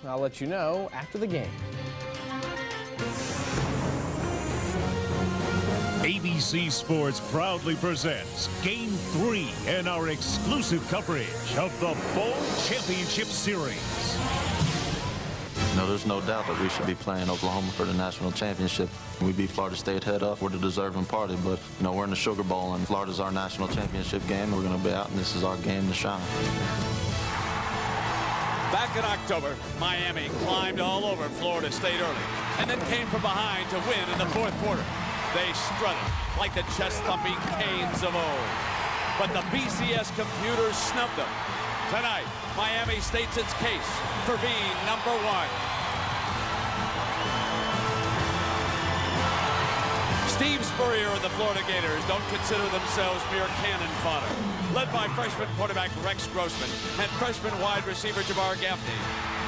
I'll let you know after the game. ABC Sports proudly presents Game 3 in our exclusive coverage of the Bowl Championship Series. No, there's no doubt that we should be playing Oklahoma for the national championship. We beat Florida State head up. We're the deserving party, but, you know, we're in the Sugar Bowl, and Florida's our national championship game. We're going to be out, and this is our game to shine. Back in October, Miami climbed all over Florida State early and then came from behind to win in the fourth quarter. They strutted like the chest-thumping Canes of old. But the BCS computers snubbed them. Tonight, Miami states its case for being number one. Steve Spurrier and the Florida Gators don't consider themselves mere cannon fodder. Led by freshman quarterback Rex Grossman and freshman wide receiver Jabbar Gaffney,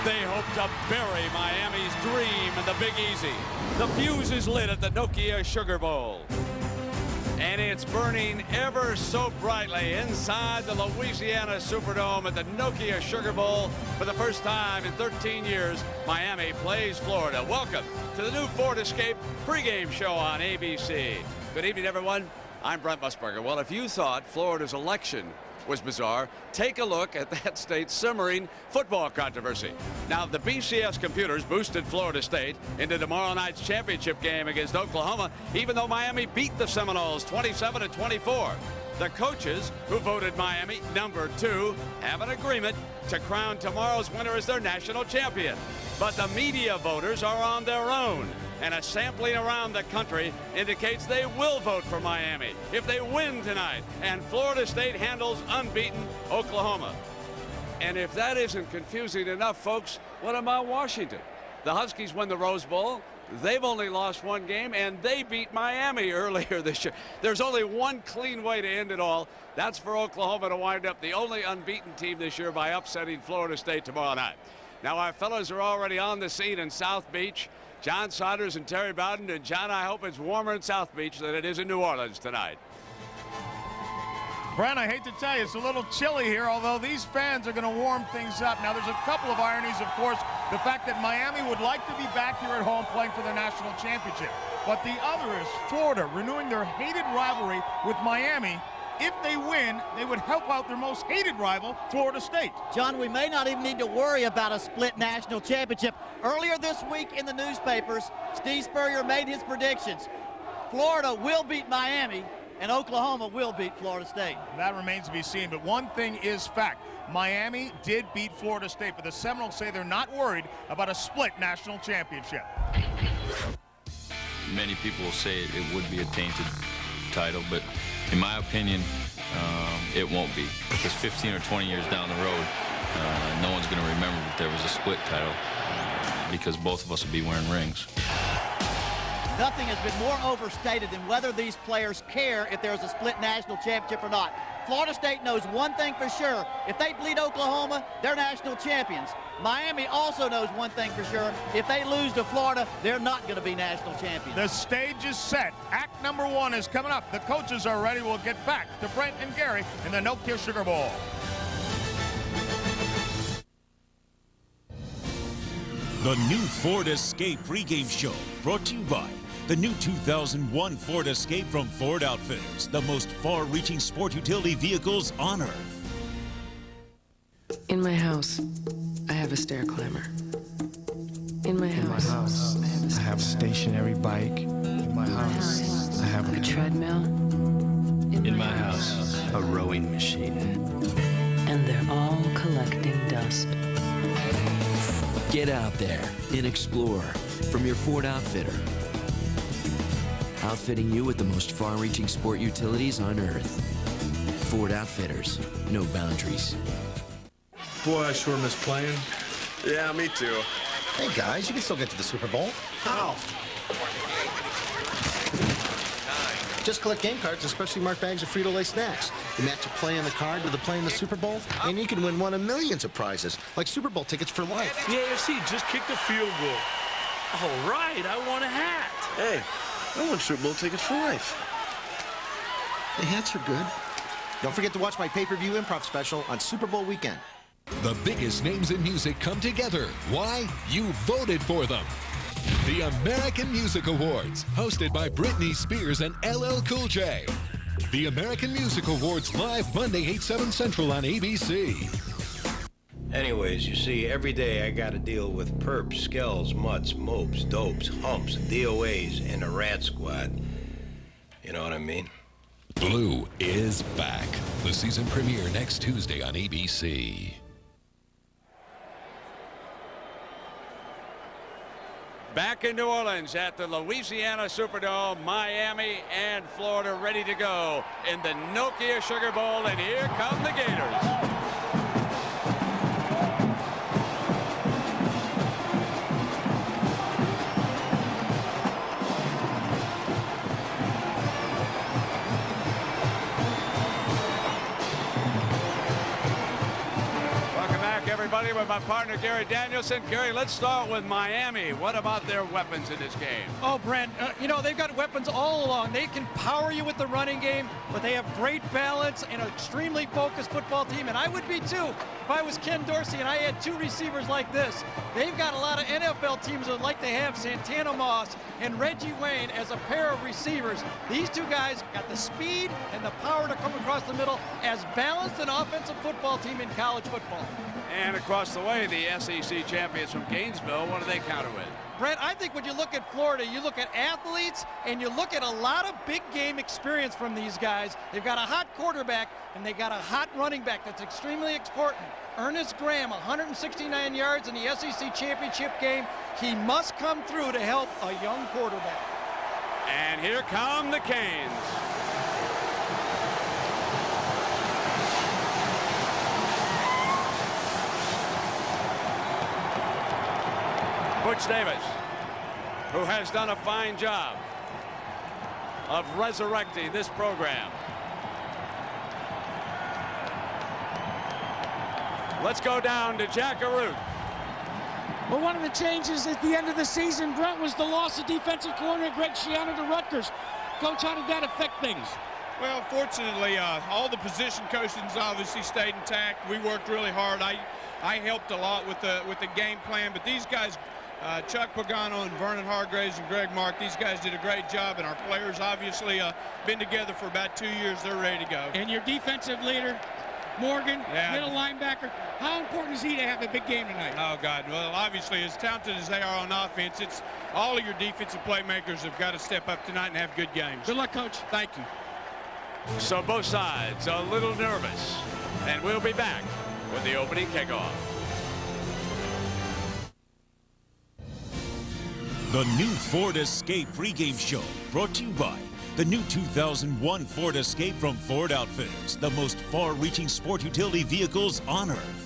they hope to bury Miami's dream in the Big Easy. The fuse is lit at the Nokia Sugar Bowl. And it's burning ever so brightly inside the Louisiana Superdome at the Nokia Sugar Bowl. For the first time in 13 years, Miami plays Florida. Welcome to the new Ford Escape pregame show on ABC. Good evening, everyone. I'm Brent Musburger. Well, if you thought Florida's election was bizarre, take a look at that state's simmering football controversy. Now, the BCS computers boosted Florida State into tomorrow night's championship game against Oklahoma, even though Miami beat the Seminoles 27-24. The coaches, who voted Miami number 2, have an agreement to crown tomorrow's winner as their national champion. But the media voters are on their own, and a sampling around the country indicates they will vote for Miami if they win tonight and Florida State handles unbeaten Oklahoma. And if that isn't confusing enough, folks, what about Washington? The Huskies win the Rose Bowl. They've only lost one game, and they beat Miami earlier this year. There's only one clean way to end it all. That's for Oklahoma to wind up the only unbeaten team this year by upsetting Florida State tomorrow night. Now, our fellows are already on the scene in South Beach. John Saunders and Terry Bowden. And John, I hope it's warmer in South Beach than it is in New Orleans tonight. Brent, I hate to tell you, it's a little chilly here, although these fans are going to warm things up. Now, there's a couple of ironies, of course. The fact that Miami would like to be back here at home playing for their national championship. But the other is Florida renewing their hated rivalry with Miami. If they win, they would help out their most hated rival, Florida State. John, we may not even need to worry about a split national championship. Earlier this week in the newspapers, Steve Spurrier made his predictions. Florida will beat Miami, and Oklahoma will beat Florida State. That remains to be seen, but one thing is fact. Miami did beat Florida State, but the Seminoles say they're not worried about a split national championship. Many people will say it would be a tainted title, but in my opinion, it won't be. Because 15 or 20 years down the road, no one's going to remember that there was a split title because both of us will be wearing rings. Nothing has been more overstated than whether these players care if there's a split national championship or not. Florida State knows one thing for sure. If they beat Oklahoma, they're national champions. Miami also knows one thing for sure. If they lose to Florida, they're not going to be national champions. The stage is set. Act number 1 is coming up. The coaches are ready. We'll get back to Brent and Gary in the Nokia Sugar Bowl. The new Ford Escape pregame show brought to you by the new 2001 Ford Escape from Ford Outfitters, the most far-reaching sport utility vehicles on Earth. In my house, I have a stair climber. In my house, I have a stationary bike. In my house, I have a treadmill. In my house, a rowing machine. And they're all collecting dust. Get out there and explore from your Ford Outfitter. Outfitting you with the most far-reaching sport utilities on Earth. Ford Outfitters, no boundaries. Boy, I sure miss playing. Yeah, me too. Hey guys, you can still get to the Super Bowl. How? Just collect game cards, especially marked bags of Frito-Lay snacks. You match a play on the card with a play in the Super Bowl, and you can win one of millions of prizes, like Super Bowl tickets for life. The AFC just kicked a field goal. All right, I want a hat. Hey, I want Super Bowl tickets for life. The hats are good. Don't forget to watch my pay-per-view improv special on Super Bowl weekend. The biggest names in music come together. Why? You voted for them. The American Music Awards, hosted by Britney Spears and LL Cool J. The American Music Awards live Monday, 8/7 Central on ABC. Anyways, you see, every day I gotta deal with perps, skells, mutts, mopes, dopes, humps, DOAs, and a rat squad. You know what I mean? Blue is back. The season premiere next Tuesday on ABC. Back in New Orleans at the Louisiana Superdome, Miami and Florida ready to go in the Nokia Sugar Bowl, and here come the Gators. Everybody, with my partner Gary Danielson. Gary, let's start with Miami. What about their weapons in this game? Oh, Brent, you know, they've got weapons all along. They can power you with the running game, but they have great balance and an extremely focused football team, and I would be too if I was Ken Dorsey and I had two receivers like this. They've got a lot of NFL teams that would like to have Santana Moss and Reggie Wayne as a pair of receivers. These two guys got the speed and the power to come across the middle, as balanced an offensive football team in college football. And across the way, the SEC champions from Gainesville, what do they counter with? Brent, I think when you look at Florida, you look at athletes and you look at a lot of big game experience from these guys. They've got a hot quarterback and they got a hot running back that's extremely important. Ernest Graham, 169 yards in the SEC championship game. He must come through to help a young quarterback. And here come the Canes. Butch Davis, who has done a fine job of resurrecting this program. Let's go down to Jack Arute. Well, one of the changes at the end of the season, Brent, was the loss of defensive coordinator Greg Schiano to Rutgers. Coach, how did that affect things? Well, fortunately, all the position coachings obviously stayed intact. We worked really hard. I helped a lot with the game plan, but these guys, Chuck Pagano and Vernon Hargraves and Greg Mark, these guys did a great job, and our players obviously been together for about 2 years. They're ready to go. And your defensive leader, Morgan, middle linebacker, how important is he to have a big game tonight? Oh, God. Well, obviously, as talented as they are on offense, it's all of your defensive playmakers have got to step up tonight and have good games. Good luck, Coach. Thank you. So both sides a little nervous, and we'll be back with the opening kickoff. The new Ford Escape pregame show, brought to you by the new 2001 Ford Escape from Ford Outfitters, the most far-reaching sport utility vehicles on Earth.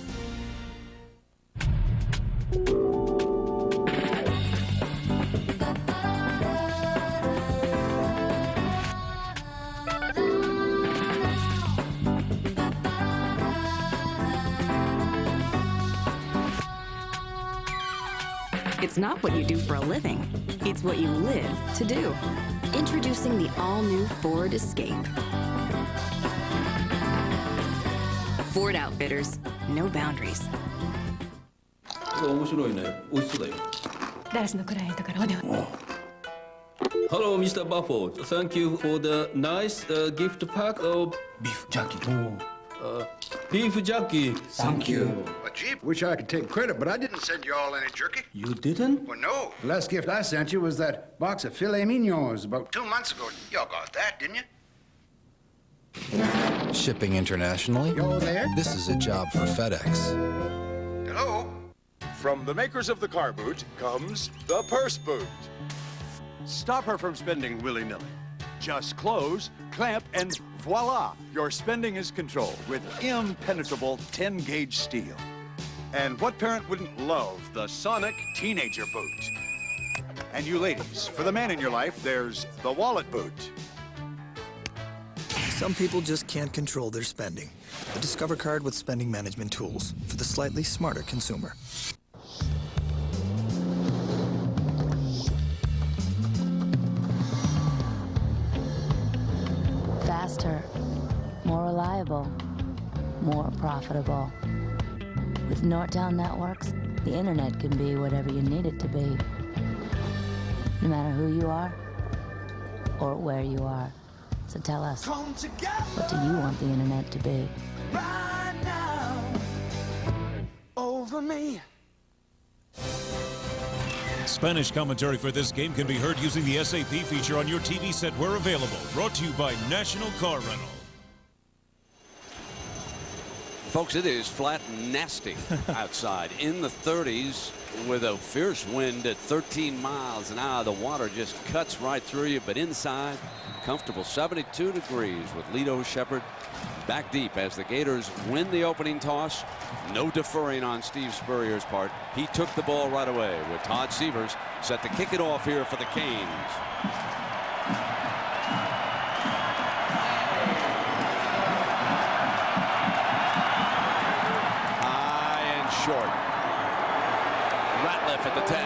It's not what you do for a living. It's what you live to do. Introducing the all-new Ford Escape. Ford Outfitters, no boundaries. 面白いね。美味しそうだよ。誰しのクライアントからお電話。Hello, Mr. Buffo. Thank you for the nice gift pack of beef jerky. Beef jerky. Thank you. Well, gee, wish I could take credit, but I didn't send you all any jerky. You didn't? Well, no. The last gift I sent you was that box of filet mignons about 2 months ago. Y'all got that, didn't you? Shipping internationally? You're there? This is a job for FedEx. Hello? From the makers of the car boot comes the purse boot. Stop her from spending willy-nilly. Just close, clamp, and voila! Your spending is controlled with impenetrable 10-gauge steel. And what parent wouldn't love the Sonic Teenager boot? And you ladies, for the man in your life, there's the wallet boot. Some people just can't control their spending. The Discover card with spending management tools for the slightly smarter consumer. Faster, more reliable, more profitable. With Nortel Networks, the internet can be whatever you need it to be. No matter who you are or where you are. So tell us, what do you want the internet to be? Right now, over me. Spanish commentary for this game can be heard using the SAP feature on your TV set where available. Brought to you by National Car Rental. Folks, it is flat and nasty outside in the 30s with a fierce wind at 13 miles an hour. The water just cuts right through you, but inside, comfortable 72 degrees with Lito Shepherd back deep as the Gators win the opening toss. No deferring on Steve Spurrier's part. He took the ball right away with Todd Sievers set to kick it off here for the Canes. Short. Ratliff at the 10.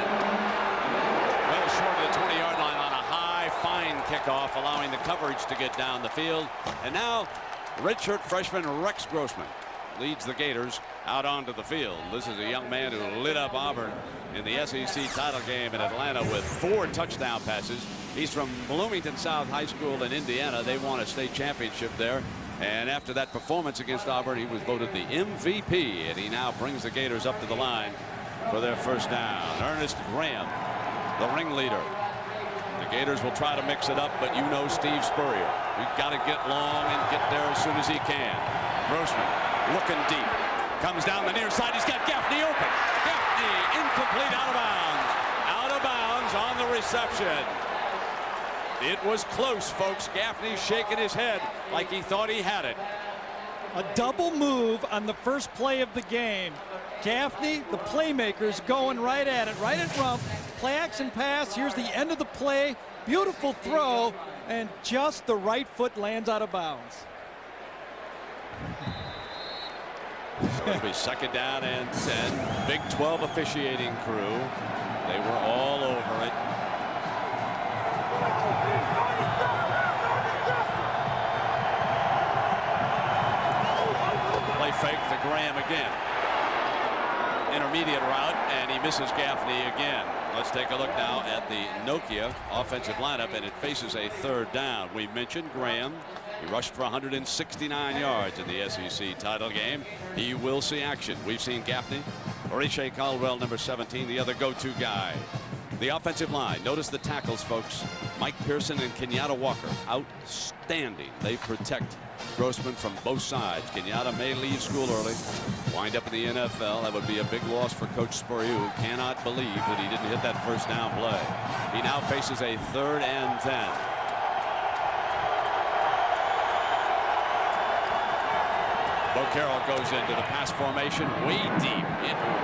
Well short of the 20-yard line on a high, fine kickoff, allowing the coverage to get down the field. And now, redshirt freshman Rex Grossman leads the Gators out onto the field. This is a young man who lit up Auburn in the SEC title game in Atlanta with 4 touchdown passes. He's from Bloomington South High School in Indiana. They won a state championship there. And after that performance against Auburn, he was voted the MVP, and he now brings the Gators up to the line for their first down. Ernest Graham, the ringleader. The Gators will try to mix it up, but you know Steve Spurrier. We've got to get long and get there as soon as he can. Grossman looking deep. Comes down the near side. He's got Gaffney open. Gaffney incomplete, out of bounds. Out of bounds on the reception. It was close, folks. Gaffney shaking his head like he thought he had it. A double move on the first play of the game. Gaffney, the playmakers, going right at it, right at Rump. Play action pass. Here's the end of the play. Beautiful throw, and just the right foot lands out of bounds. So it'll be second down and 10. Big 12 officiating crew. They were all over it. Play fake to Graham again. Intermediate route, and he misses Gaffney again. Let's take a look now at the Nokia offensive lineup, and it faces a third down. We mentioned Graham. He rushed for 169 yards in the SEC title game. He will see action. We've seen Gaffney. Oriche Caldwell, number 17, the other go-to guy. The offensive line. Notice the tackles, folks. Mike Pearson and Kenyatta Walker. Outstanding. They protect Grossman from both sides. Kenyatta may leave school early, wind up in the NFL. That would be a big loss for Coach Spurrier, who cannot believe that he didn't hit that first down play. He now faces a 3rd and 10. Bo Carroll goes into the pass formation way deep.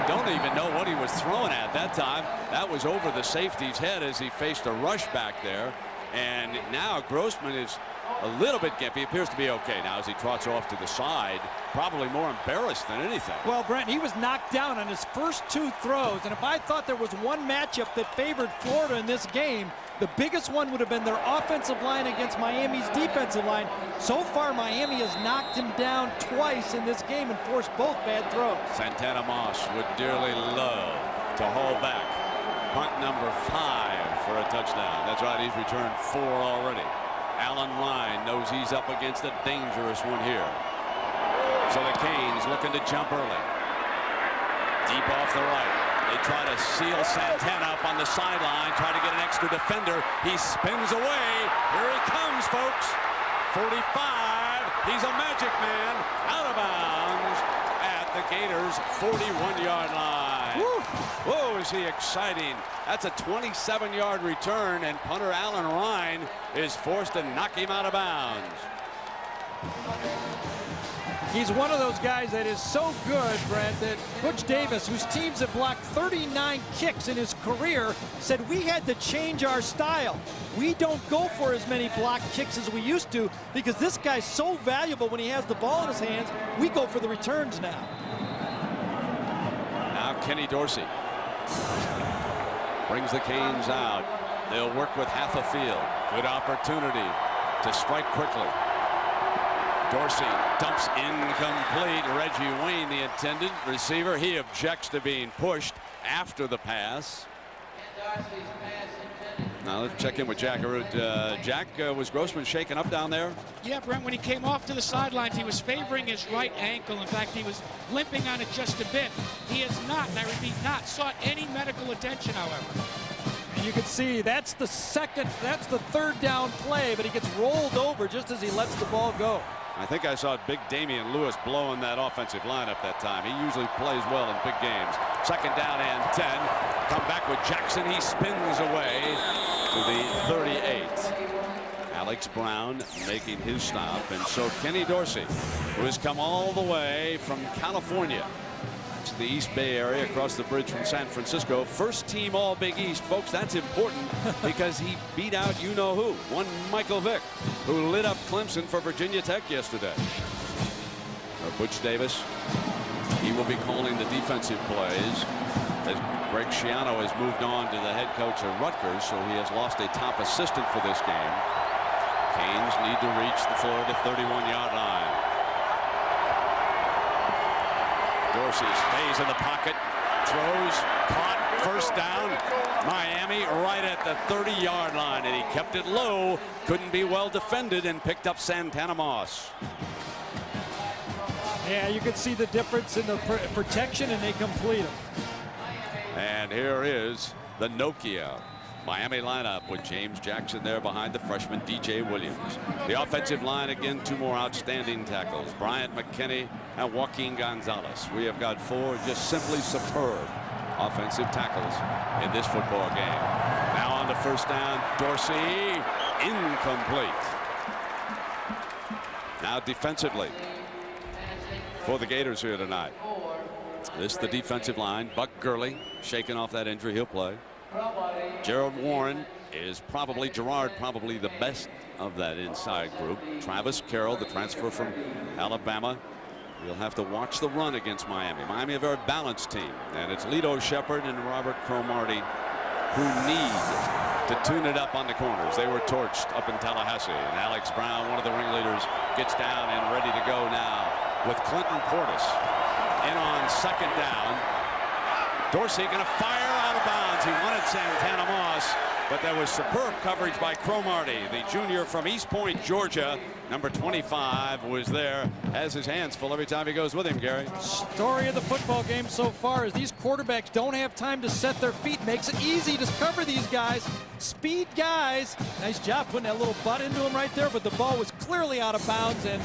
Don't even know what he was throwing at that time. That was over the safety's head as he faced a rush back there. And now Grossman is a little bit gimpy. Appears to be okay now as he trots off to the side. Probably more embarrassed than anything. Well, Brent, he was knocked down on his first 2 throws. And if I thought there was one matchup that favored Florida in this game, the biggest one would have been their offensive line against Miami's defensive line. So far, Miami has knocked him down twice in this game and forced both bad throws. Santana Moss would dearly love to haul back. Punt number 5 for a touchdown. That's right, he's returned 4 already. Alan Ryan knows he's up against a dangerous one here. So the Canes looking to jump early. Deep off the right. They try to seal Santana up on the sideline, try to get an extra defender. He spins away. Here he comes, folks. 45. He's a magic man. Out of bounds at the Gators' 41-yard line. Woo. Whoa, is he exciting. That's a 27-yard return, and punter Alan Ryan is forced to knock him out of bounds. He's one of those guys that is so good, Brent, that Butch Davis, whose teams have blocked 39 kicks in his career, said we had to change our style. We don't go for as many blocked kicks as we used to because this guy's so valuable when he has the ball in his hands. We go for the returns now. Now Kenny Dorsey brings the Canes out. They'll work with half a field. Good opportunity to strike quickly. Dorsey dumps incomplete. Reggie Wayne, the intended receiver. He objects to being pushed after the pass. Now let's check in with Jack Arute. Jack, was Grossman shaken up down there? Yeah, Brent, when he came off to the sidelines, he was favoring his right ankle. In fact, he was limping on it just a bit. He has not, and I repeat, not sought any medical attention, however. And you can see that's the third down play, but he gets rolled over just as he lets the ball go. I think I saw big Damian Lewis blowing that offensive line up that time. He usually plays well in big games. Second down and 10. Come back with Jackson. He spins away to the 38. Alex Brown making his stop. And so Kenny Dorsey, who has come all the way from California to the East Bay area across the bridge from San Francisco. First team all Big East. Folks, that's important because he beat out you-know-who. One Michael Vick, who lit up Clemson for Virginia Tech yesterday. Butch Davis, he will be calling the defensive plays as Greg Schiano has moved on to the head coach of Rutgers, so he has lost a top assistant for this game. Canes need to reach the Florida 31-yard line. Dorsey stays in the pocket, throws, caught, first down. Miami right at the 30-yard line, and he kept it low, couldn't be well defended, and picked up Santana Moss. Yeah, you can see the difference in the protection, and they complete him. And here is the Nokia Miami lineup with James Jackson there behind the freshman DJ Williams. The offensive line, again, two more outstanding tackles, Bryant McKinney and Joaquin Gonzalez. We have got four just simply superb offensive tackles in this football game. Now on the first down, Dorsey, incomplete. Now defensively for the Gators here tonight. This is the defensive line. Buck Gurley shaking off that injury. He'll play. Gerald Warren is probably the best of that inside group. Travis Carroll, the transfer from Alabama. You'll have to watch the run against Miami. Miami, a very balanced team, and it's Lito Shepherd and Robert Cromartie who need to tune it up on the corners. They were torched up in Tallahassee, and Alex Brown, one of the ringleaders, gets down and ready to go now with Clinton Portis in on second down. Dorsey going to fire out of bounds. He wanted Santana Moss, but there was superb coverage by Cromartie, the junior from East Point, Georgia. Number 25 was there, has his hands full every time he goes with him, Gary. Story of the football game so far is these quarterbacks don't have time to set their feet. Makes it easy to cover these guys. Speed guys. Nice job putting that little butt into him right there, but the ball was clearly out of bounds, and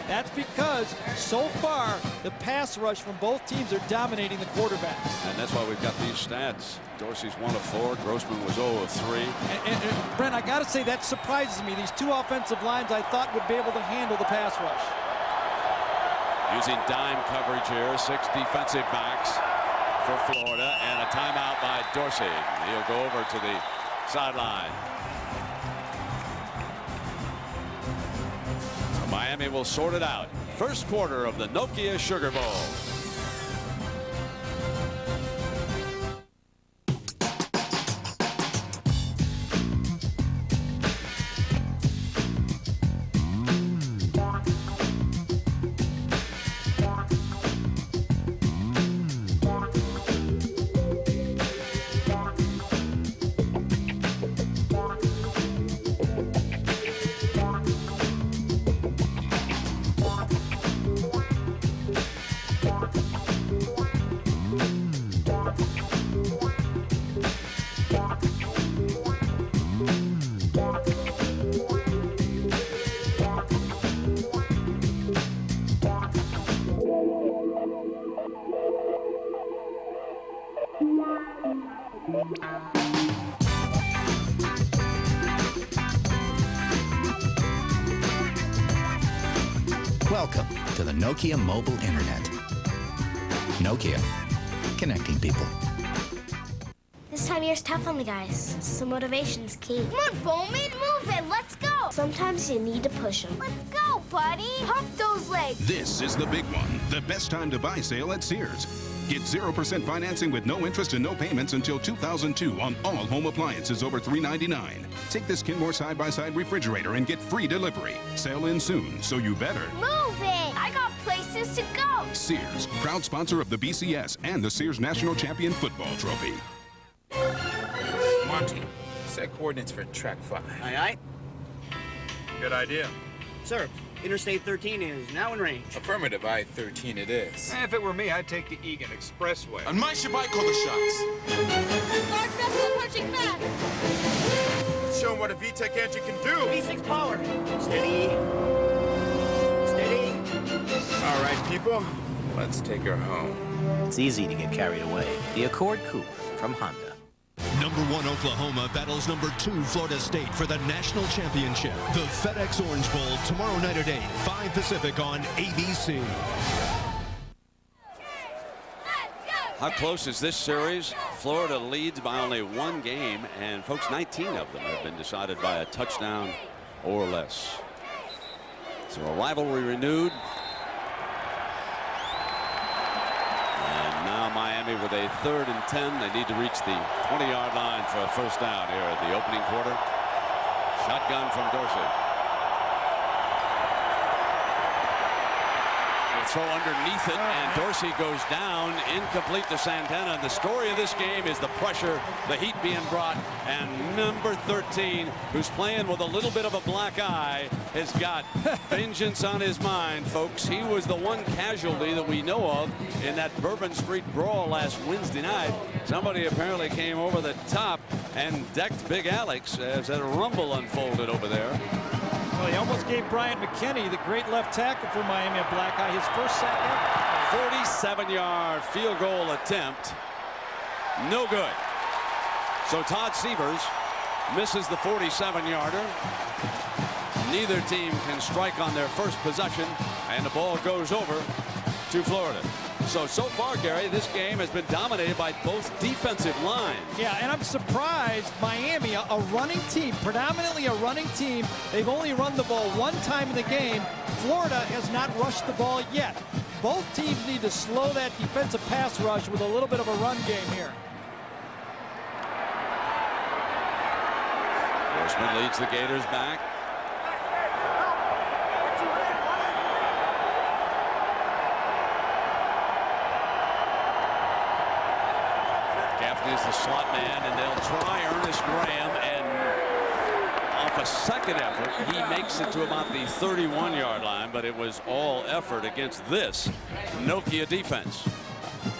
that's because so far the pass rush from both teams are dominating the quarterbacks. And that's why we've got these stats. Dorsey's 1 of 4. Grossman was 0 of 3. And Brent, I got to say that surprises me. These two offensive lines I thought would be able to handle the pass rush. Using dime coverage here, 6 defensive backs for Florida, and a timeout by Dorsey. He'll go over to the sideline. So Miami will sort it out. First quarter of the Nokia Sugar Bowl. Welcome to the Nokia Mobile Internet. Nokia, connecting people. This time of year's tough on the guys, so motivation's key. Come on, Bowman, move it, let's go! Sometimes you need to push them. Let's go, buddy! Pump those legs! This is the big one, the best time to buy sale at Sears. Get 0% financing with no interest and no payments until 2002 on all home appliances over $399. Take this Kenmore side-by-side refrigerator and get free delivery. Sale in soon, so you better Move it! I got places to go. Sears, proud sponsor of the BCS and the Sears National Champion Football Trophy. Monty, set coordinates for track 5. Aye, aye. Good idea. Sir, Interstate 13 is now in range. Affirmative, I-13 it is. If it were me, I'd take the Egan Expressway. On my ship, I call the shots. Large vessel approaching fast. Let's show them what a VTEC engine can do. V6 power. Steady. Steady. All right, people, let's take her home. It's easy to get carried away. The Accord Coupe from Honda. Number 1 Oklahoma battles number 2 Florida State for the national championship. The FedEx Orange Bowl tomorrow night at 8, 5 Pacific on ABC. How close is this series? Florida leads by only 1 game, and folks, 19 of them have been decided by a touchdown or less. So a rivalry renewed. And now Miami with a 3rd and 10. They need to reach the 20-yard line for a first down here at the opening quarter. Shotgun from Dorsey. Throw underneath it, and Dorsey goes down, incomplete to Santana. And the story of this game is the pressure, the heat being brought, and number 13, who's playing with a little bit of a black eye, has got vengeance on his mind, folks. He was the one casualty that we know of in that Bourbon Street brawl last Wednesday night. Somebody apparently came over the top and decked Big Alex as a rumble unfolded over there. Well, he almost gave Bryant McKinney, the great left tackle for Miami, a black eye, his first sack ever. 47-yard field goal attempt. No good. So Todd Sievers misses the 47-yarder. Neither team can strike on their first possession, and the ball goes over to Florida. So far, Gary, this game has been dominated by both defensive lines. Yeah, and I'm surprised Miami, a running team, predominantly a running team. They've only run the ball 1 time in the game. Florida has not rushed the ball yet. Both teams need to slow that defensive pass rush with a little bit of a run game here. Grossman leads the Gators back. Is the slot man, and they'll try Ernest Graham, and off a second effort he makes it to about the 31-yard line, but it was all effort against this Nokia defense.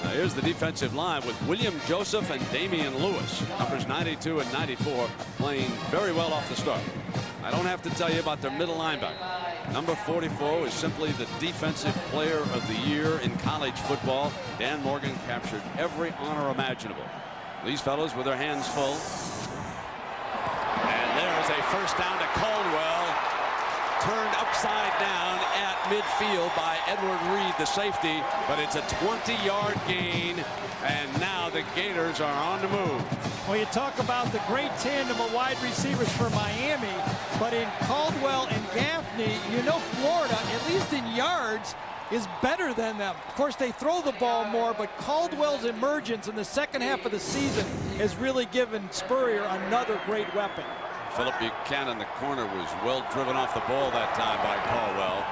Now here's the defensive line with William Joseph and Damian Lewis, numbers 92 and 94, playing very well off the start. I don't have to tell you about their middle linebacker. Number 44 is simply the defensive player of the year in college football. Dan Morgan captured every honor imaginable. These fellows with their hands full. And there is a first down to Caldwell. Turned upside down at midfield by Edward Reed, the safety. But it's a 20-yard gain. And now the Gators are on the move. Well, you talk about the great tandem of wide receivers for Miami. But in Caldwell and Gaffney, you know Florida, at least in yards, is better than them. Of course, they throw the ball more, but Caldwell's emergence in the second half of the season has really given Spurrier another great weapon. Philip Buchanan, the corner, was well driven off the ball that time by Caldwell.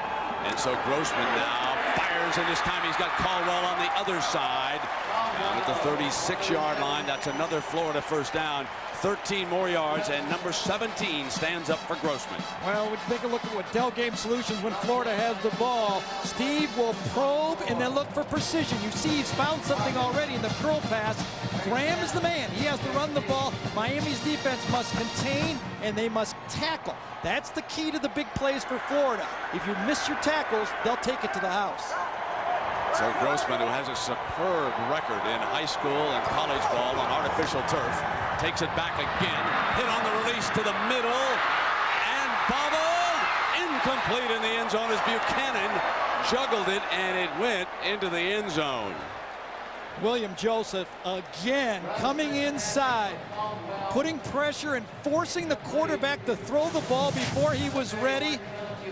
And so Grossman now fires, and this time he's got Caldwell on the other side. Down at the 36-yard line, that's another Florida first down. 13 more yards, and number 17 stands up for Grossman. Well, we take a look at what Dell Game Solutions when Florida has the ball. Steve will probe and then look for precision. You see he's found something already in the curl pass. Graham is the man. He has to run the ball. Miami's defense must contain, and they must tackle. That's the key to the big plays for Florida. If you miss your tackles, they'll take it to the house. So Grossman, who has a superb record in high school and college ball on artificial turf, takes it back again. Hit on the release to the middle. And bobbled. Incomplete in the end zone as Buchanan juggled it, and it went into the end zone. William Joseph again coming inside, putting pressure and forcing the quarterback to throw the ball before he was ready.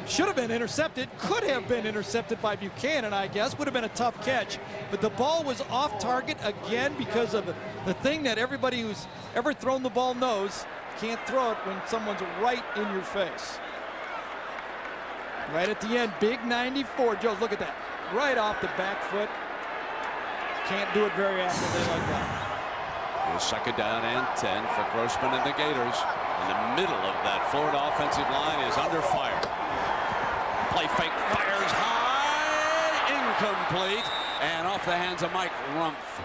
should have been intercepted, could have been intercepted by Buchanan, I guess. Would have been a tough catch. But the ball was off target again because of the thing that everybody who's ever thrown the ball knows. You can't throw it when someone's right in your face. Right at the end, big 94. Joe, look at that. Right off the back foot. Can't do it very accurately like that. Second down and 10 for Grossman and the Gators. In the middle of that Florida offensive line is under fire. Play fake, fires high, incomplete, and off the hands of Mike Rumpf,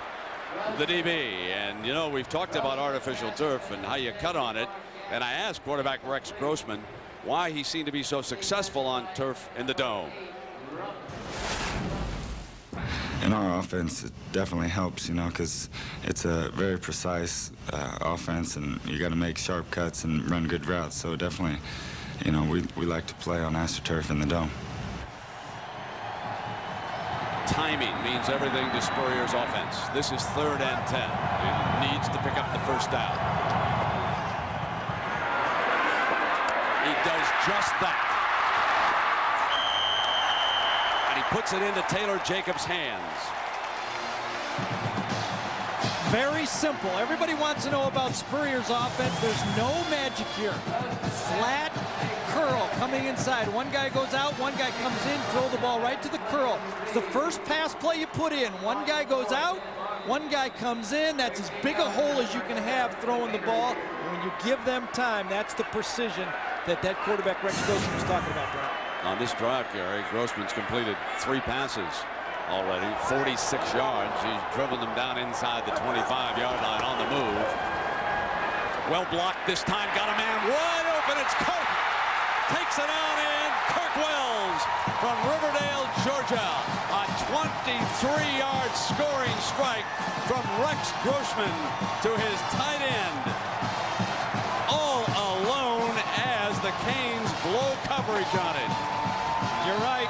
the DB. And you know, we've talked about artificial turf and how you cut on it. And I asked quarterback Rex Grossman why he seemed to be so successful on turf in the Dome. In our offense, it definitely helps, you know, because it's a very precise offense, and you got to make sharp cuts and run good routes. So definitely, you know, we like to play on AstroTurf in the Dome. Timing means everything to Spurrier's offense. This is 3rd and 10. He needs to pick up the first down. He does just that. Puts it into Taylor Jacobs' hands. Very simple. Everybody wants to know about Spurrier's offense. There's no magic here. Flat curl coming inside. One guy goes out, one guy comes in, throw the ball right to the curl. It's the first pass play you put in. One guy goes out, one guy comes in. That's as big a hole as you can have throwing the ball. And when you give them time, that's the precision that quarterback Rex Grossman was talking about, Brian. On this drive, Gary, Grossman's completed 3 passes already, 46 yards. He's driven them down inside the 25-yard line on the move. Well blocked this time, got a man wide open. It's Kirk. Takes it on in. Kirk Wells from Riverdale, Georgia. A 23-yard scoring strike from Rex Grossman to his tight end. All alone as the Canes blow coverage on it. You're right.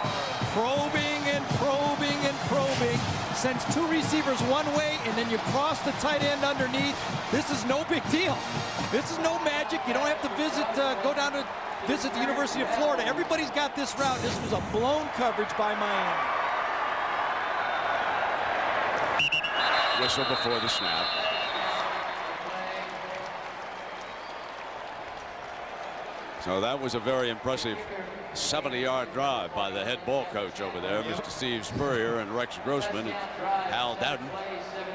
Probing and probing and probing. Sends 2 receivers one way, and then you cross the tight end underneath. This is no big deal. This is no magic. You don't have to go down to visit the University of Florida. Everybody's got this route. This was a blown coverage by Miami. Whistle before the snap. So that was a very impressive 70-yard drive by the head ball coach over there, Mr. Steve Spurrier, and Rex Grossman. And Hal Dowden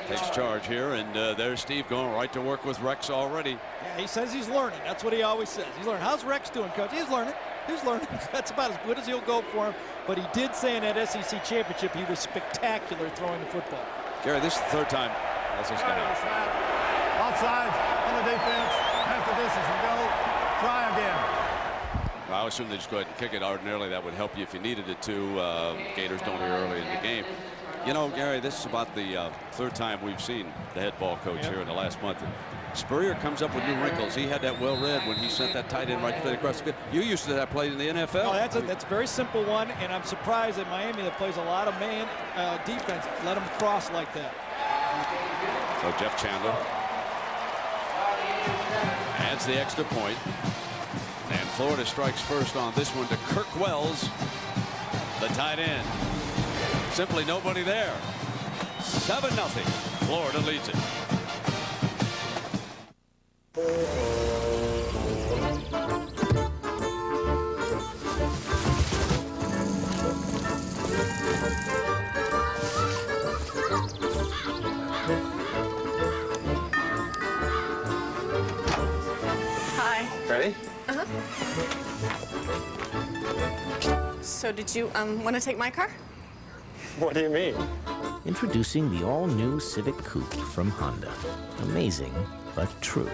takes charge here, and there's Steve going right to work with Rex already. Yeah, he says he's learning. That's what he always says. He's learning. How's Rex doing, Coach? He's learning. He's learning. That's about as good as he'll go for him. But he did say in that SEC championship he was spectacular throwing the football. Gary, this is the 3rd time. Let's just go. Outside on the defense. After this is a go. Try again. I would assume they just go ahead and kick it. Ordinarily, that would help you if you needed it to. Gators don't hear early in the game. You know, Gary, this is about the 3rd time we've seen the head ball coach here in the last month. And Spurrier comes up with new wrinkles. He had that well read when he sent that tight end right across the field. You used to have played in the NFL. No, that's a very simple one, and I'm surprised that Miami, that plays a lot of man defense, let him cross like that. So Jeff Chandler adds the extra point. And Florida strikes first on this one to Kirk Wells, the tight end. Simply nobody there. 7-0. Florida leads it. Hi. Ready? So did you want to take my car? What do you mean? Introducing the all-new Civic Coupe from Honda. Amazing, but true.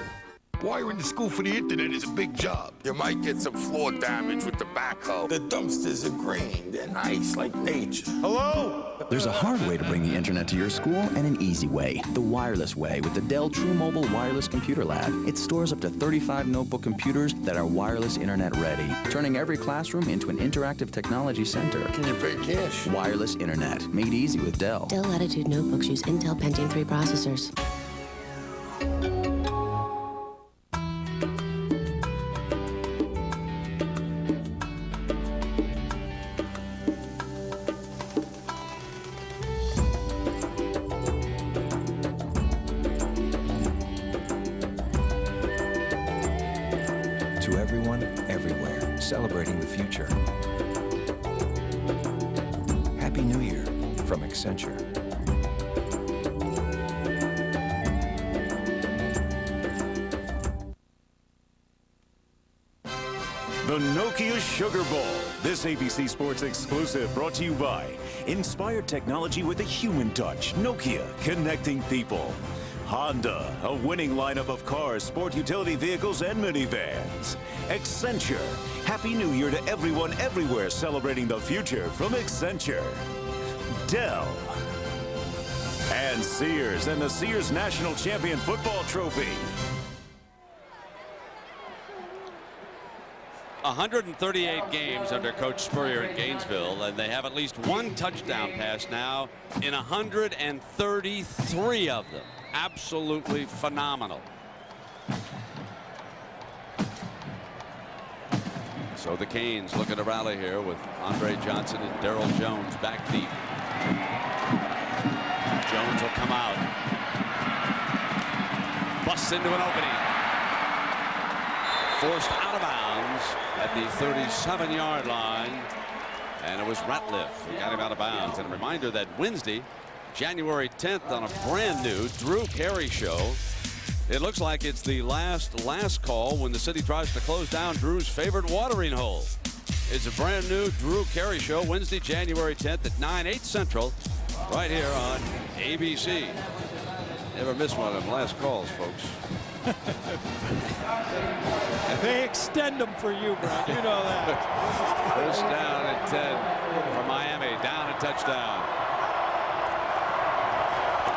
Wiring the school for the internet is a big job. You might get some floor damage with the backhoe. The dumpsters are green. They're nice, like nature. Hello? There's a hard way to bring the internet to your school and an easy way. The wireless way with the Dell True Mobile Wireless Computer Lab. It stores up to 35 notebook computers that are wireless internet ready, turning every classroom into an interactive technology center. Can you pay cash? Wireless internet, made easy with Dell. Dell Latitude notebooks use Intel Pentium 3 processors. To everyone, everywhere, celebrating the future. Happy New Year from Accenture. The Nokia Sugar Bowl. This ABC Sports exclusive brought to you by Inspired Technology with a Human Touch. Nokia, connecting people. Honda, a winning lineup of cars, sport utility vehicles, and minivans. Accenture, Happy New Year to everyone everywhere celebrating the future from Accenture. Dell. And Sears and the Sears National Champion Football Trophy. 138 games under Coach Spurrier in Gainesville, and they have at least one touchdown pass now in 133 of them. Absolutely phenomenal. So the Canes looking to rally here with Andre Johnson and Darryl Jones back deep. Jones will come out. Busts into an opening. Forced out of bounds at the 37-yard line. And it was Ratliff who got him out of bounds. And a reminder that Wednesday, January 10th, on a brand new Drew Carey show. It looks like it's the last call when the city tries to close down Drew's favorite watering hole. It's a brand new Drew Carey show Wednesday, January 10th at 9/8 Central, right here on ABC. Never miss one of them last calls, folks. They extend them for you, Brad. You know that. First down at 10 for Miami. Down and touchdown.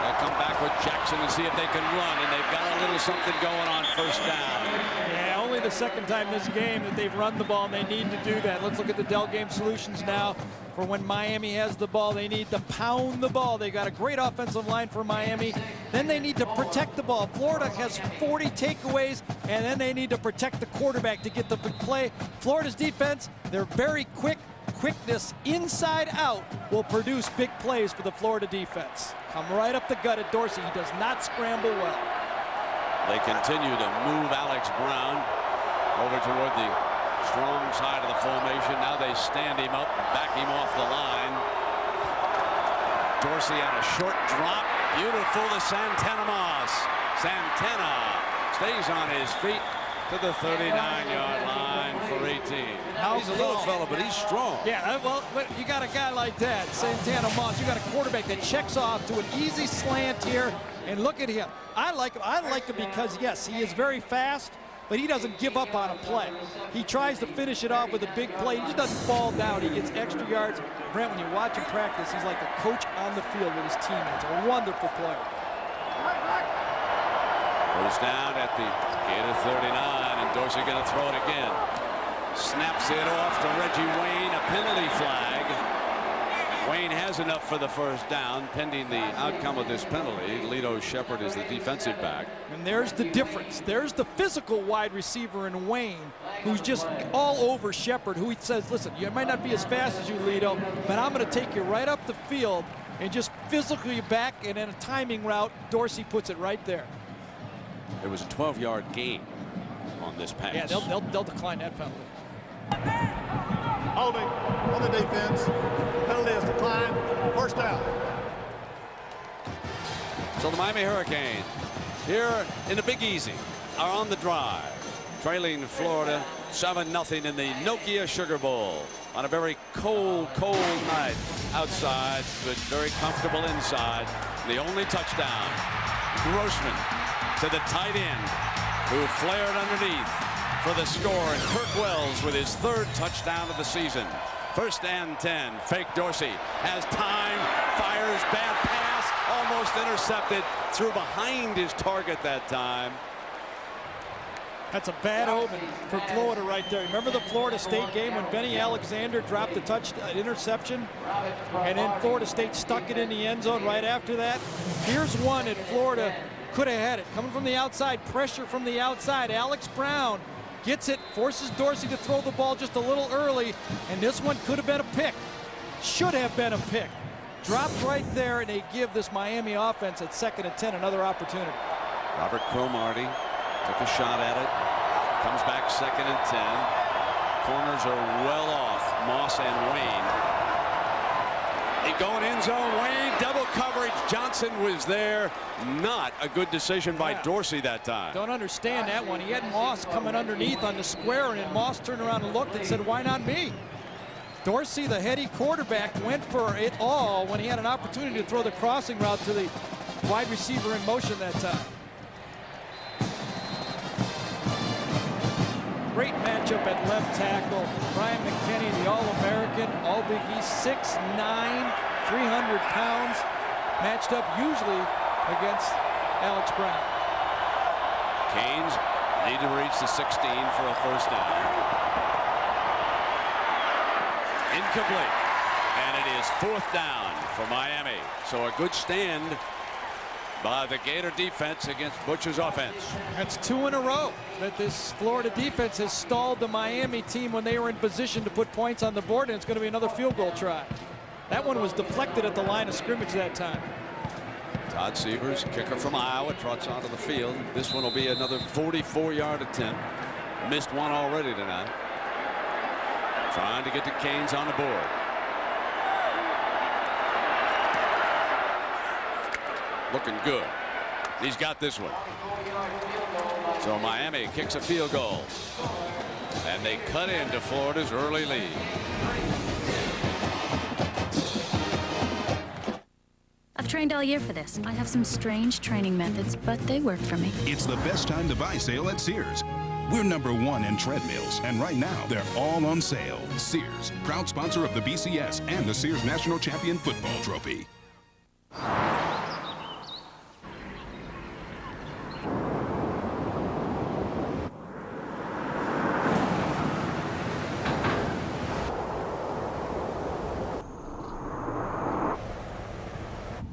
They'll come back with Jackson and see if they can run, and they've got a little something going on first down. Yeah, only the second time this game that they've run the ball, and they need to do that. Let's look at the Dell Game Solutions now. For when Miami has the ball, they need to pound the ball. They got a great offensive line for Miami. Then they need to protect the ball. Florida has 40 takeaways, and then they need to protect the quarterback to get the big play. Florida's defense, they're very quick. Quickness inside out will produce big plays for the Florida defense. Come right up the gut at Dorsey. He does not scramble well. They continue to move Alex Brown over toward the strong side of the formation. Now they stand him up, back him off the line. Dorsey on a short drop. Beautiful to Santana Moss. Santana stays on his feet to the 39-yard line for 18. He's a little fella, but he's strong. Yeah, well, you got a guy like that, Santana Moss. You got a quarterback that checks off to an easy slant here, and look at him. I like him. I like him because, yes, he is very fast, but he doesn't give up on a play. He tries to finish it off with a big play. He just doesn't fall down. He gets extra yards. Brent, when you watch him practice, he's like a coach on the field with his teammates. A wonderful player. First down at the gate of 39, and Dorsey going to throw it again. Snaps it off to Reggie Wayne, a penalty flag. Wayne has enough for the first down, pending the outcome of this penalty. Lito Shepherd is the defensive back. And there's the difference. There's the physical wide receiver in Wayne, who's just all over Shepherd, who he says, listen, you might not be as fast as you, Lito, but I'm going to take you right up the field and just physically back, and in a timing route, Dorsey puts it right there. It was a 12-yard gain on this pass. Yeah, they'll decline that penalty. Holding on the defense. Penalty is declined. First down. So the Miami Hurricanes here in the Big Easy are on the drive, trailing Florida 7-0 in the Nokia Sugar Bowl on a very cold night outside, but very comfortable inside. The only touchdown, Grossman to the tight end, who flared underneath for the score, and Kirk Wells with his third touchdown of the season. First and 10. Fake Dorsey has time, fires, bad pass, almost intercepted, threw behind his target that time. That's a bad omen for Florida right there. Remember the Florida State game when Benny Alexander dropped the interception, and then Florida State stuck it in the end zone right after that? Here's one that Florida could have had it. Coming from the outside, pressure from the outside. Alex Brown gets it, forces Dorsey to throw the ball just a little early, and this one could have been a pick. Should have been a pick. Dropped right there, and they give this Miami offense at 2nd and 10 another opportunity. Robert Cromartie took a shot at it. Comes back 2nd and 10. Corners are well off. Moss and Wayne. They go in end zone. Wayne double coverage. Johnson was there. Not a good decision by Dorsey that time. Don't understand that one. He had Moss coming underneath on the square, and then Moss turned around and looked and said, "Why not me?" Dorsey, the heady quarterback, went for it all when he had an opportunity to throw the crossing route to the wide receiver in motion that time. Great matchup at left tackle. Brian McKinney, the All-American, All-Big East, 6'9", 300 pounds, matched up usually against Alex Brown. Canes need to reach the 16 for a first down. Incomplete. And it is 4th down for Miami. So a good stand by the Gator defense against Butcher's offense. That's 2 in a row that this Florida defense has stalled the Miami team when they were in position to put points on the board, and it's going to be another field goal try. That one was deflected at the line of scrimmage that time. Todd Severs, kicker from Iowa, trots onto the field. This one will be another 44-yard attempt. Missed one already tonight. Trying to get the Canes on the board. Looking good. He's got this one. So Miami kicks a field goal. And they cut into Florida's early lead. I've trained all year for this. I have some strange training methods, but they work for me. It's the best time to buy sale at Sears. We're #1 in treadmills, and right now they're all on sale. Sears, proud sponsor of the BCS and the Sears National Champion Football Trophy.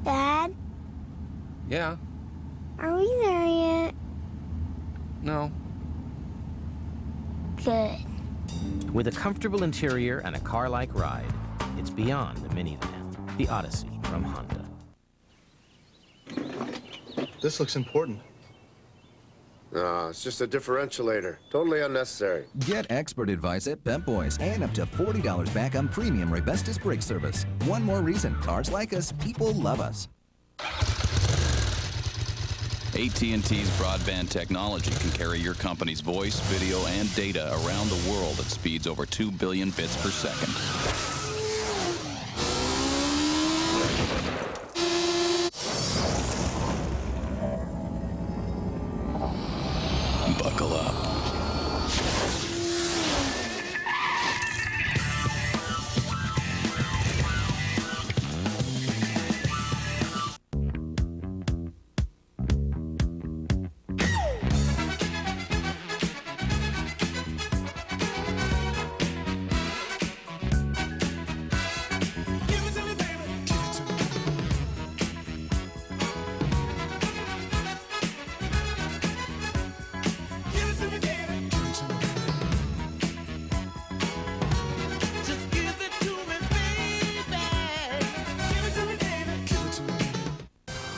Dad? Yeah? Are we there yet? No. Good. With a comfortable interior and a car-like ride, it's beyond the minivan, the Odyssey from Honda. This looks important. No, it's just a differentialator. Totally unnecessary. Get expert advice at Pep Boys and up to $40 back on premium Rebestos brake service. One more reason, cars like us, people love us. AT&T's broadband technology can carry your company's voice, video, and data around the world at speeds over 2 billion bits per second. Buckle up.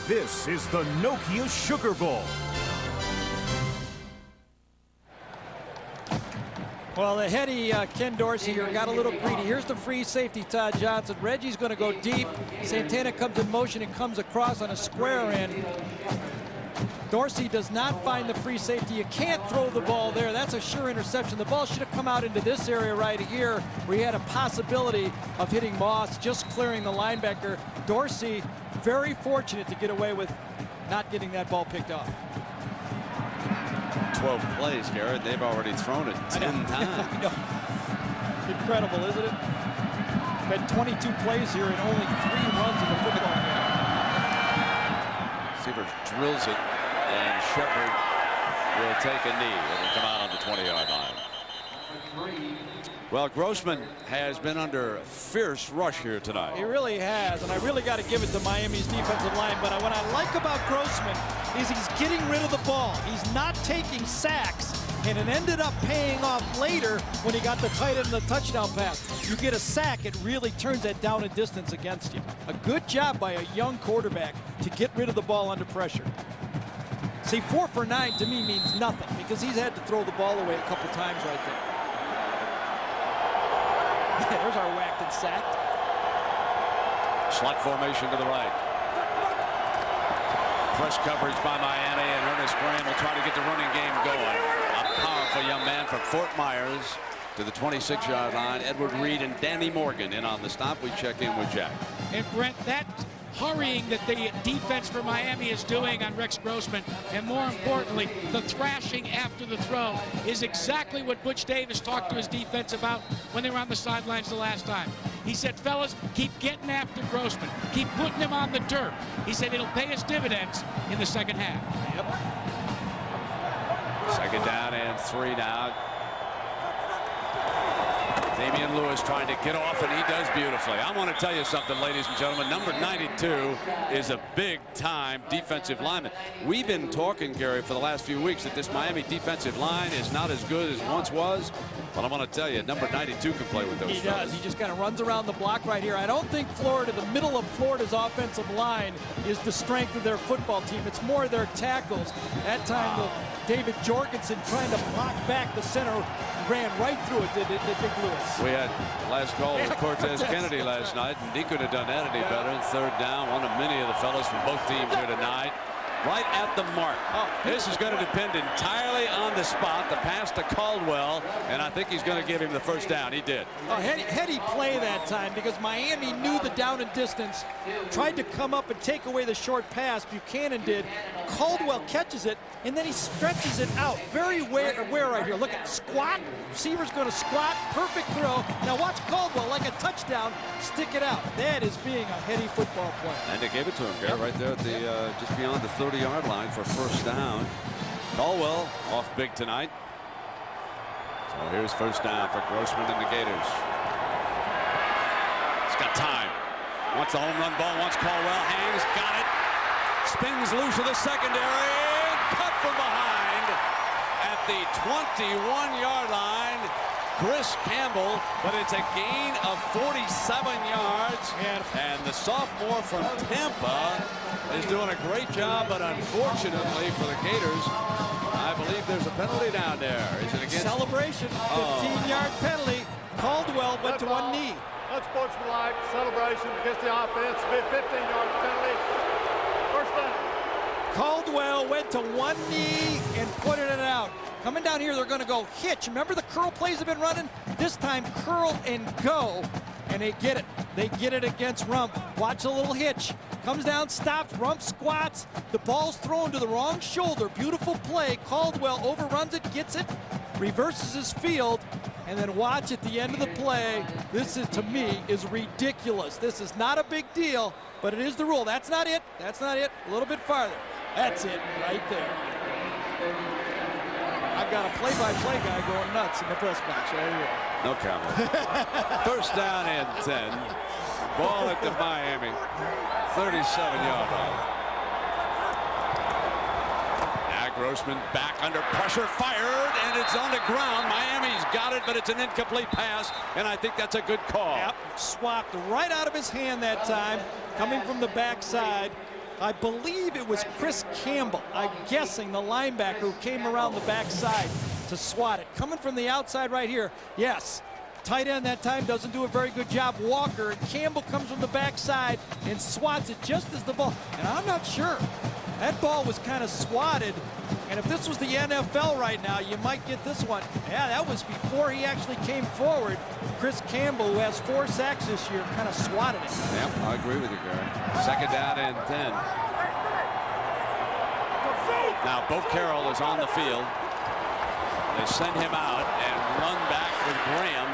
This is the Nokia Sugar Bowl. Well, the heady Ken Dorsey here got a little greedy. Here's the free safety, Todd Johnson. Reggie's going to go deep. Santana comes in motion and comes across on a square end. Dorsey does not find the free safety. You can't throw the ball there. That's a sure interception. The ball should have come out into this area right here where he had a possibility of hitting Moss, just clearing the linebacker. Dorsey, very fortunate to get away with not getting that ball picked off. 12 plays, Garrett. They've already thrown it 10 times. Incredible, isn't it? We've had 22 plays here and only 3 runs in the football game. Severs drills it, and Shepard will take a knee. It'll come out on the 20-yard line. Well, Grossman has been under fierce rush here tonight. He really has, and I really got to give it to Miami's defensive line. But what I like about Grossman is he's getting rid of the ball. He's not taking sacks, and it ended up paying off later when he got the tight end of the touchdown pass. You get a sack, it really turns that down and distance against you. A good job by a young quarterback to get rid of the ball under pressure. See, 4 for 9 to me means nothing because he's had to throw the ball away a couple times right there. There's our whacked and sacked. Slot formation to the right. Press coverage by Miami, and Ernest Graham will try to get the running game going. A powerful young man from Fort Myers to the 26-yard line. Edward Reed and Danny Morgan in on the stop. We check in with Jack. And Brent, that hurrying that the defense for Miami is doing on Rex Grossman, and more importantly, the thrashing after the throw, is exactly what Butch Davis talked to his defense about when they were on the sidelines the last time. He said, fellas, keep getting after Grossman. Keep putting him on the dirt. He said it'll pay us dividends in the second half. Yep. Second down and 3 now. Damian Lewis trying to get off, and he does beautifully. I want to tell you something, ladies and gentlemen. Number 92 is a big-time defensive lineman. We've been talking, Gary, for the last few weeks that this Miami defensive line is not as good as once was. But I'm going to tell you, number 92 can play with those. He does. He just kind of runs around the block right here. I don't think Florida, the middle of Florida's offensive line, is the strength of their football team. It's more their tackles. That time, David Jorgensen trying to block back the center ran right through it, did Big Lewis. We had last call with Cortez Kennedy last night, and he could have done that any better. Third down, one of many of the fellas from both teams here tonight. Right at the mark. This is going to depend entirely on the spot. The pass to Caldwell, and I think he's going to give him the first down. He did. Heady play that time because Miami knew the down and distance, tried to come up and take away the short pass. Buchanan did. Caldwell catches it, and then he stretches it out. Very aware right here. Look at squat. Receiver's going to squat. Perfect throw. Now watch Caldwell, like a touchdown, stick it out. That is being a heady football play. And they gave it to him, Gary, right there at the just beyond the 30-yard line for first down. Caldwell off big tonight. So here's first down for Grossman and the Gators. He's got time. Wants the home run ball. Wants Caldwell. Hangs. Got it. Spins loose of the secondary. Cut from behind at the 21-yard line. Chris Campbell, but it's a gain of 47 yards. And the sophomore from Tampa is doing a great job, but unfortunately for the Gators, I believe there's a penalty down there. Is it against? Celebration, 15-yard penalty. Caldwell went to one knee. Unsportsmanlike celebration against the offense. 15-yard penalty. First down. Caldwell went to one knee and put it out. Coming down here, they're going to go hitch. Remember the curl plays have been running? This time, curl and go, and they get it. They get it against Rump. Watch a little hitch. Comes down, stops, Rump squats. The ball's thrown to the wrong shoulder. Beautiful play. Caldwell overruns it, gets it, reverses his field, and then watch at the end of the play. This is, to me, is ridiculous. This is not a big deal, but it is the rule. That's not it. That's not it. A little bit farther. That's it right there. I've got a play-by-play guy going nuts in the press box. There you go. No comment. First down and 10. Ball at the Miami 37-yard line. Now Grossman back under pressure, fired, and it's on the ground. Miami's got it, but it's an incomplete pass, and I think that's a good call. Yep, swapped right out of his hand that time, coming from the backside. I believe it was Chris Campbell, I'm guessing the linebacker who came around the backside to swat it. Coming from the outside right here, yes. Tight end that time doesn't do a very good job. Walker, and Campbell comes from the backside and swats it just as the ball. And I'm not sure. That ball was kind of swatted. And if this was the NFL right now, you might get this one. Yeah, that was before he actually came forward. Chris Campbell, who has 4 sacks this year, kind of swatted it. Yep, I agree with you, Gary. Second down and 10. Now, Bo Carroll is on the field. They send him out and run back with Graham.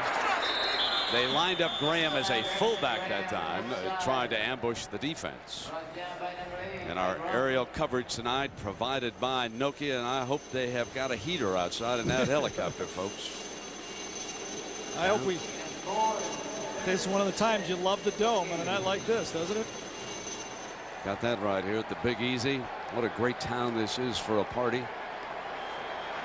They lined up Graham as a fullback that time, trying to ambush the defense. And our aerial coverage tonight provided by Nokia, and I hope they have got a heater outside in that helicopter, folks. I hope we. This is one of the times you love the dome on a night like this, doesn't it? Got that right here at the Big Easy. What a great town this is for a party.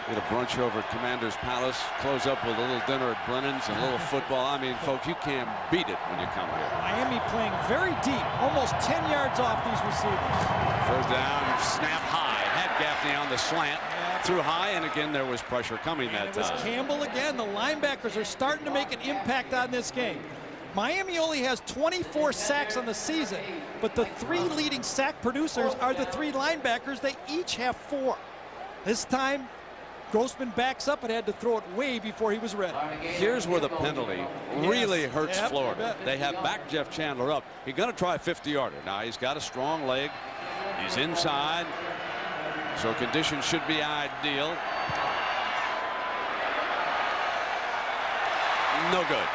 Get a brunch over at Commander's Palace. Close up with a little dinner at Brennan's and a little football. I mean, folks, you can't beat it when you come here. Miami playing very deep, almost 10 yards off these receivers. Third down, snap high. Had Gaffney on the slant. Threw high, and again there was pressure coming that time. It was Campbell again. The linebackers are starting to make an impact on this game. Miami only has 24 sacks on the season, but the 3 leading sack producers are the 3 linebackers. They each have 4. This time, Grossman backs up and had to throw it way before he was ready. Here's where the penalty really hurts Florida. They have backed Jeff Chandler up. He's going to try a 50-yarder. Now, he's got a strong leg. He's inside, so conditions should be ideal. No good.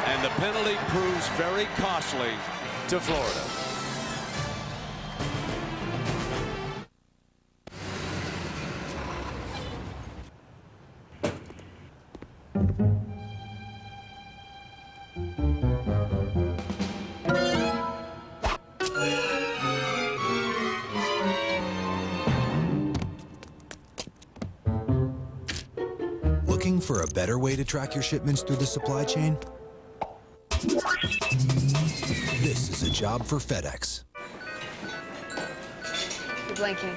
And the penalty proves very costly to Florida. Looking for a better way to track your shipments through the supply chain? This is a job for FedEx. You're blanking.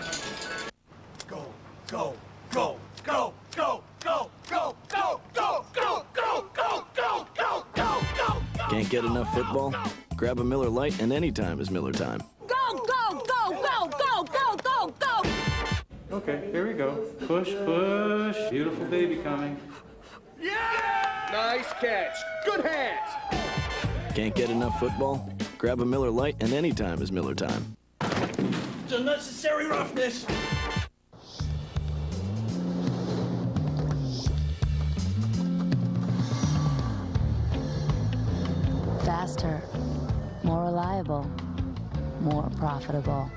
Go, go, go, go, go, go, go, go, go, go, go, go, go, go, go, go. Can't get enough football? Grab a Miller Lite, and anytime is Miller time. Go, go, go, go, go, go, go, go. Okay, here we go. Push, push. Beautiful baby coming. Yeah! Nice catch. Good hands. Can't get enough football? Grab a Miller Lite, and anytime is Miller time. It's unnecessary roughness. Faster, more reliable, more profitable.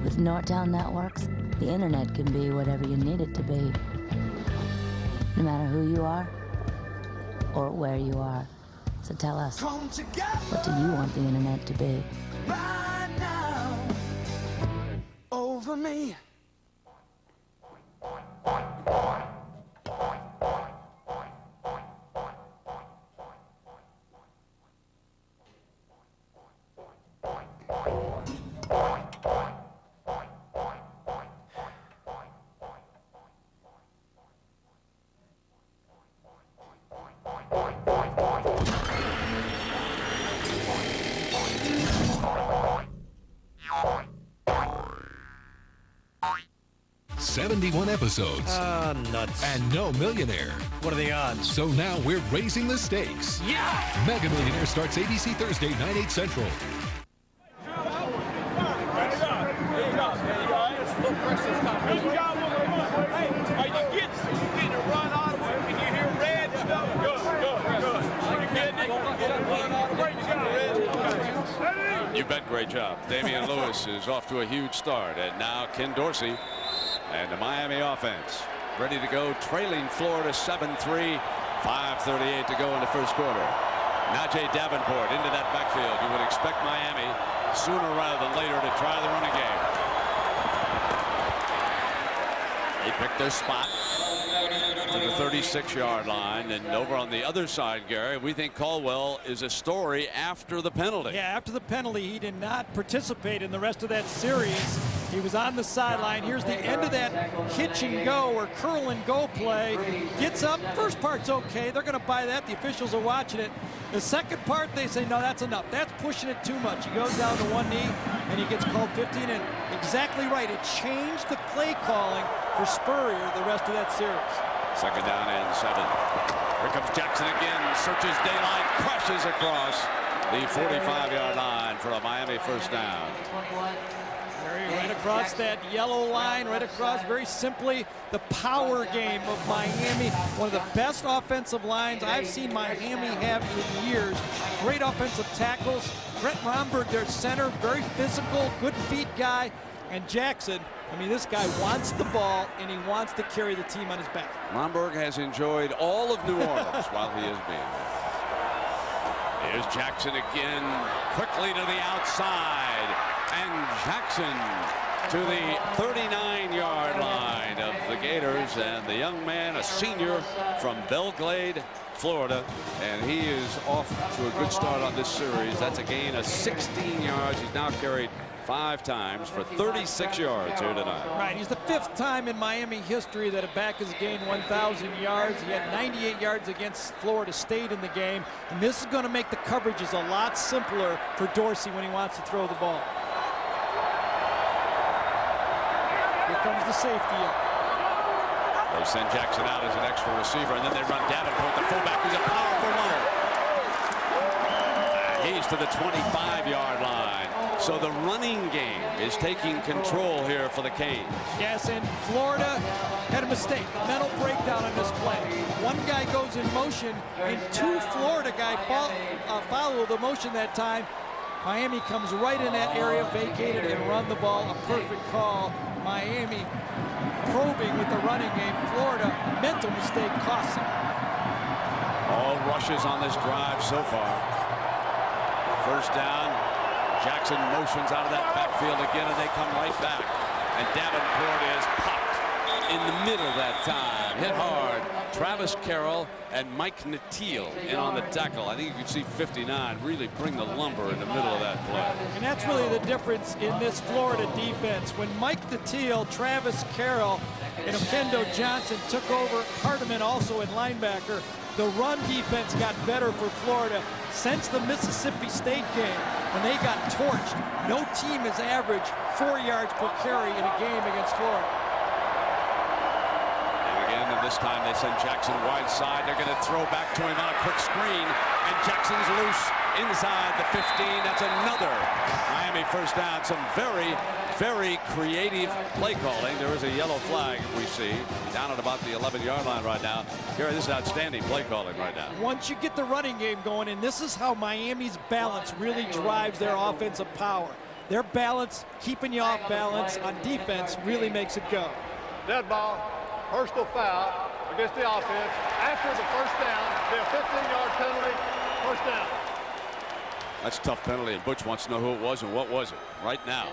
With Nortel Networks, the internet can be whatever you need it to be. No matter who you are or where you are. So tell us, what do you want the internet to be? Right now, over me. Episodes. Nuts. And no millionaire. What are the odds? So now we're raising the stakes. Yeah! Mega Millionaire starts ABC Thursday, 9/8 Central. You bet, great job. Damian Lewis is off to a huge start, and now Ken Dorsey and the Miami offense ready to go, trailing Florida 7-3, 5:38 to go in the first quarter. Najee Davenport into that backfield. You would expect Miami sooner rather than later to try the running game. They picked their spot to the 36-yard line, and over on the other side, Gary, we think Caldwell is a story after the penalty. Yeah, after the penalty, he did not participate in the rest of that series. He was on the sideline. Here's the end of that hitch and go or curl and go play. Gets up. First part's okay. They're going to buy that. The officials are watching it. The second part, they say, no, that's enough. That's pushing it too much. He goes down to one knee, and he gets called 15. And exactly right. It changed the play calling for Spurrier the rest of that series. Second down and 7. Here comes Jackson again. Searches daylight. Crashes across the 45-yard line for a Miami first down. Right across that yellow line, right across, very simply, the power game of Miami. One of the best offensive lines I've seen Miami have in years. Great offensive tackles. Brett Romberg, their center, very physical, good feet guy. And Jackson, I mean, this guy wants the ball, and he wants to carry the team on his back. Romberg has enjoyed all of New Orleans while he has been there. Here's Jackson again, quickly to the outside. And Jackson to the 39-yard line of the Gators, and the young man, a senior from Belglade, Florida, and he is off to a good start on this series. That's a gain of 16 yards. He's now carried 5 times for 36 yards here tonight. Right, he's the 5th time in Miami history that a back has gained 1,000 yards. He had 98 yards against Florida State in the game, and this is going to make the coverages a lot simpler for Dorsey when he wants to throw the ball. Here comes the safety up. They send Jackson out as an extra receiver, and then they run Davenport, the fullback, who's a powerful runner. He's to the 25-yard line. So the running game is taking control here for the Canes. Yes, and Florida had a mistake, a mental breakdown on this play. One guy goes in motion, and 2 Florida guys follow the motion that time. Miami comes right in that area, vacated, and run the ball. A perfect call. Miami probing with the running game. Florida, mental mistake costs them. All rushes on this drive so far. First down. Jackson motions out of that backfield again, and they come right back. And Davenport is popped in the middle that time. Hit hard. Travis Carroll and Mike Nattiel in on the tackle. I think you can see 59 really bring the lumber in the middle of that play. And that's really the difference in this Florida defense. When Mike Nattiel, Travis Carroll, and Okendo Johnson took over, Hardeman also in linebacker, the run defense got better for Florida since the Mississippi State game when they got torched. No team has averaged 4 yards per carry in a game against Florida. And again, this time they send Jackson wide side. They're going to throw back to him on a quick screen, and Jackson's loose inside the 15. That's another Miami first down. Some very, very creative play calling. There is a yellow flag we see down at about the 11-yard line right now. Gary, this is outstanding play calling right now. Once you get the running game going, and this is how Miami's balance really drives their offensive power. Their balance, keeping you off balance on defense, really makes it go. Dead ball, personal foul against the offense. After the first down, be a 15-yard penalty, first down. That's a tough penalty, and Butch wants to know who it was and what was it right now.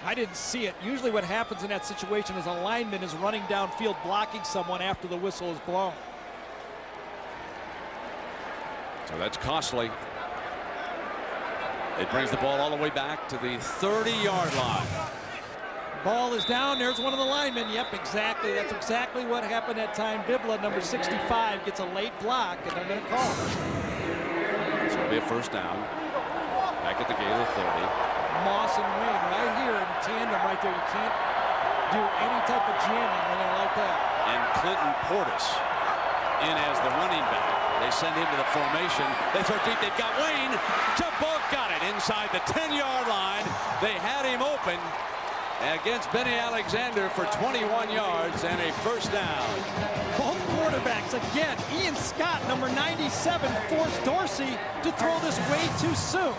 I didn't see it. Usually what happens in that situation is a lineman is running downfield blocking someone after the whistle is blown. So that's costly. It brings the ball all the way back to the 30-yard line. Ball is down. There's one of the linemen. Yep, exactly. That's exactly what happened that time. Bibla, number 65, gets a late block, and they're going to call it. It's going to be a first down. Back at the gate of 30. Moss and Wayne right here in tandem right there. You can't do any type of jamming when they're like that. And Clinton Portis in as the running back. They send him to the formation. They throw deep. They've got Wayne. Jump ball, got it inside the 10-yard line. They had him open against Benny Alexander for 21 yards and a first down. Both quarterbacks, again, Ian Scott, number 97, forced Dorsey to throw this way too soon.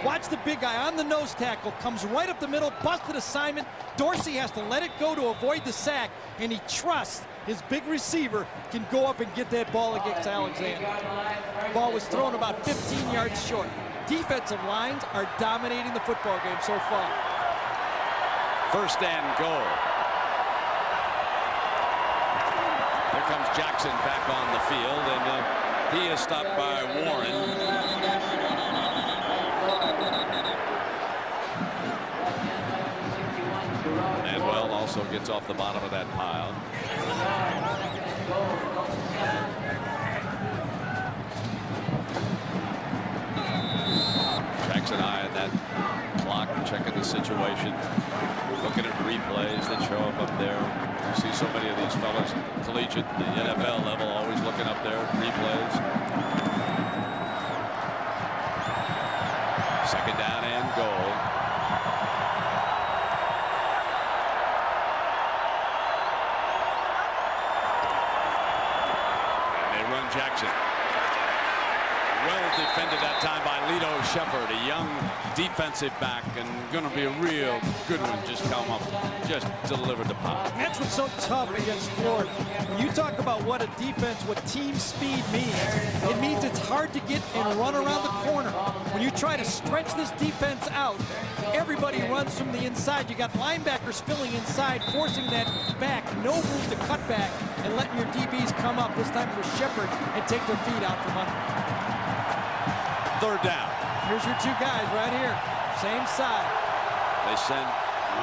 Watch the big guy on the nose tackle, comes right up the middle, busted assignment. Dorsey has to let it go to avoid the sack, and he trusts his big receiver can go up and get that ball against Alexander. Ball was thrown about 15 yards short. Defensive lines are dominating the football game so far. First and goal. Here comes Jackson back on the field, and he is stopped by Warren. Manuel also gets off the bottom of that pile. Jackson eyeing that clock, checking the situation, looking at replays that show up there. You see so many of these fellas, collegiate, the NFL level, always looking up there, replays. Second down and goal. And they run Jackson. Well defended that time by Lito Shepherd, a young defensive back, and going to be a real good one. Just come up, just delivered the pop. That's what's so tough against Florida. When you talk about what a defense, what team speed means, it means it's hard to get and run around the corner. When you try to stretch this defense out, everybody runs from the inside. You got linebackers filling inside, forcing that back, no room to cut back, and letting your DBs come up. This time with Shepherd and take their feet out from under. 3rd down. Here's your two guys right here. Same side. They send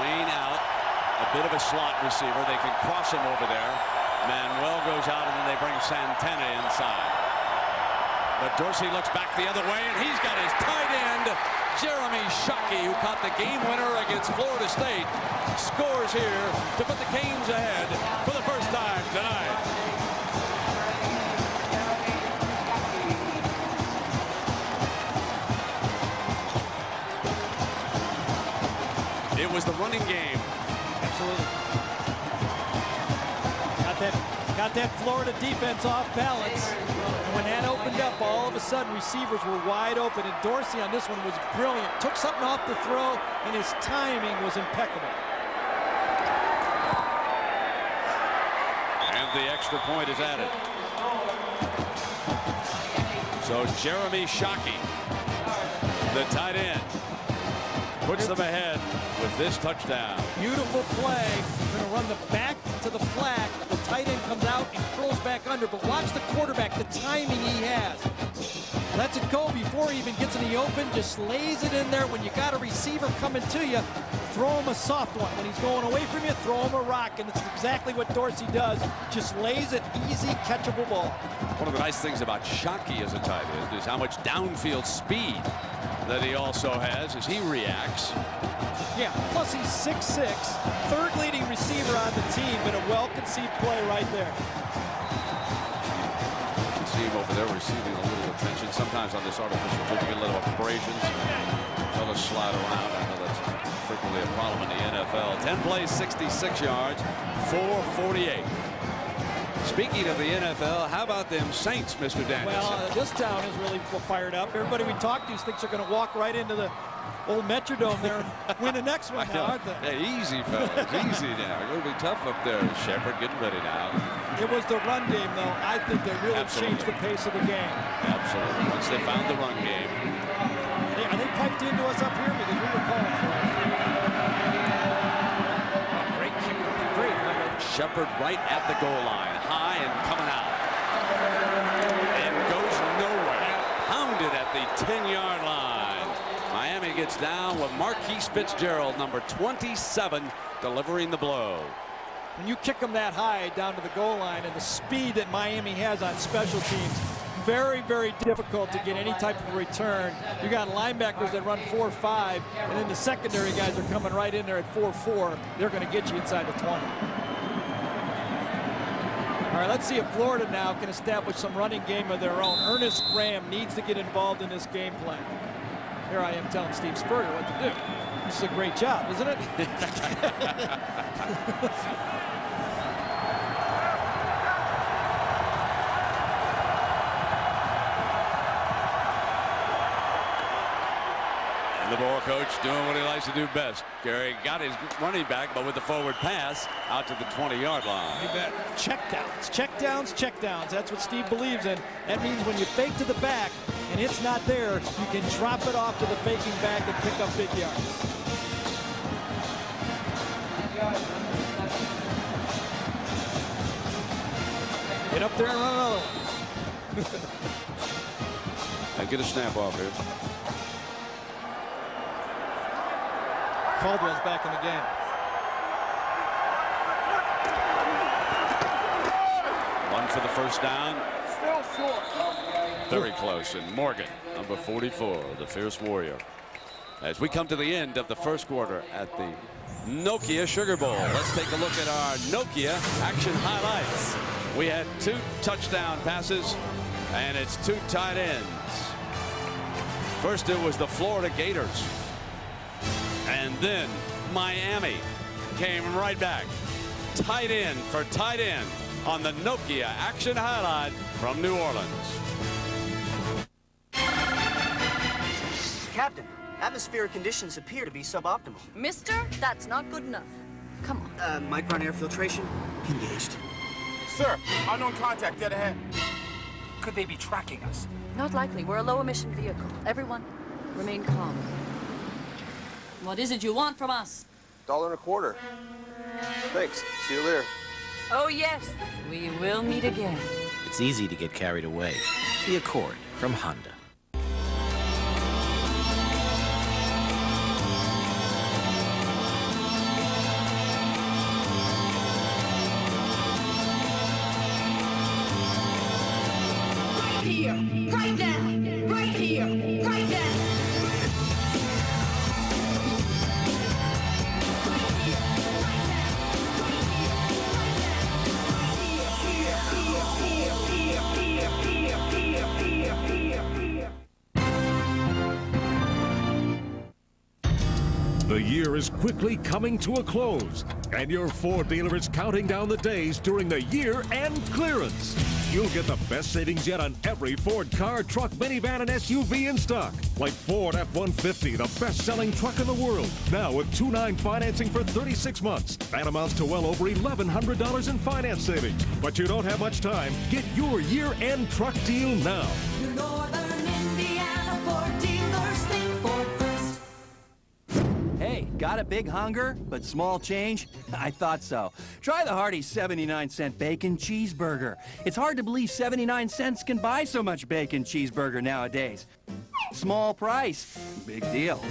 Wayne out, a bit of a slot receiver. They can cross him over there. Manuel goes out, and then they bring Santana inside. But Dorsey looks back the other way, and he's got his tight end, Jeremy Shockey, who caught the game winner against Florida State, scores here to put the Canes ahead for the first time tonight. It was the running game. Absolutely. Got that Florida defense off balance. And when that opened up, all of a sudden receivers were wide open. And Dorsey on this one was brilliant. Took something off the throw, and his timing was impeccable. And the extra point is added. So Jeremy Shockey, the tight end, puts them ahead with this touchdown. Beautiful play. Going to run the back to the flat. The tight end comes out and curls back under. But watch the quarterback, the timing he has. Lets it go before he even gets in the open. Just lays it in there. When you got a receiver coming to you, throw him a soft one. When he's going away from you, throw him a rock. And it's exactly what Dorsey does. Just lays it easy, catchable ball. One of the nice things about Shockey as a tight end is how much downfield speed that he also has as he reacts. Yeah, plus he's 6'6", third leading receiver on the team, and a well-conceived play right there. You can see him over there receiving a little attention. Sometimes on this artificial turf, you get a little abrasions. Tell to slide around. I know that's frequently a problem in the NFL. 10 plays, 66 yards, 448. Speaking of the NFL, how about them Saints, Mr. Danielson? Well, this town is really fired up. Everybody we talk to thinks they're going to walk right into the old Metrodome there and win the next one now, aren't they? Yeah, easy, fellas. Easy now. It's going to be tough up there. Shepard getting ready now. It was the run game, though. I think they really changed the pace of the game. Absolutely. Once they found the run game. Hey, are they piped into us up here? Because we were calling for it. Great kick. Great. Shepard right at the goal line. High and coming out. And goes nowhere. Pounded at the 10-yard line. Miami gets down with Marquise Fitzgerald, number 27, delivering the blow. When you kick them that high down to the goal line and the speed that Miami has on special teams, very, very difficult to get any type of return. You got linebackers that run 4.5, and then the secondary guys are coming right in there at 4.4. They're going to get you inside the 20. All right, let's see if Florida now can establish some running game of their own. Ernest Graham needs to get involved in this game plan. Here I am telling Steve Spurrier what to do. This is a great job, isn't it? The ball coach doing what he likes to do best. Gary got his running back, but with the forward pass out to the 20-yard line. You bet. Checkdowns, checkdowns, checkdowns. That's what Steve believes in. That means when you fake to the back and it's not there, you can drop it off to the faking back and pick up big yards. Get up there and run another one. And get a snap off here. Caldwell's back in the game. One for the first down. Still short. Very close. And Morgan, number 44, the fierce warrior. As we come to the end of the first quarter at the Nokia Sugar Bowl, let's take a look at our Nokia action highlights. We had 2 touchdown passes, and it's 2 tight ends. First, it was the Florida Gators. And then Miami came right back. Tight end for tight end on the Nokia action highlight from New Orleans. Captain, atmospheric conditions appear to be suboptimal. Mister, that's not good enough. Come on. Micron air filtration engaged. Sir, unknown contact dead ahead. Could they be tracking us? Not likely. We're a low-emission vehicle. Everyone, remain calm. What is it you want from us? $1.25. Thanks. See you later. Oh, yes. We will meet again. It's easy to get carried away. The Accord from Honda. The year is quickly coming to a close, and your Ford dealer is counting down the days during the year-end clearance. You'll get the best savings yet on every Ford car, truck, minivan, and SUV in stock. Like Ford F-150, the best-selling truck in the world. Now with 2.9 financing for 36 months. That amounts to well over $1,100 in finance savings. But you don't have much time. Get your year-end truck deal now. Your Northern Indiana Ford dealers think Ford first. Hey, got a big hunger, but small change? I thought so. Try the hearty 79-cent bacon cheeseburger. It's hard to believe 79 cents can buy so much bacon cheeseburger nowadays. Small price, big deal.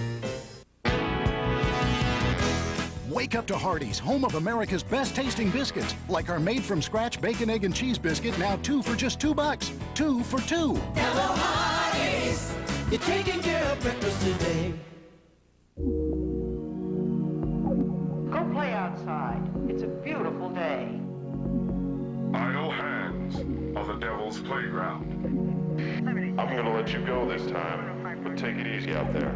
Wake up to Hardee's, home of America's best-tasting biscuits, like our made-from-scratch bacon, egg, and cheese biscuit, now 2 for just $2. 2 for 2. Hello, Hardee's. You're taking care of breakfast today. Go play outside. It's a beautiful day. Idle hands on the devil's playground. I'm gonna let you go this time, but take it easy out there.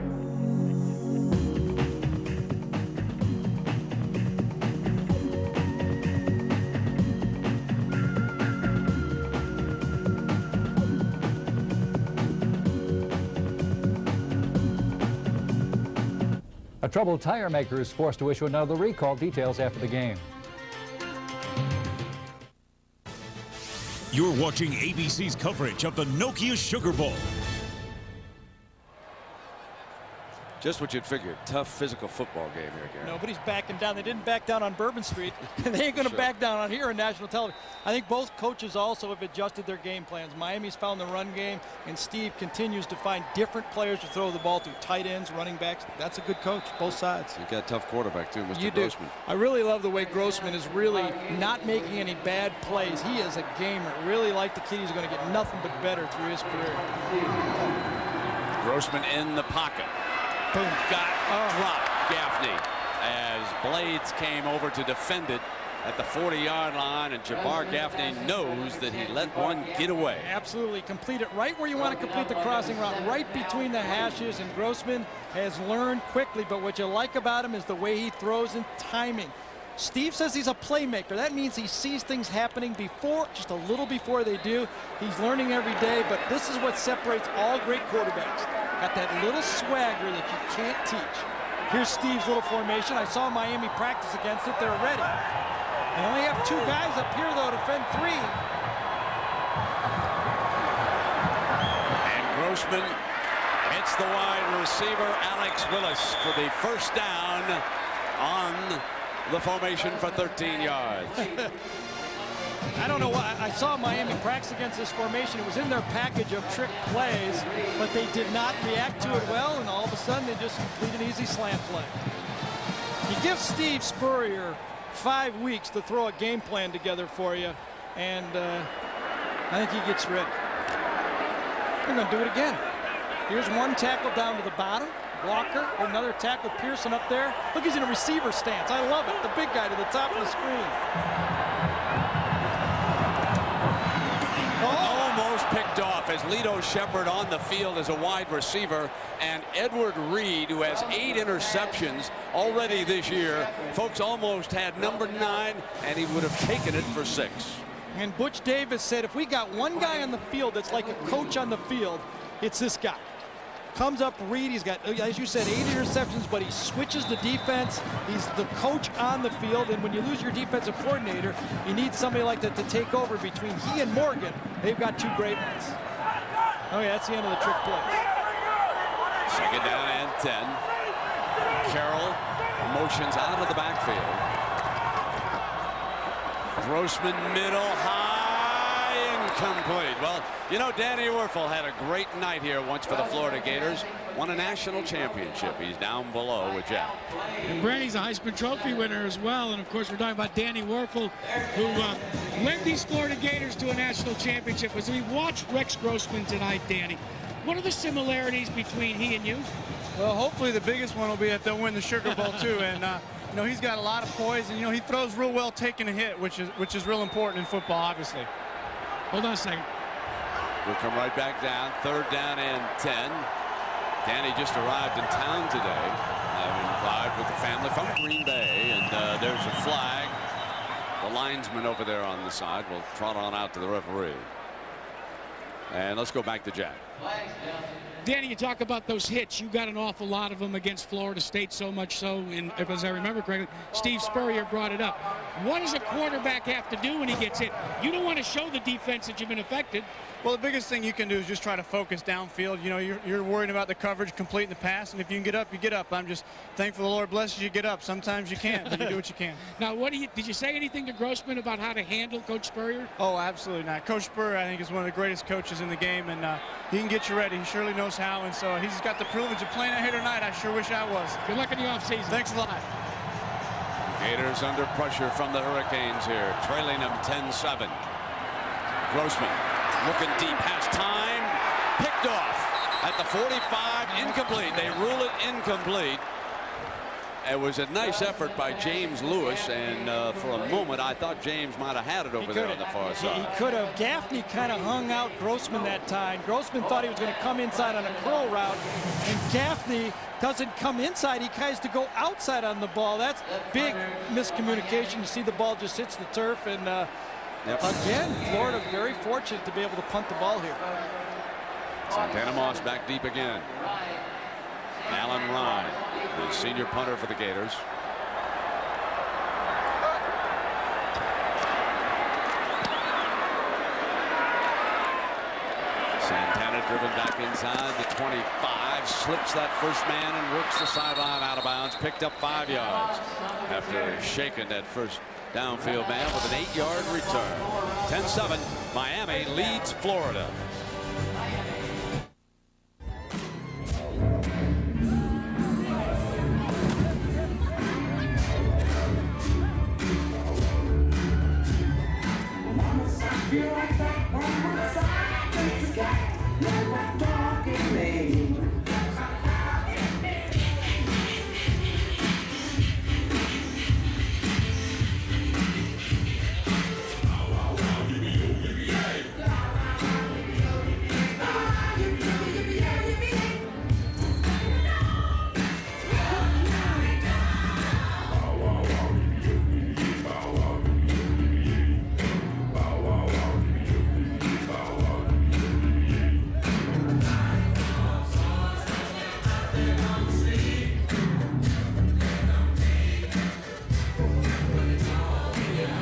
A troubled tire maker is forced to issue another recall. Details after the game. You're watching ABC's coverage of the Nokia Sugar Bowl. Just what you'd figure. Tough physical football game here, Gary. Nobody's backing down. They didn't back down on Bourbon Street. They ain't going to back down on here on national television. I think both coaches also have adjusted their game plans. Miami's found the run game, and Steve continues to find different players to throw the ball to. Tight ends, running backs. That's a good coach, both sides. You got a tough quarterback, too, Mr. You Grossman. do. I really love the way Grossman is really not making any bad plays. He is a gamer. Really like the kid. He's going to get nothing but better through his career. Grossman in the pocket. Boom, dropped Gaffney as Blades came over to defend it at the 40-yard line, and Jabbar Gaffney knows that he let one get away. Absolutely. Complete it right where you want to complete the crossing route, right between the hashes, and Grossman has learned quickly, but what you like about him is the way he throws and timing. Steve says he's a playmaker. That means he sees things happening before, just a little before they do. He's learning every day, but this is what separates all great quarterbacks. Got that little swagger that you can't teach. Here's Steve's little formation. I saw Miami practice against it. They're ready. They only have 2 guys up here, though, to defend 3. And Grossman hits the wide receiver, Alex Willis, for the first down on the formation for 13 yards. I don't know why. I saw Miami practice against this formation. It was in their package of trick plays, but they did not react to it well, and all of a sudden they just complete an easy slant play. You give Steve Spurrier 5 weeks to throw a game plan together for you, and I think he gets ready. They're going to do it again. Here's one tackle down to the bottom. Walker, another tackle. Pearson up there. Look, he's in a receiver stance. I love it. The big guy to the top of the screen. Almost picked off as Lito Shepherd on the field as a wide receiver, and Edward Reed, who has 8 interceptions already this year. Folks, almost had number 9, and he would have taken it for 6. And Butch Davis said, if we got one guy on the field that's like a coach on the field, it's this guy. Comes up Reed, he's got, as you said, 8 interceptions, but he switches the defense. He's the coach on the field, and when you lose your defensive coordinator, you need somebody like that to take over. Between he and Morgan, they've got 2 great ones. Oh yeah, that's the end of the trick play. Second down and 10. Carroll motions out of the backfield. Grossman middle, high, incomplete. Well, you know, Danny Werfel had a great night here once for the Florida Gators. Won a national championship. He's down below with Jeff. And Brandy's a Heisman Trophy winner as well. And of course, we're talking about Danny Werfel, who led these Florida Gators to a national championship. As we watched Rex Grossman tonight, Danny, what are the similarities between he and you? Well, hopefully the biggest one will be if they'll win the Sugar Bowl too. And you know, he's got a lot of poise, and you know, he throws real well taking a hit, which is real important in football, obviously. Hold on a second. We'll come right back down. 3rd down and 10. Danny just arrived in town today, having arrived the family from Green Bay, and there's a flag. The linesman over there on the side will trot on out to the referee. And let's go back to Jack. Danny, you talk about those hits. You got an awful lot of them against Florida State, so much so, and as I remember correctly, Steve Spurrier brought it up. What does a quarterback have to do when he gets hit? You don't want to show the defense that you've been affected. Well, the biggest thing you can do is just try to focus downfield. You know, you're worried about the coverage, completing the pass, and if you can get up, you get up. I'm just thankful the Lord blesses you get up. Sometimes you can't, but you do what you can. Now, did you say anything to Grossman about how to handle Coach Spurrier? Oh, absolutely not. Coach Spurrier, I think, is one of the greatest coaches in the game, and he can get you ready. He surely knows how, and so he's got the privilege of playing out here tonight. I sure wish I was. Good luck in the offseason. Thanks a lot. Gators under pressure from the Hurricanes here, trailing them 10-7. Grossman looking deep, has time, picked off at the 45, incomplete. They rule it incomplete. It was a nice effort by James Lewis, and for a moment I thought James might have had it over there on the far side. He could have. Gaffney kind of hung out Grossman that time. Grossman thought he was going to come inside on a curl route, and Gaffney doesn't come inside. He tries to go outside on the ball. That's big miscommunication. You see the ball just hits the turf, and again, Florida very fortunate to be able to punt the ball here. Santana Moss back deep again. Alan Ryan, the senior punter for the Gators. Santana driven back inside the 25, slips that first man and works the sideline out of bounds, picked up 5 yards after shaking that first downfield man with an 8-yard return. 10-7, Miami leads Florida.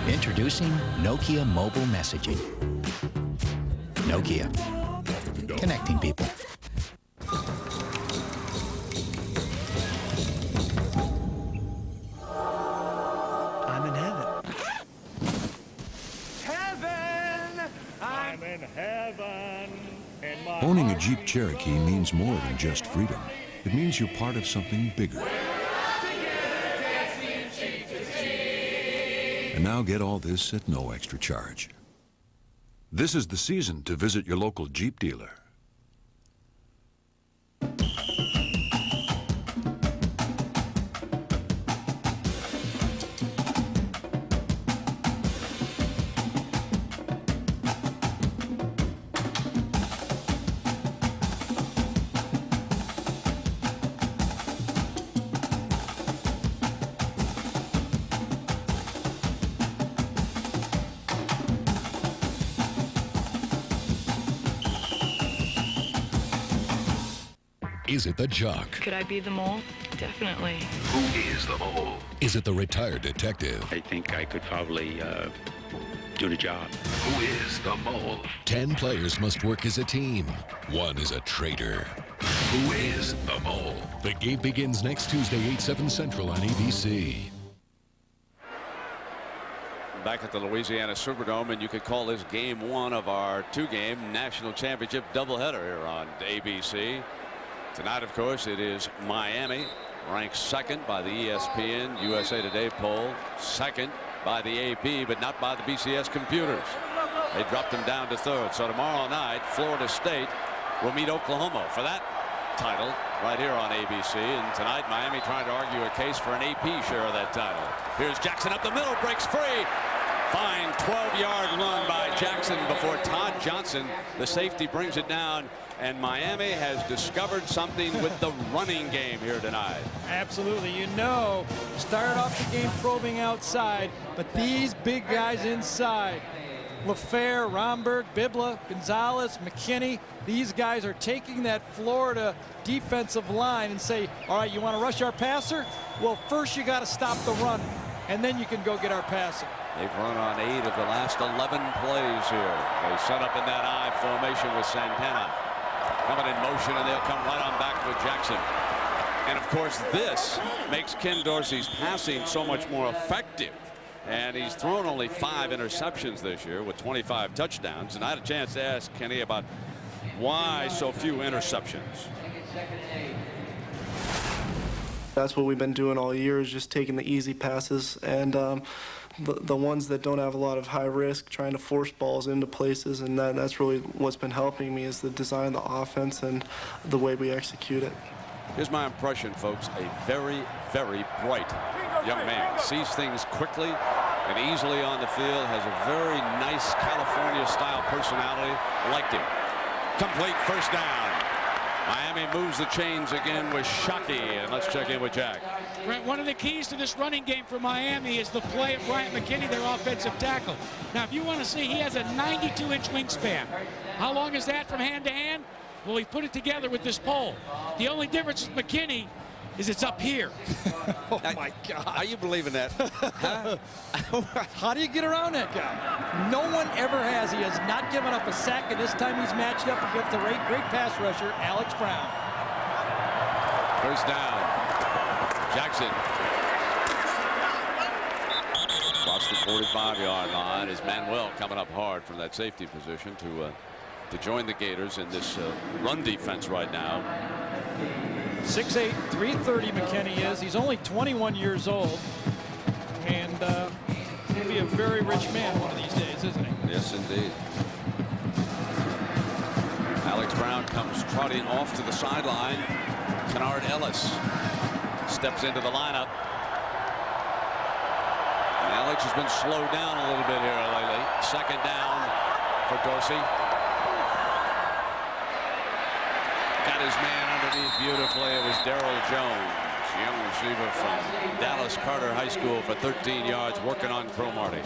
Introducing Nokia Mobile Messaging. Nokia. Connecting people. I'm in heaven. Heaven! I'm in heaven. Owning a Jeep Cherokee means more than just freedom. It means you're part of something bigger. And now get all this at no extra charge. This is the season to visit your local Jeep dealer. Is it the jock? Could I be the mole? Definitely. Who is the mole? Is it the retired detective? I think I could probably do the job. Who is the mole? 10 players must work as a team. One is a traitor. Who is the mole? The game begins next Tuesday, 8/7 Central on ABC. Back at the Louisiana Superdome, and you could call this game one of our two-game national championship doubleheader here on ABC. Tonight, of course, it is Miami, ranked second by the ESPN USA Today poll, second by the AP, but not by the BCS computers. They dropped them down to third. So tomorrow night, Florida State will meet Oklahoma for that title right here on ABC. And tonight, Miami trying to argue a case for an AP share of that title. Here's Jackson up the middle, breaks free. Fine 12-yard run by Jackson before Todd Johnson, the safety, brings it down. And Miami has discovered something with the running game here tonight. Absolutely. You know, started off the game probing outside, but these big guys inside, LaFleur, Romberg, Bibla, Gonzalez, McKinney, these guys are taking that Florida defensive line and say, all right, you want to rush our passer? Well, first you got to stop the run, and then you can go get our passer. They've run on 8 of the last 11 plays here. They set up in that I formation with Santana. Coming in motion, and they'll come right on back with Jackson. And, of course, this makes Ken Dorsey's passing so much more effective. And he's thrown only 5 interceptions this year with 25 touchdowns. And I had a chance to ask Kenny about why so few interceptions. That's what we've been doing all year, is just taking the easy passes and the ones that don't have a lot of high risk, trying to force balls into places, and that's really what's been helping me, is the design of the offense and the way we execute it. Here's my impression, folks. A very, very bright young man. Sees things quickly and easily on the field. Has a very nice California-style personality. Liked him. Complete first down. Miami moves the chains again with Shockey, and let's check in with Jack. One of the keys to this running game for Miami is the play of Bryant McKinney, their offensive tackle. Now, if you want to see, he has a 92-inch wingspan. How long is that from hand to hand? Well, he put it together with this pole. The only difference with McKinney is it's up here. Oh, my God. Are you believing that? Huh? How do you get around that guy? No one ever has. He has not given up a sack, and this time he's matched up against the great pass rusher, Alex Brown. First down. Jackson. Across the 45-yard line is Manuel coming up hard from that safety position to join the Gators in this run defense right now. 6'8", 330 McKinney is. He's only 21 years old. And he'll be a very rich man one of these days, isn't he? Yes, indeed. Alex Brown comes trotting off to the sideline. Kennard Ellis steps into the lineup. And Alex has been slowed down a little bit here lately. Second down for Dorsey. Got his man underneath beautifully. It was Darrell Jones, young receiver from Dallas Carter High School, for 13 yards, working on Cromartie.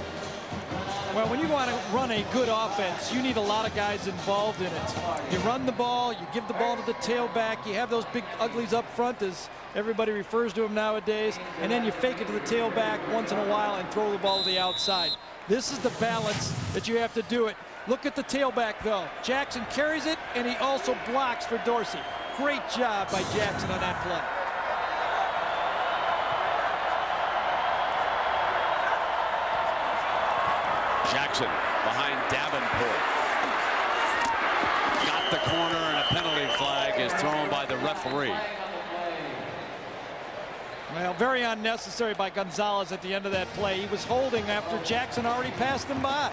Well, when you want to run a good offense, you need a lot of guys involved in it. You run the ball, you give the ball to the tailback, you have those big uglies up front, as everybody refers to them nowadays, and then you fake it to the tailback once in a while and throw the ball to the outside. This is the balance that you have to do it. Look at the tailback, though. Jackson carries it, and he also blocks for Dorsey. Great job by Jackson on that play. Jackson behind Davenport. Got the corner, and a penalty flag is thrown by the referee. Well, very unnecessary by Gonzalez at the end of that play. He was holding after Jackson already passed him by.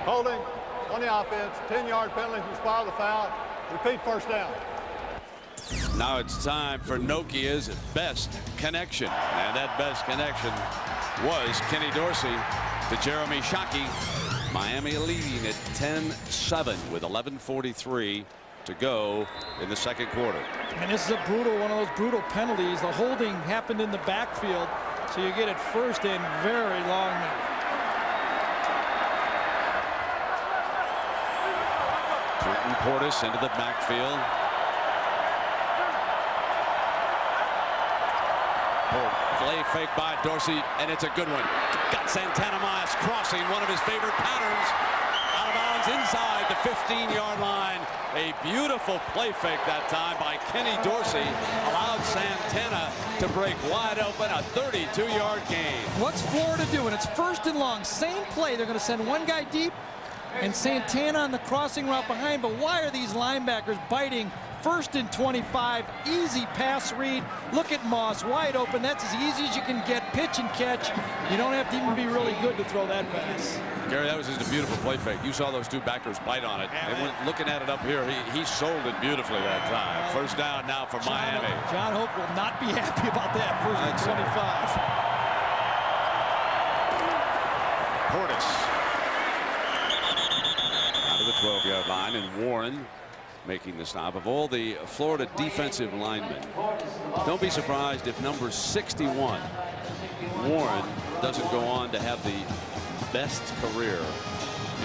Holding on the offense, 10-yard penalty to spot the foul. Repeat first down. Now it's time for Nokia's best connection. And that best connection was Kenny Dorsey to Jeremy Shockey. Miami leading at 10-7 with 11:43 to go in the second quarter. And this is a brutal, one of those brutal penalties. The holding happened in the backfield, so you get it first and very long now. Jordan Portis into the backfield. Play fake by Dorsey, and it's a good one. Got Santana Miles crossing one of his favorite patterns. Out of bounds inside the 15-yard line. A beautiful play fake that time by Kenny Dorsey. Allowed Santana to break wide open, a 32-yard gain. What's Florida doing? It's first and long. Same play. They're going to send one guy deep and Santana on the crossing route behind. But why are these linebackers biting 1st and 25, easy pass read. Look at Moss, wide open. That's as easy as you can get. Pitch and catch. You don't have to even be really good to throw that pass. Gary, that was just a beautiful play fake. You saw those two backers bite on it. They went looking at it up here. He sold it beautifully that time. First down now for Miami. John Hope will not be happy about that. 1st and 25. Portis out of the 12-yard line, and Warren making the stop. Of all the Florida defensive linemen, don't be surprised if number 61, Warren, doesn't go on to have the best career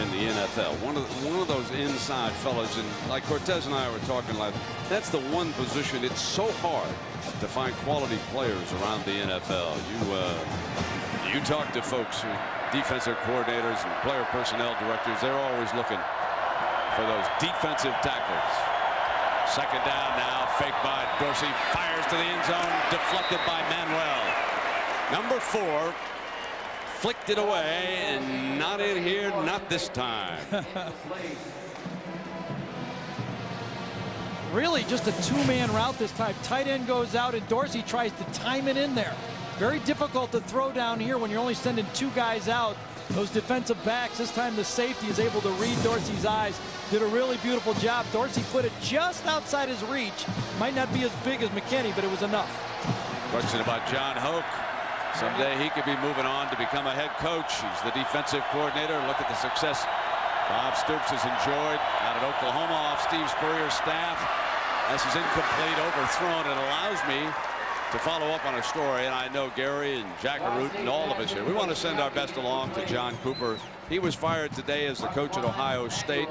in the NFL. One of those inside fellas, and like Cortez and I were talking last, that's the one position it's so hard to find quality players around the NFL. You talk to folks, defensive coordinators and player personnel directors, they're always looking for those defensive tackles. Second down now, fake by Dorsey, fires to the end zone, deflected by Manuel. Number 4 flicked it away, and not in here, not this time. Really just a two-man route this time. Tight end goes out, and Dorsey tries to time it in there. Very difficult to throw down here when you're only sending 2 guys out. Those defensive backs, this time the safety is able to read Dorsey's eyes. Did a really beautiful job. Dorsey put it just outside his reach. Might not be as big as McKinney, but it was enough. Question about John Hoke. Someday he could be moving on to become a head coach. He's the defensive coordinator. Look at the success Bob Stoops has enjoyed out at Oklahoma off Steve Spurrier's staff. This is incomplete, overthrown. It allows me to follow up on a story, and I know Gary and Jack Arute and all of us here, we want to send our best along to John Cooper. He was fired today as the coach at Ohio State.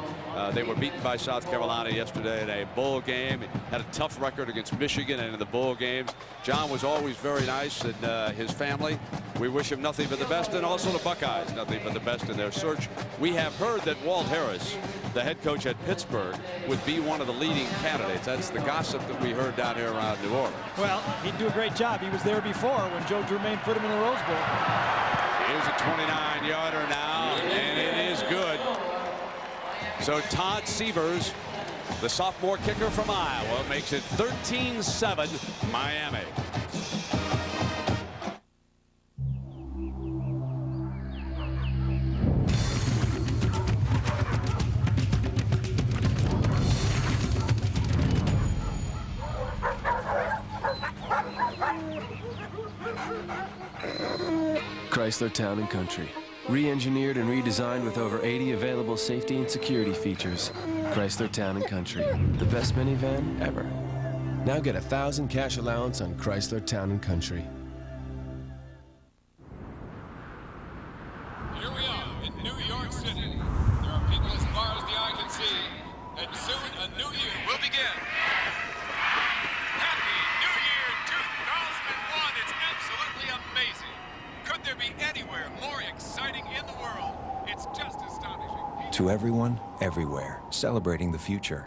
They were beaten by South Carolina yesterday in a bowl game. He had a tough record against Michigan and in the bowl games. John was always very nice, and his family, we wish him nothing but the best, and also the Buckeyes nothing but the best in their search. We have heard that Walt Harris, the head coach at Pittsburgh, would be one of the leading candidates. That's the gossip that we heard down here around New Orleans. Well, he'd do a great job. He was there before when Joe Germain put him in the Rose Bowl. Here's a 29-yarder now, and it is good. So Todd Severs, the sophomore kicker from Iowa, makes it 13-7 Miami. Chrysler Town & Country. Re-engineered and redesigned with over 80 available safety and security features. Chrysler Town & Country. The best minivan ever. Now get $1,000 cash allowance on Chrysler Town & Country. Here we are in New York City. There are people as far as the eye can see. And soon a new year will begin. Happy New Year 2001. It's absolutely amazing. Could there be anywhere more exciting in the world? It's just astonishing. To everyone, everywhere, celebrating the future.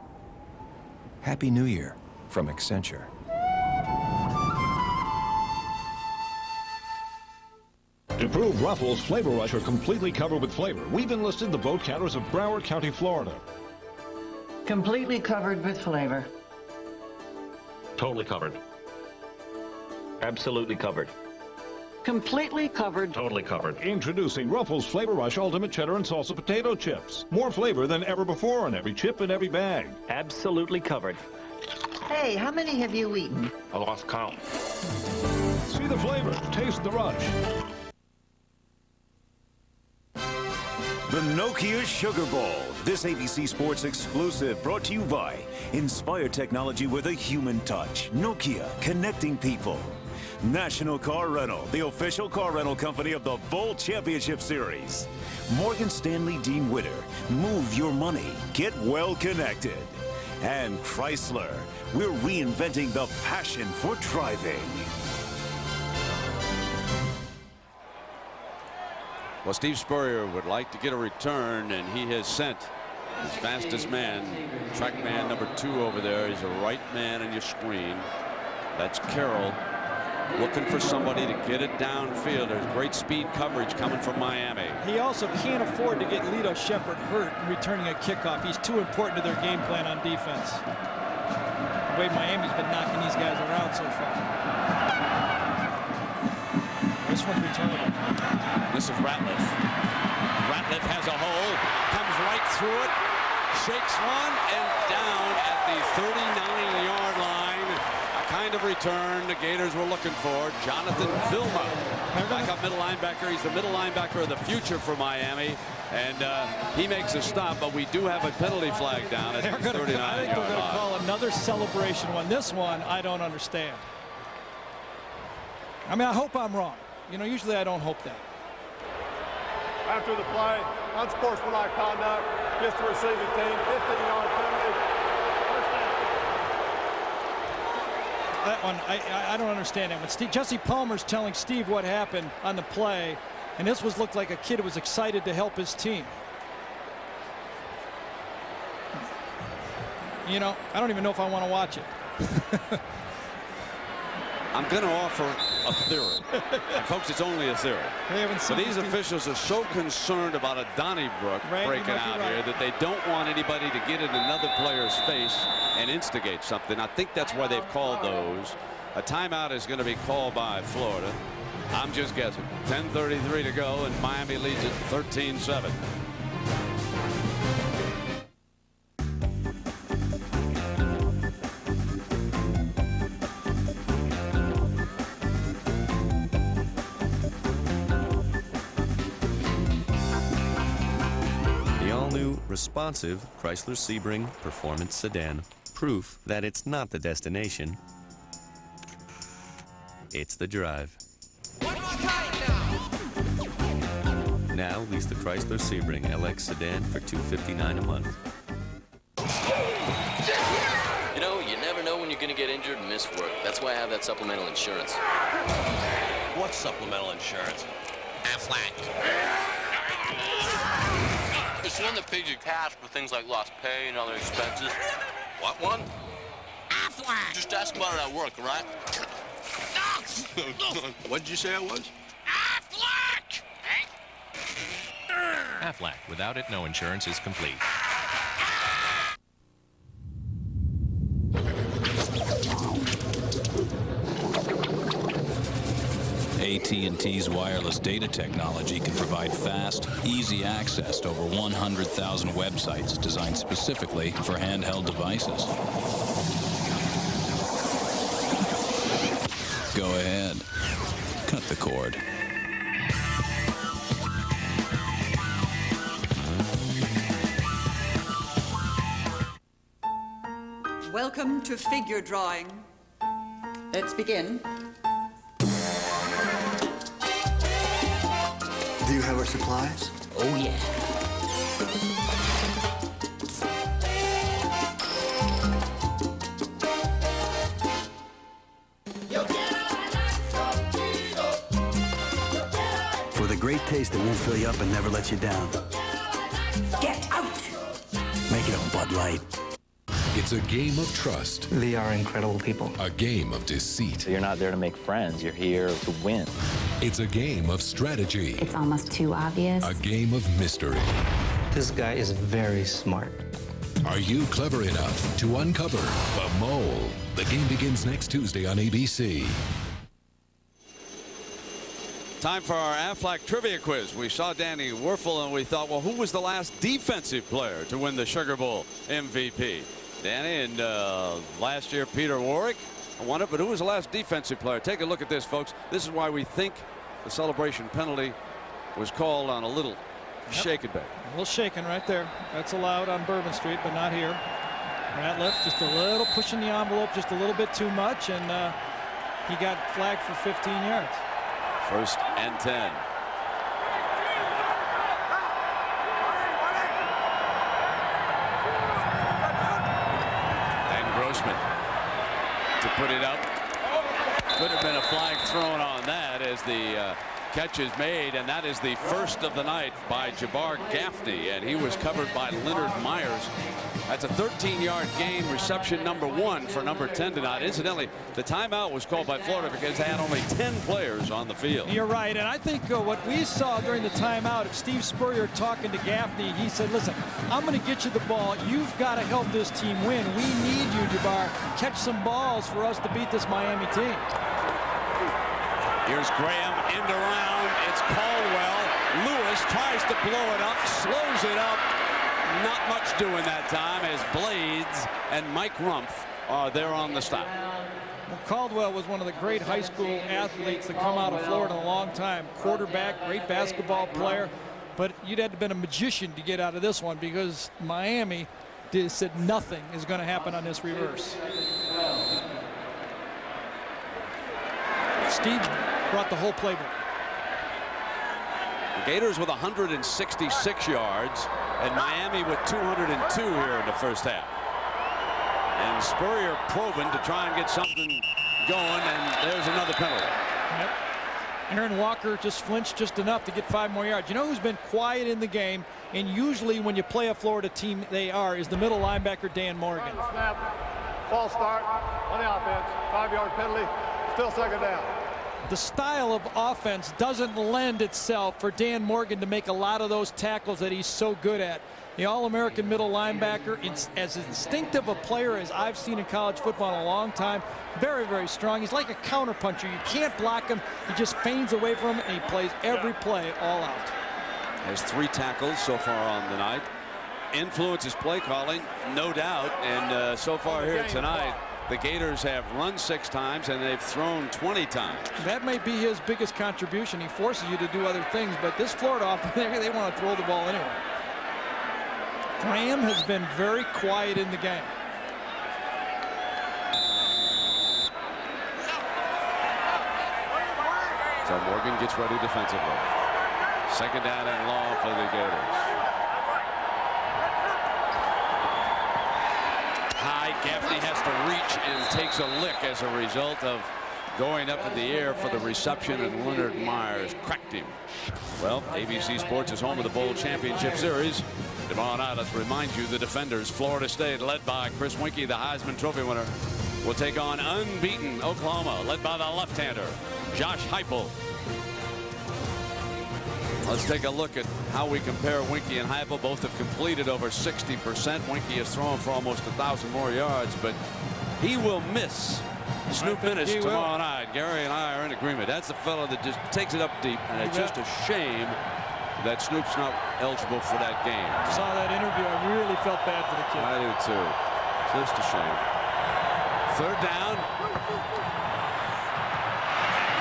Happy New Year from Accenture. To prove Ruffles Flavor Rush are completely covered with flavor, we've enlisted the vote counters of Broward County, Florida. Completely covered with flavor. Totally covered. Absolutely covered. Completely covered. Totally covered. Introducing Ruffles Flavor Rush Ultimate Cheddar and Salsa Potato Chips. More flavor than ever before in every chip and every bag. Absolutely covered. Hey, how many have you eaten? I lost count. See the flavor. Taste the rush. The Nokia Sugar Bowl. This ABC Sports exclusive brought to you by Inspired Technology with a human touch. Nokia, connecting people. National Car Rental, the official car rental company of the Bowl Championship Series. Morgan Stanley Dean Witter, move your money, get well connected. And Chrysler, we're reinventing the passion for driving. Well, Steve Spurrier would like to get a return, and he has sent his fastest man, track man number 2 over there. He's a right man on your screen. That's Carroll. Looking for somebody to get it downfield. There's great speed coverage coming from Miami. He also can't afford to get Lito Shepherd hurt in returning a kickoff. He's too important to their game plan on defense. the way Miami's been knocking these guys around so far. This one's returnable. This is Ratliff. Ratliff has a hole, comes right through it, shakes one, and down at the 39-yard line. A kind of return the Gators were looking for. Jonathan Vilma, backup middle linebacker. He's the middle linebacker of the future for Miami. And he makes a stop, but we do have a penalty flag down at the 39-yard line. I think they're going to call another celebration one. This one, I don't understand. I mean, I hope I'm wrong. You know, usually I don't hope that. After the play, unsportsmanlike conduct against the receiving team, 15-yard penalty. First down. That one, I don't understand that one. Jesse Palmer's telling Steve what happened on the play, and this looked like a kid who was excited to help his team. You know, I don't even know if I want to watch it. I'm going to offer a theory. And folks, it's only a theory. But these officials are so concerned about a Donnybrook breaking out here that they don't want anybody to get in another player's face and instigate something. I think that's why they've called those. A timeout is going to be called by Florida. I'm just guessing. 10:33 to go, and Miami leads it 13-7. Responsive Chrysler Sebring Performance Sedan. Proof that it's not the destination, it's the drive. Now lease the Chrysler Sebring LX Sedan for $259 a month. You know, you never know when you're going to get injured and miss work. That's why I have that supplemental insurance. What's supplemental insurance? Aflac. It's one that pays you cash for things like lost pay and other expenses. What one? Aflac. Just ask about it at work, all right? What did you say I was? Aflac! Aflac. Without it, no insurance is complete. AT&T's wireless data technology can provide fast, easy access to over 100,000 websites designed specifically for handheld devices. Go ahead. Cut the cord. Welcome to figure drawing. Let's begin. Do you have our supplies? Oh, yeah. For the great taste that won't fill you up and never let you down. Get out! Make it a Bud Light. It's a game of trust. They are incredible people. A game of deceit. You're not there to make friends. You're here to win. It's a game of strategy. It's almost too obvious. A game of mystery. This guy is very smart. Are you clever enough to uncover the mole? The game begins next Tuesday on ABC. Time for our Aflac trivia quiz. We saw Danny Wuerffel and we thought, well, who was the last defensive player to win the Sugar Bowl MVP? Danny, and last year Peter Warrick won it, but who was the last defensive player? Take a look at this, folks. This is why we think the celebration penalty was called on a little shake and bake. A little shaking right there. That's allowed on Bourbon Street, but not here. Ratliff just a little pushing the envelope just a little bit too much, and he got flagged for 15 yards. 1st and 10. To put it up. Could have been a flag thrown on that as the catch is made, and that is the first of the night by Jabbar Gaffney, and he was covered by Leonard Myers. That's a 13-yard gain, reception number 1 for number 10 tonight. Incidentally, the timeout was called by Florida because they had only 10 players on the field. You're right, and I think what we saw during the timeout of Steve Spurrier talking to Gaffney, he said, listen, I'm going to get you the ball. You've got to help this team win. We need you, Jabbar. Catch some balls for us to beat this Miami team. Here's Graham, end around. It's Caldwell. Lewis tries to blow it up, slows it up. Not much doing that time as Blades and Mike Rumpf are there on the stop. Well, Caldwell was one of the great high school athletes that come out of Florida in a long time. Quarterback, great basketball player, but you'd have to have been a magician to get out of this one because Miami said nothing is going to happen on this reverse. Steve brought the whole playbook. The Gators with 166 yards and Miami with 202 here in the first half. And Spurrier probing to try and get something going, and there's another penalty. Yep. Aaron Walker just flinched just enough to get 5 more yards. You know who's been quiet in the game, and usually when you play a Florida team, is the middle linebacker, Dan Morgan. Snap, false start on the offense, 5-yard penalty, still second down. The style of offense doesn't lend itself for Dan Morgan to make a lot of those tackles that he's so good at. The All-American middle linebacker, as instinctive a player as I've seen in college football in a long time. Very, very strong. He's like a counterpuncher. You can't block him. He just feigns away from him, and he plays every play all out. Has 3 tackles so far on the night. Influences play calling, no doubt. And so far here tonight, the Gators have run 6 times and they've thrown 20 times. That may be his biggest contribution. He forces you to do other things, but this Florida offense, they want to throw the ball anyway. Graham has been very quiet in the game. So Morgan gets ready defensively. Second down and long for the Gators. High, Gaffney has to reach and takes a lick as a result of going up in the air for the reception, and Leonard Myers cracked him. Well, ABC Sports is home of the Bowl Championship Series. Tomorrow night, let's remind you, the defenders, Florida State, led by Chris Weinke, the Heisman Trophy winner, will take on unbeaten Oklahoma, led by the left-hander, Josh Heupel. Let's take a look at how we compare Weinke and Heupel. Both have completed over 60%. Weinke has thrown for almost 1,000 more yards, but he will miss Snoop Minnis tomorrow night. Gary and I are in agreement. That's the fellow that just takes it up deep, and it's just a shame that Snoop's not eligible for that game. I saw that interview. I really felt bad for the kid. I do too. Just a shame. Third down.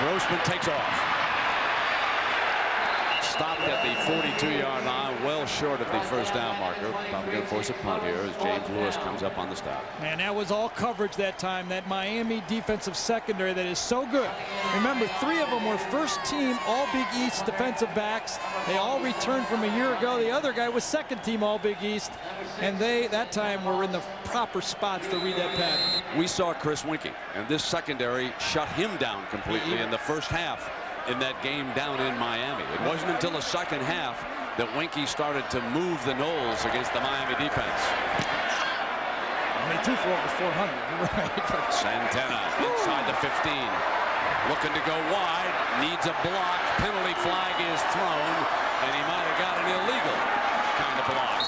Grossman takes off. Stopped at the 42-yard line, well short of the first down marker. Probably going to force a punt here as James Lewis comes up on the stop. And that was all coverage that time. That Miami defensive secondary that is so good. Remember, 3 of them were first-team All-Big East defensive backs. They all returned from a year ago. The other guy was second-team All-Big East, and they, that time, were in the proper spots to read that pattern. We saw Chris Weinke, and this secondary shut him down completely in the first half in that game down in Miami. It wasn't until the second half that Weinke started to move the Noles against the Miami defense. Only 2 for over 400. You're right. Santana inside the 15. Looking to go wide. Needs a block. Penalty flag is thrown, and he might have got an illegal kind of block.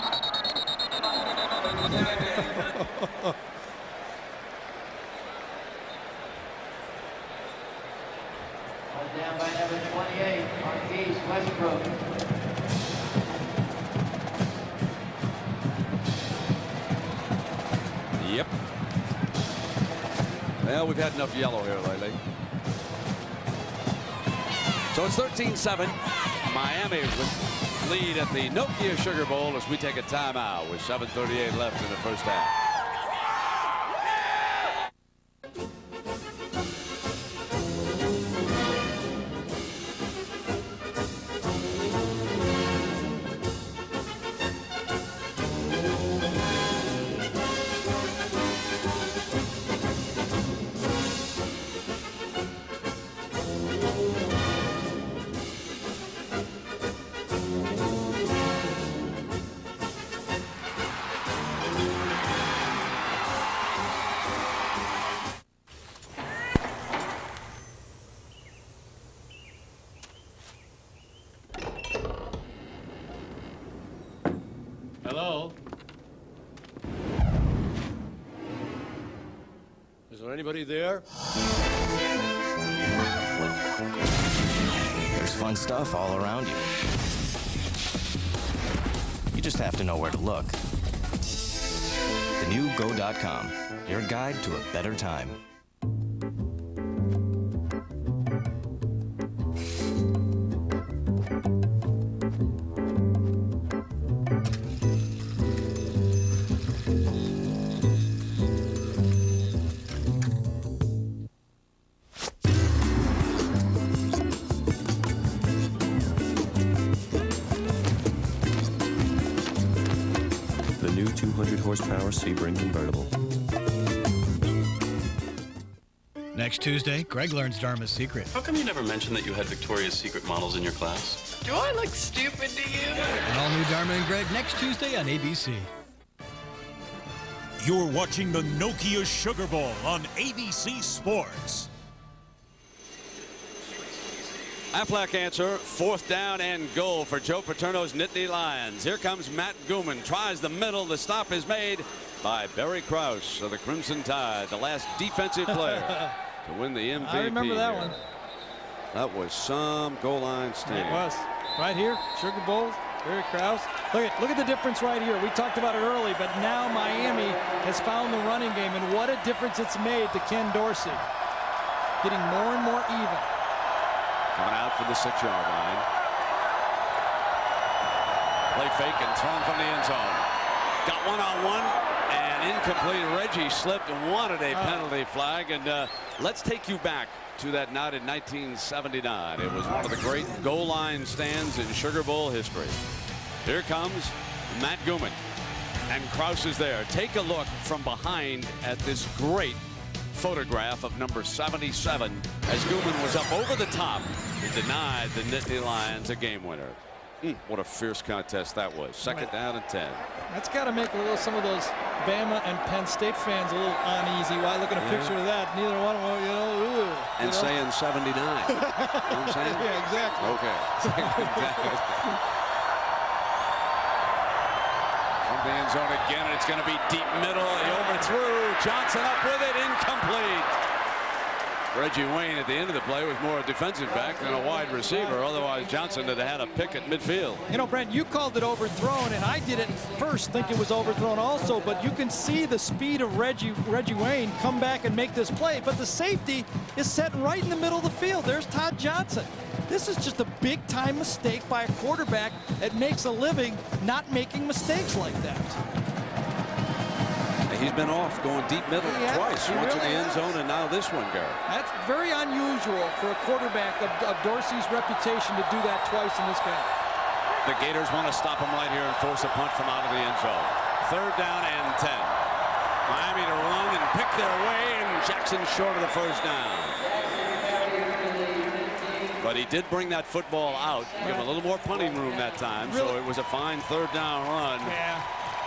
Down by number 28, Marquise Westbrook. Yep. Well, we've had enough yellow here lately. So it's 13-7. Miami with lead at the Nokia Sugar Bowl as we take a timeout with 7:38 left in the first half. Hello? Is there anybody there? There's fun stuff all around you. You just have to know where to look. The new Go.com, your guide to a better time. The new 200 horsepower Sebring convertible. Next Tuesday, Greg learns Dharma's secret. How come you never mentioned that you had Victoria's Secret models in your class? Do I look stupid to you? An all-new Dharma and Greg next Tuesday on ABC. You're watching the Nokia Sugar Bowl on ABC Sports. Aflac answer, 4th down and goal for Joe Paterno's Nittany Lions. Here comes Matt Gooman, tries the middle. The stop is made by Barry Krause of the Crimson Tide, the last defensive player to win the MVP. I remember that one. That was some goal line stand. It was. Right here, Sugar Bowl, Barry Krause. Look at the difference right here. We talked about it early, but now Miami has found the running game, and what a difference it's made to Ken Dorsey. Getting more and more even. Coming out for the 6-yard line. Play fake and thrown from the end zone. Got one-on-one and incomplete. Reggie slipped and wanted a penalty flag. And let's take you back to that night in 1979. It was one of the great goal line stands in Sugar Bowl history. Here comes Matt Gooman. And Krause is there. Take a look from behind at this great photograph of number 77 as Gooman was up over the top. He denied the Nittany Lions a game winner. What a fierce contest that was. 2nd down and 10. That's got to make some of those Bama and Penn State fans a little uneasy. Why look at a picture of that? Neither one of them, And saying 79. You know what I'm saying? Yeah, exactly. Okay. From the end zone again, and it's going to be deep middle. He overthrew. Johnson up with it. Incomplete. Reggie Wayne at the end of the play was more a defensive back than a wide receiver. Otherwise, Johnson had had a pick at midfield. You know, Brent, you called it overthrown, and I didn't first think it was overthrown also, but you can see the speed of Reggie Wayne come back and make this play. But the safety is set right in the middle of the field. There's Todd Johnson. This is just a big-time mistake by a quarterback that makes a living not making mistakes like that. He's been off going deep middle twice, once in the end zone and now this one, Gary. That's very unusual for a quarterback of Dorsey's reputation to do that twice in this game. The Gators want to stop him right here and force a punt from out of the end zone. 3rd down and 10. Miami to run and pick their way, and Jackson short of the 1st down. But he did bring that football out, give him a little more punting room that time, so it was a fine 3rd down run. Yeah.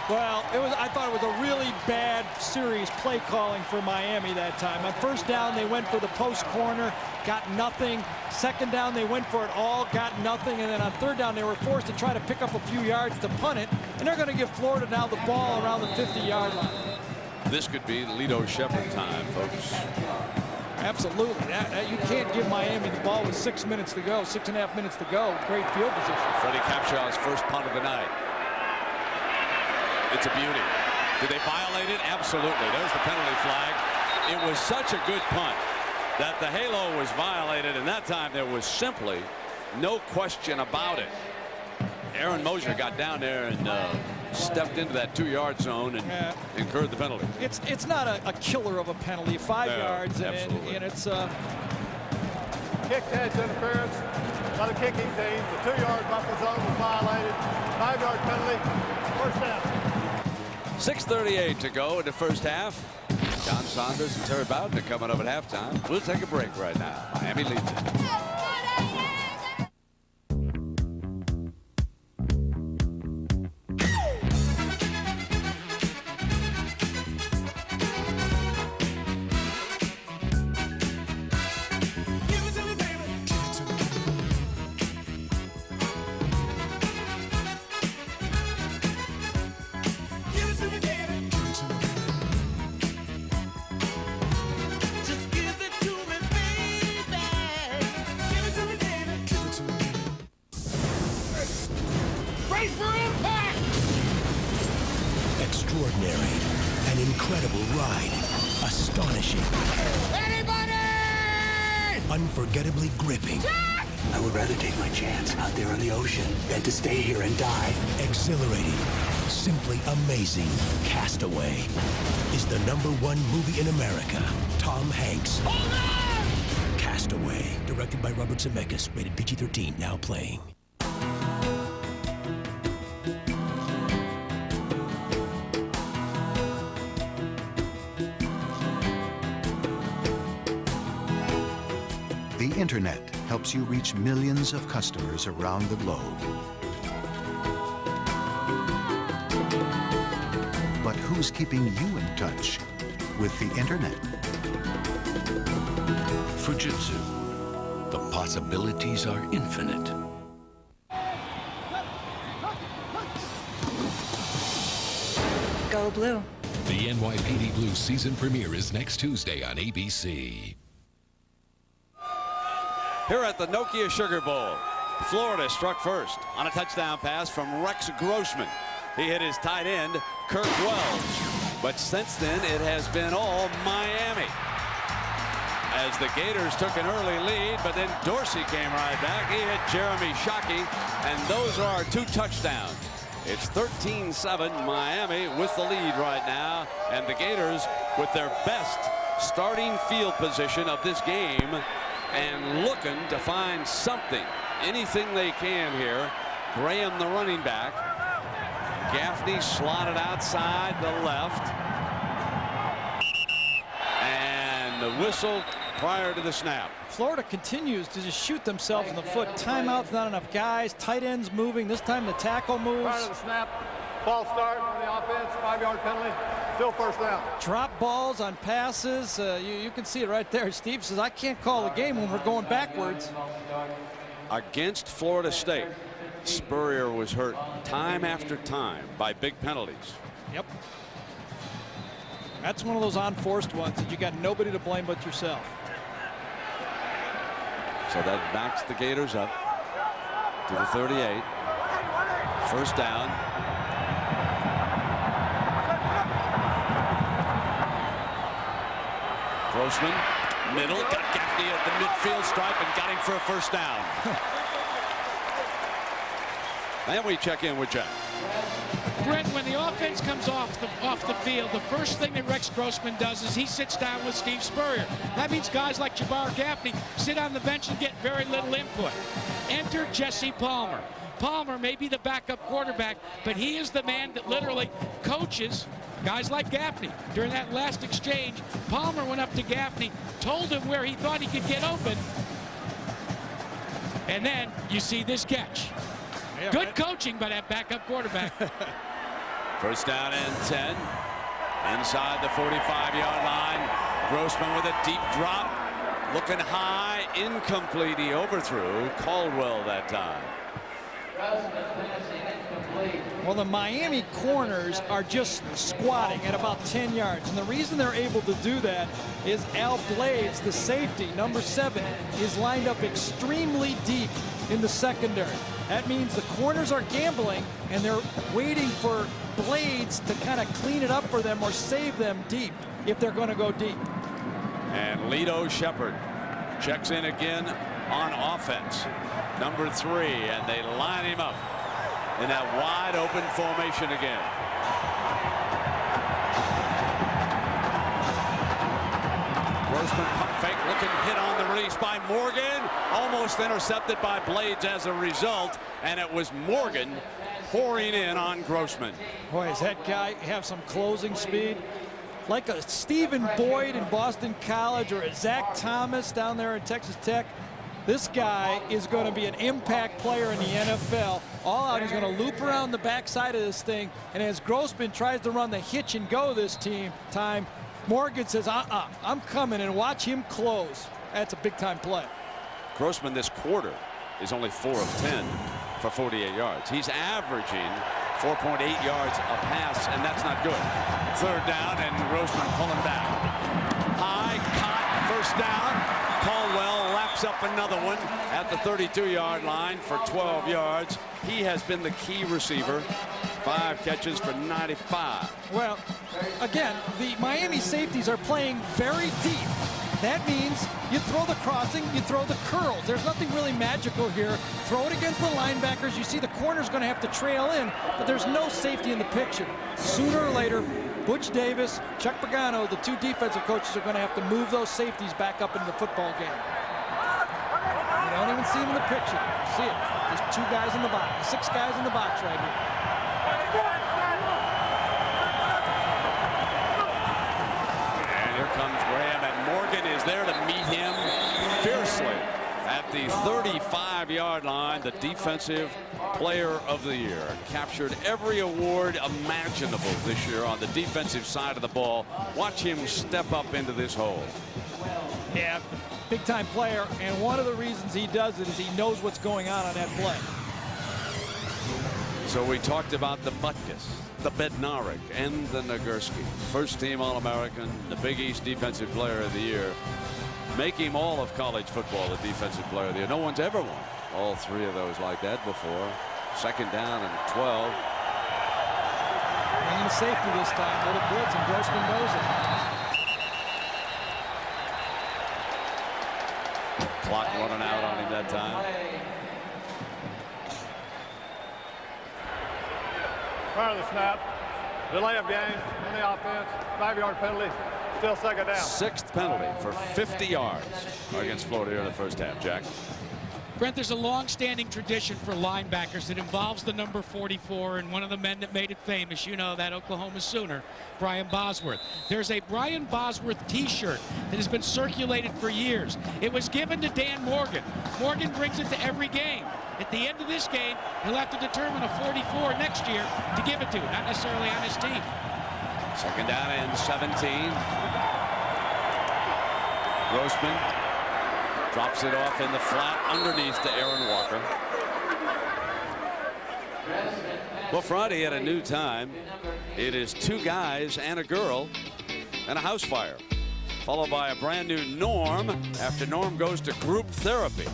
Well, I thought it was a really bad series play calling for Miami that time. On 1st down, they went for the post corner, got nothing. 2nd down, they went for it all, got nothing. And then on 3rd down, they were forced to try to pick up a few yards to punt it. And they're going to give Florida now the ball around the 50-yard line. This could be Lito Shepherd time, folks. Absolutely. You can't give Miami the ball with 6 minutes to go, 6.5 minutes to go. Great field position. Freddie Capshaw's first punt of the night. It's a beauty. Did they violate it? Absolutely. There's the penalty flag. It was such a good punt that the halo was violated, and that time there was simply no question about it. Aaron Mosier got down there and stepped into that 2-yard zone and incurred the penalty. It's not a killer of a penalty. 5 yards, and it's kick edge interference by the kicking team. The 2-yard buffer zone was violated. 5-yard penalty. 1st down. 6:38 to go in the 1st half. John Saunders and Terry Bowden are coming up at halftime. We'll take a break right now. Miami leads it. incredible ride. Astonishing. Anybody! Unforgettably gripping. I would rather take my chance out there on the ocean than to stay here and die. Exhilarating. Simply amazing. Castaway is the #1 movie in America. Tom Hanks. Hold on! Castaway, directed by Robert Zemeckis, rated PG-13, now playing. The internet helps you reach millions of customers around the globe. But who's keeping you in touch with the internet? Fujitsu. The possibilities are infinite. Go Blue. The NYPD Blue season premiere is next Tuesday on ABC. Here at the Nokia Sugar Bowl, Florida struck first on a touchdown pass from Rex Grossman. He hit his tight end, Kirk Wells. But since then, it has been all Miami. As the Gators took an early lead, but then Dorsey came right back. He hit Jeremy Shockey, and those are our 2 touchdowns. It's 13-7, Miami with the lead right now, and the Gators with their best starting field position of this game, and looking to find something, anything they can here. Graham, the running back. Gaffney slotted outside the left. And the whistle prior to the snap. Florida continues to just shoot themselves in the foot. Timeouts, not enough guys. Tight ends moving. This time the tackle moves. Prior to the snap, false start on the offense, 5-yard penalty. Still first down. Drop balls on passes. You can see it right there. Steve says, I can't call a game when we're going backwards. Against Florida State, Spurrier was hurt time after time by big penalties. Yep. That's one of those unforced ones that you got nobody to blame but yourself. So that backs the Gators up to the 38. First down. Grossman, middle, got Gaffney at the midfield stripe and got him for a first down. And we check in with Jack. Brent, when the offense comes off the field, the first thing that Rex Grossman does is he sits down with Steve Spurrier. That means guys like Jabbar Gaffney sit on the bench and get very little input. Enter Jesse Palmer. Palmer may be the backup quarterback, but he is the man that literally coaches guys like Gaffney. During that last exchange, Palmer went up to Gaffney, told him where he thought he could get open, and then you see this catch. Yeah, good coaching by that backup quarterback. First down and 10. Inside the 45-yard line. Grossman with a deep drop. Looking high. Incomplete. He overthrew Caldwell that time. Well, the Miami corners are just squatting at about 10 yards. And the reason they're able to do that is Al Blades, the safety, number 7, is lined up extremely deep in the secondary. That means the corners are gambling, and they're waiting for Blades to kind of clean it up for them or save them deep if they're going to go deep. And Lito Shepherd checks in again on offense. Number 3, and they line him up in that wide open formation again. Grossman pump fake, looking hit on the release by Morgan. Almost intercepted by Blades as a result, and it was Morgan pouring in on Grossman. Boy, does that guy have some closing speed? Like a Stephen Boyd in Boston College or a Zach Thomas down there at Texas Tech. This guy is going to be an impact player in the NFL. All out, he's going to loop around the backside of this thing, and as Grossman tries to run the hitch and go this time, Morgan says, I'm coming, and watch him close. That's a big-time play. Grossman this quarter is only 4 of 10 for 48 yards. He's averaging 4.8 yards a pass, and that's not good. Third down, and Grossman pulling back. High, caught, first down. Caldwell laps picks up another one at the 32-yard line for 12 yards. He has been the key receiver. 5 catches for 95. Well, again, the Miami safeties are playing very deep. That means you throw the crossing, you throw the curls. There's nothing really magical here. Throw it against the linebackers. You see the corner's going to have to trail in, but there's no safety in the picture. Sooner or later, Butch Davis, Chuck Pagano, the 2 defensive coaches are going to have to move those safeties back up into the football game. You don't even see them in the picture. You see it. There's 2 guys in the box, 6 guys in the box right here. And here comes Graham, and Morgan is there to meet him fiercely at the 35-yard line. The defensive player of the year. Captured every award imaginable this year on the defensive side of the ball. Watch him step up into this hole. Yeah, big-time player, and one of the reasons he does it is he knows what's going on that play. So we talked about the Butkus, the Bednarik, and the Nagurski. First-team All-American, the Big East Defensive Player of the Year. Make him all of college football the Defensive Player of the Year. No one's ever won all 3 of those like that before. 2nd down and 12. Bringing safety this time. Little blitz, and Grossman knows it. Clock running out on him that time. Prior to the snap, delay of game in the offense, 5-yard penalty, still 2nd down. 6th penalty for 50 yards against Florida here in the first half. Jack. Brent, there's a long-standing tradition for linebackers that involves the number 44 and one of the men that made it famous. You know that Oklahoma Sooner, Brian Bosworth. There's a Brian Bosworth T-shirt that has been circulated for years. It was given to Dan Morgan. Morgan brings it to every game. At the end of this game, he'll have to determine a 44 next year to give it to, not necessarily on his team. 2nd down and 17. Grossman drops it off in the flat underneath to Aaron Walker. Well, Friday at a new time. It is 2 guys and a girl and a house fire, followed by a brand new Norm after Norm goes to group therapy.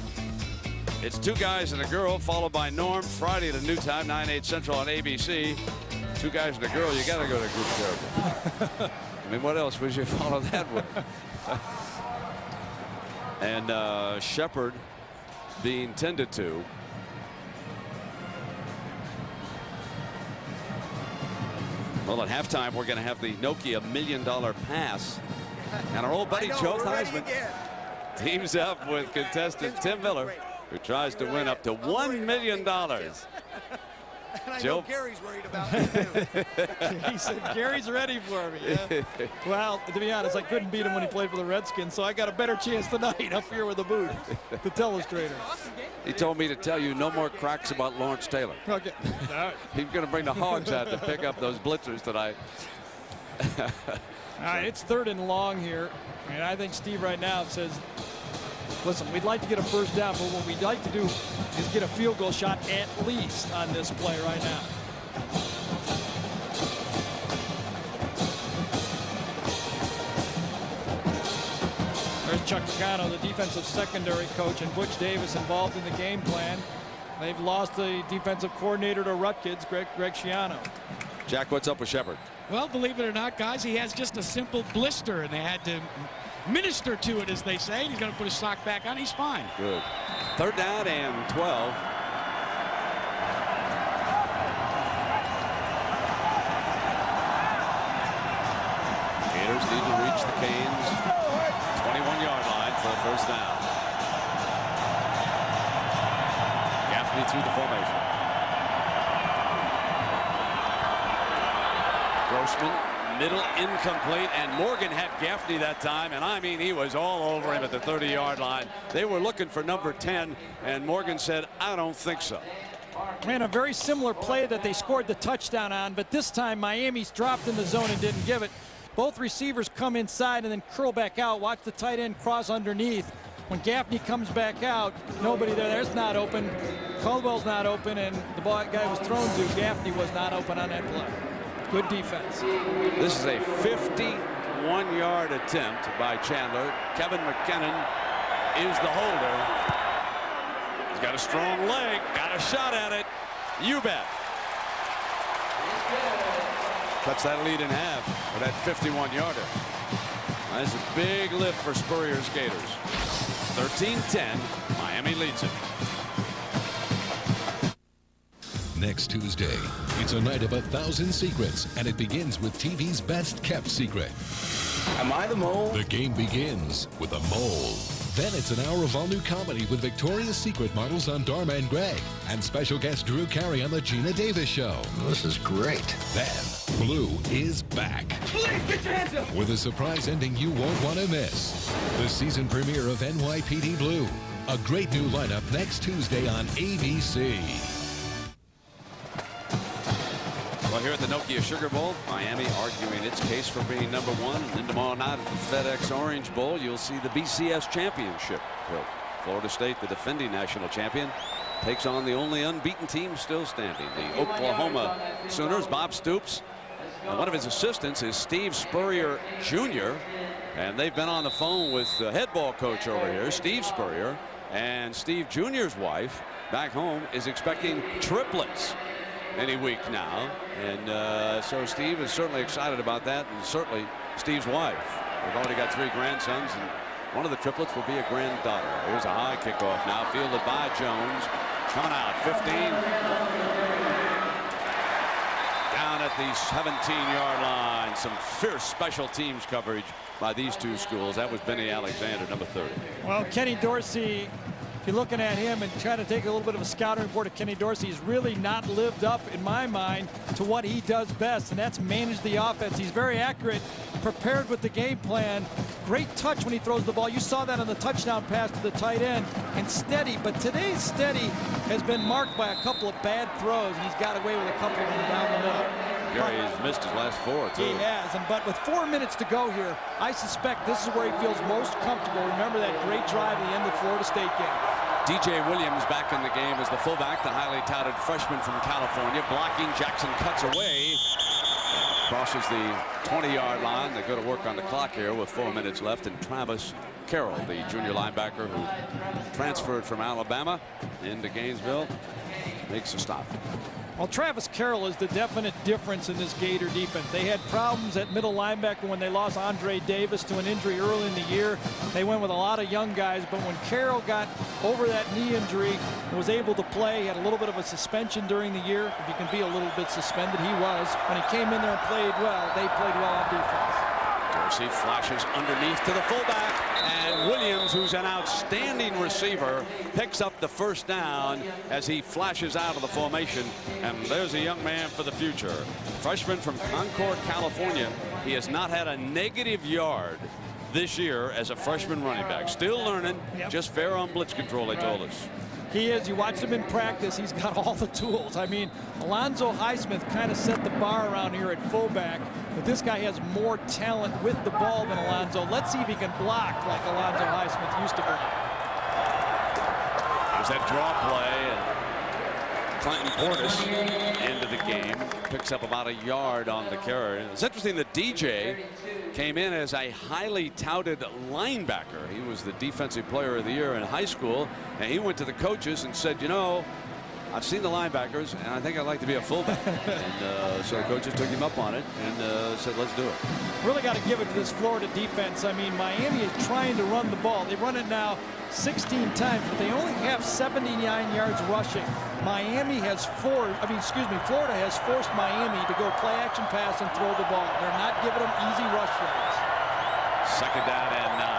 It's 2 guys and a girl, followed by Norm Friday at a new time, 9/8 Central on ABC. 2 guys and a girl, you got to go to group therapy. I mean, what else would you follow that with? And Shepard being tended to. Well, at halftime, we're going to have the Nokia $1 million pass. And our old buddy Joe Theismann teams up with contestant Tim Miller, who tries to win up to $1 million. And I Joe. know Gary's worried about me, too. He said, Gary's ready for me. Yeah. Well, to be honest, I couldn't beat him when he played for the Redskins, so I got a better chance tonight up here with the boot, the telestrator. He told me to tell you no more cracks about Lawrence Taylor. Okay. He's going to bring the Hogs out to pick up those blitzers tonight. All right, it's 3rd and long here, and I think Steve right now says, listen, we'd like to get a 1st down, but what we'd like to do is get a field goal shot at least on this play right now. There's Chuck Pagano, the defensive secondary coach, and Butch Davis involved in the game plan. They've lost the defensive coordinator to Rutgers, Greg Schiano. Jack, what's up with Shepard? Well, believe it or not, guys, he has just a simple blister, and they had to minister to it, as they say. He's going to put his sock back on. He's fine. Good. 3rd down and 12. Gators need to reach the Canes 21-yard line for the 1st down. Gaffney through the formation. Grossman, middle incomplete, and Morgan had Gaffney that time, and I mean, he was all over him at the 30-yard line. They were looking for number 10, and Morgan said, I don't think so. Man, a very similar play that they scored the touchdown on, but this time Miami's dropped in the zone and didn't give it. Both receivers come inside and then curl back out. Watch the tight end cross underneath. When Gaffney comes back out, nobody there. There's not open. Caldwell's not open, and the guy was thrown to. Gaffney was not open on that play. Good defense. This is a 51-yard attempt by Chandler. Kevin McKinnon is the holder. He's got a strong leg, got a shot at it. You bet. Cuts that lead in half with that 51-yarder. That's a big lift for Spurrier's Gators. 13-10, Miami leads it. Next Tuesday, it's a night of 1,000 secrets, and it begins with TV's best kept secret. Am I the mole? The game begins with a mole. Then it's an hour of all-new comedy with Victoria's Secret models on Dharma and Greg, and special guest Drew Carey on the Gina Davis Show. This is great. Then, Blue is back. Please get your hands up! With a surprise ending you won't want to miss. The season premiere of NYPD Blue. A great new lineup next Tuesday on ABC. Well, here at the Nokia Sugar Bowl, Miami arguing its case for being #1. And then tomorrow night at the FedEx Orange Bowl, you'll see the BCS championship. Florida State, the defending national champion, takes on the only unbeaten team still standing, the Oklahoma Sooners. Bob Stoops, and one of his assistants is Steve Spurrier Jr. And they've been on the phone with the head ball coach over here, Steve Spurrier, and Steve Jr.'s wife back home is expecting triplets any week now, and so Steve is certainly excited about that, and certainly Steve's wife. They've already got 3 grandsons, and one of the triplets will be a granddaughter. Here's a high kickoff now, fielded by Jones, coming out 15, down at the 17-yard line. Some fierce special teams coverage by these two schools. That was Benny Alexander, number 30. Well, Kenny Dorsey, you're looking at him and trying to take a little bit of a scouting report of Kenny Dorsey. He's really not lived up, in my mind, to what he does best, and that's manage the offense. He's very accurate, prepared with the game plan. Great touch when he throws the ball. You saw that on the touchdown pass to the tight end, and steady. But today's steady has been marked by a couple of bad throws, and he's got away with a couple of them down the middle. Gary has missed his last 4, too. He has, but with 4 minutes to go here, I suspect this is where he feels most comfortable. Remember that great drive at the end of the Florida State game. DJ Williams back in the game as the fullback, the highly touted freshman from California. Blocking, Jackson cuts away. Crosses the 20-yard line. They go to work on the clock here with 4 minutes left. And Travis Carroll, the junior linebacker who transferred from Alabama into Gainesville, makes a stop. Well, Travis Carroll is the definite difference in this Gator defense. They had problems at middle linebacker when they lost Andre Davis to an injury early in the year. They went with a lot of young guys, but when Carroll got over that knee injury and was able to play, he had a little bit of a suspension during the year. If he can be a little bit suspended, he was. When he came in there and played well, they played well on defense. Dorsey flashes underneath to the fullback, and Williams, who's an outstanding receiver, picks up the first down as he flashes out of the formation. And there's a young man for the future. Freshman from Concord, California. He has not had a negative yard this year as a freshman running back. Still learning, just fair on blitz control, they told us. He is. You watched him in practice. He's got all the tools. I mean, Alonzo Highsmith kind of set the bar around here at fullback, but this guy has more talent with the ball than Alonzo. Let's see if he can block like Alonzo Highsmith used to block. There's that draw play, and Clinton Portis into the game. Picks up about a yard on the carry. It's interesting that DJ came in as a highly touted linebacker. He was the defensive player of the year in high school, and he went to the coaches and said, you know, I've seen the linebackers, and I think I'd like to be a fullback. And so the coaches took him up on it and said, let's do it. Really got to give it to this Florida defense. I mean, Miami is trying to run the ball. They run it now 16 times, but they only have 79 yards rushing. Florida has forced Miami to go play action pass and throw the ball. They're not giving them easy rush yards. Second down and 9.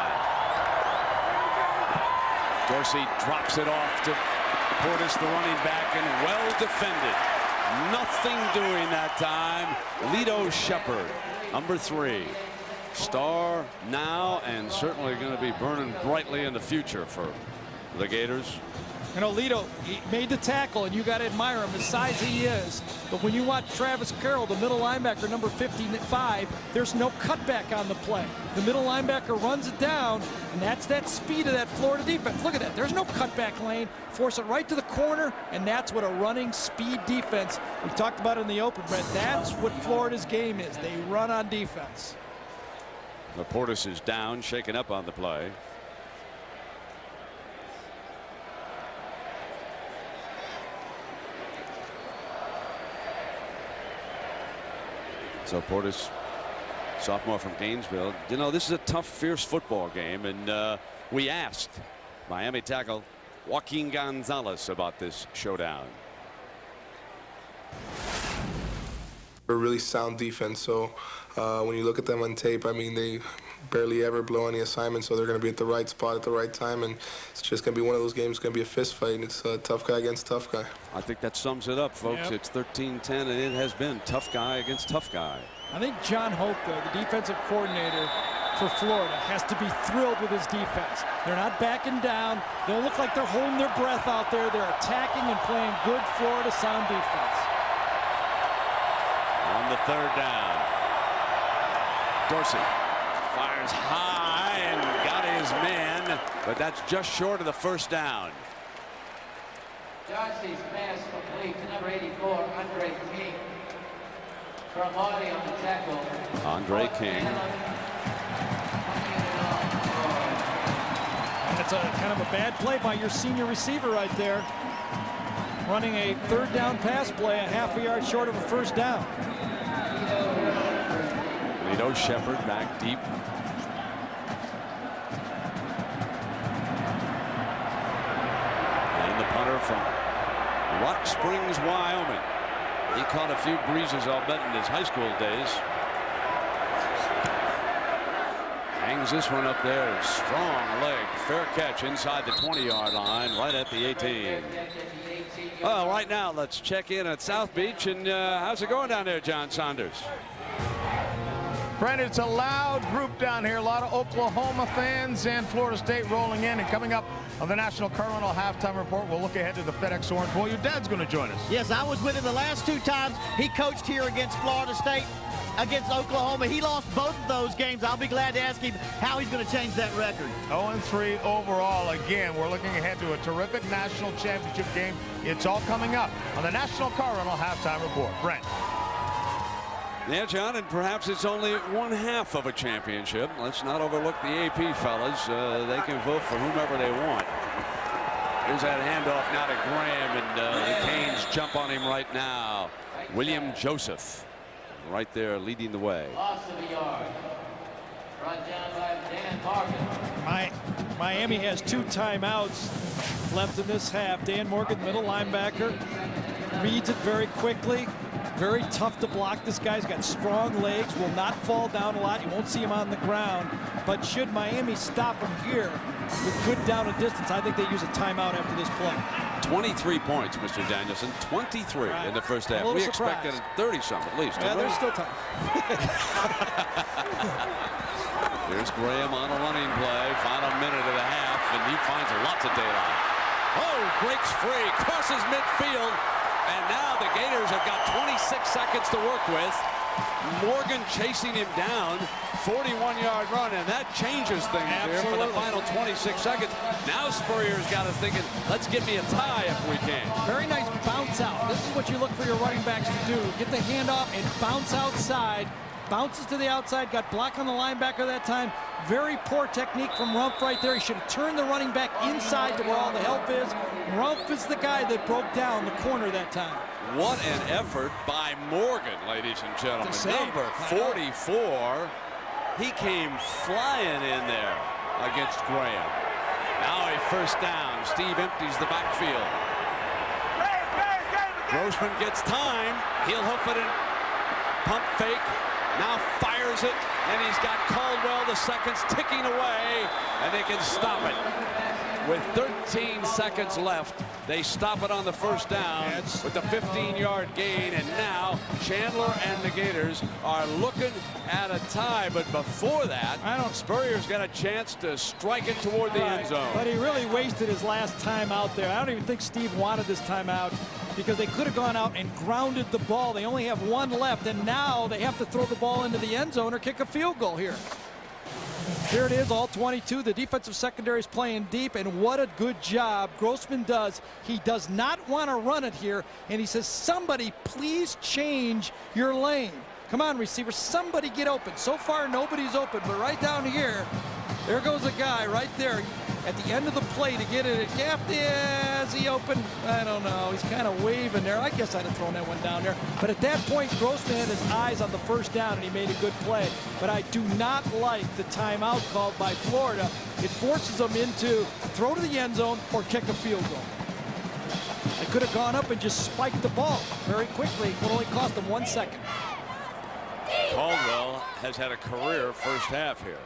Dorsey drops it off to Portis, the running back, and well defended. Nothing doing that time. Lito Shepherd, number 3. Star now and certainly going to be burning brightly in the future for the Gators. You know, Lito, he made the tackle, and you got to admire him, the size he is. But when you watch Travis Carroll, the middle linebacker, number 55, there's no cutback on the play. The middle linebacker runs it down, and that's that speed of that Florida defense. Look at that. There's no cutback lane. Force it right to the corner, and that's what a running speed defense. We talked about it in the open, Brett. That's what Florida's game is. They run on defense. Portis is down, shaken up on the play. So Portis, sophomore from Gainesville. You know, this is a tough, fierce football game, and we asked Miami tackle Joaquin Gonzalez about this showdown. A really sound defense, so when you look at them on tape, I mean, they barely ever blow any assignments, so they're going to be at the right spot at the right time, and it's just going to be one of those games. It's going to be a fist fight, and it's tough guy against tough guy. I think that sums it up, folks. Yep. It's 13-10, and it has been tough guy against tough guy. I think John Hope, though, the defensive coordinator for Florida, has to be thrilled with his defense. They're not backing down. They don't look like they're holding their breath out there. They're attacking and playing good Florida sound defense. On the third down, Dorsey fires high and got his man, but that's just short of the first down. Dorsey's pass complete to number 84, Andre King. Cromartie on the tackle. Andre King. That's a kind of a bad play by your senior receiver right there. Running a third down pass play, a half a yard short of a first down. Lito Shepherd back deep. And the punter from Rock Springs, Wyoming. He caught a few breezes, I'll bet, in his high school days. Hangs this one up there. Strong leg. Fair catch inside the 20-yard line, right at the 18. Well, right now, let's check in at South Beach. And how's it going down there, John Saunders? Brent, it's a loud group down here. A lot of Oklahoma fans and Florida State rolling in. And coming up on the National Car Rental Halftime Report, we'll look ahead to the FedEx Orange Bowl. Your dad's going to join us. Yes, I was with him the last 2 times he coached here against Florida State, against Oklahoma. He lost both of those games. I'll be glad to ask him how he's going to change that record. 0-3 overall. Again, we're looking ahead to a terrific national championship game. It's all coming up on the National Car Rental Halftime Report. Brent. Yeah, John, and perhaps it's only 1/2 of a championship. Let's not overlook the AP fellas. They can vote for whomever they want. Here's that handoff now to Graham, and the Canes jump on him right now. William Joseph right there leading the way. Loss of a yard. Brought down by Dan Morgan. Miami has 2 timeouts left in this half. Dan Morgan, middle linebacker, reads it very quickly. Very tough to block. This guy's got strong legs, will not fall down a lot. You won't see him on the ground. But should Miami stop him here with good down and distance, I think they use a timeout after this play. 23 points, Mr. Danielson. 23 in the first half. We expected 30-some at least. Yeah, there's still time. Here's Graham on a running play. Final minute of the half, and he finds lots of daylight. Oh, breaks free, crosses midfield. And now the Gators have got 26 seconds to work with. Morgan chasing him down. 41-yard run, and that changes things here for the final 26 seconds. Now Spurrier's got us thinking, let's get me a tie if we can. Very nice bounce out. This is what you look for your running backs to do. Get the handoff and bounce outside. Bounces to the outside, got blocked on the linebacker that time. Very poor technique from Rumph right there. He should have turned the running back inside to where all the help is. Rumph is the guy that broke down the corner that time. What an effort by Morgan, ladies and gentlemen. Number 44. He came flying in there against Graham. Now a first down. Steve empties the backfield. Grossman gets time. He'll hoof it in. Pump fake. Now fires it, and he's got Caldwell. The seconds ticking away, and they can stop it. With 13 seconds left, they stop it on the first down with the 15-yard gain, and now Chandler and the Gators are looking at a tie. But before that, Spurrier's got a chance to strike it toward the end zone. But he really wasted his last time out there. I don't even think Steve wanted this timeout, because they could have gone out and grounded the ball. They only have 1 left, and now they have to throw the ball into the end zone or kick a field goal here. Here it is, all 22. The defensive secondary is playing deep, and what a good job Grossman does. He does not want to run it here, and he says, somebody please change your lane. Come on, receiver, somebody get open. So far, nobody's open, but right down here, There goes a guy right there at the end of the play to get it at Gaffney. Is he open? I don't know. He's kind of waving there. I guess I'd have thrown that one down there. But at that point, Grossman had his eyes on the first down, and he made a good play. But I do not like the timeout called by Florida. It forces them into throw to the end zone or kick a field goal. They could have gone up and just spiked the ball very quickly. It would only cost them 1 second. Caldwell has had a career first half here.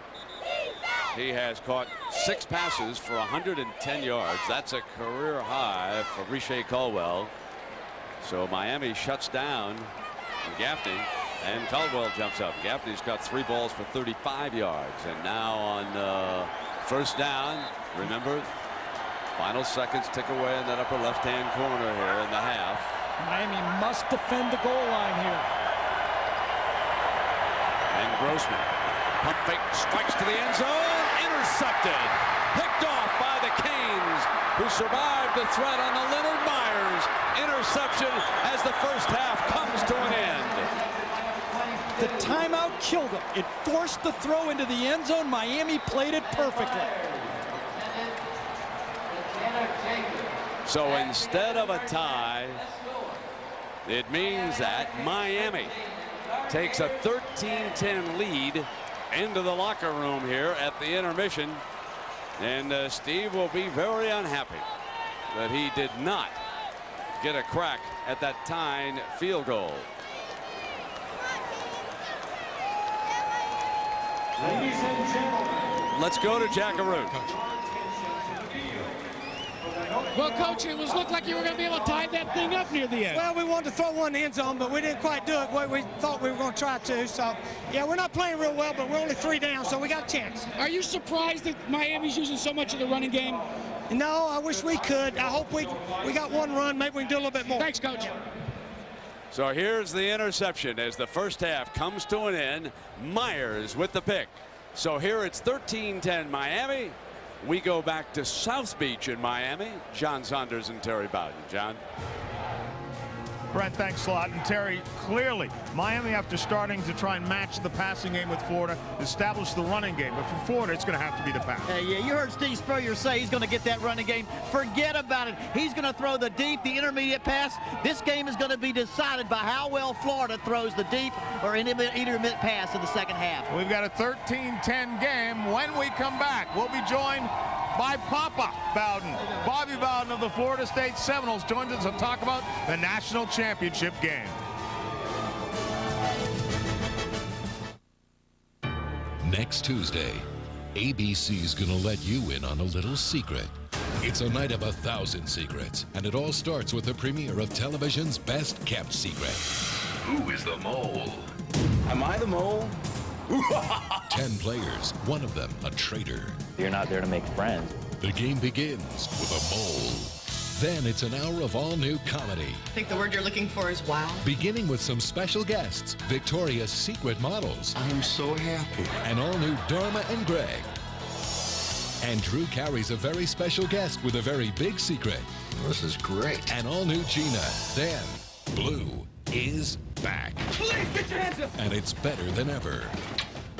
He has caught 6 passes for 110 yards. That's a career high for Reche Caldwell. So Miami shuts down Gaffney, and Caldwell jumps up. Gaffney's got 3 balls for 35 yards. And now on first down, remember, final seconds tick away in that upper left-hand corner here in the half. Miami must defend the goal line here. And Grossman, pump fake, strikes to the end zone, intercepted, picked off by the Canes, who survived the threat on the Leonard Myers interception as the first half comes to an end. The timeout killed him. It forced the throw into the end zone. Miami played it perfectly. So instead of a tie, it means that Miami takes a 13-10 lead into the locker room here at the intermission. And Steve will be very unhappy that he did not get a crack at that tying field goal. Ladies and gentlemen, let's go to Jackaroo. Well, Coach, it looked like you were going to be able to tie that thing up near the end. Well, we wanted to throw one in the end zone, but we didn't quite do it what we thought we were going to try to. So, yeah, we're not playing real well, but we're only 3 down, so we got a chance. Are you surprised that Miami's using so much of the running game? No, I wish we could. I hope we got 1 run. Maybe we can do a little bit more. Thanks, Coach. So here's the interception as the first half comes to an end. Myers with the pick. So here it's 13-10 Miami. We go back to South Beach in Miami. John Saunders and Terry Bowden. John. Brent, thanks a lot. And Terry, clearly, Miami, after starting to try and match the passing game with Florida, established the running game. But for Florida, it's going to have to be the pass. Yeah, you heard Steve Spurrier say he's going to get that running game. Forget about it. He's going to throw the deep, the intermediate pass. This game is going to be decided by how well Florida throws the deep or intermediate pass in the second half. We've got a 13-10 game. When we come back, we'll be joined by Papa Bowden. Bobby Bowden of the Florida State Seminoles joins us to talk about the national championship game. Next Tuesday, ABC's gonna let you in on a little secret. It's a night of 1,000 secrets, and it all starts with the premiere of television's best-kept secret. Who is the mole? Am I the mole? 10 players, one of them a traitor. You're not there to make friends. The game begins with a mole. Then it's an hour of all-new comedy. I think the word you're looking for is wow. Beginning with some special guests, Victoria's Secret models. I am so happy. And all-new Dharma and Greg. And Drew carries a very special guest with a very big secret. This is great. And all-new Gina. Then, Blue is back. Please get your hands up. And it's better than ever.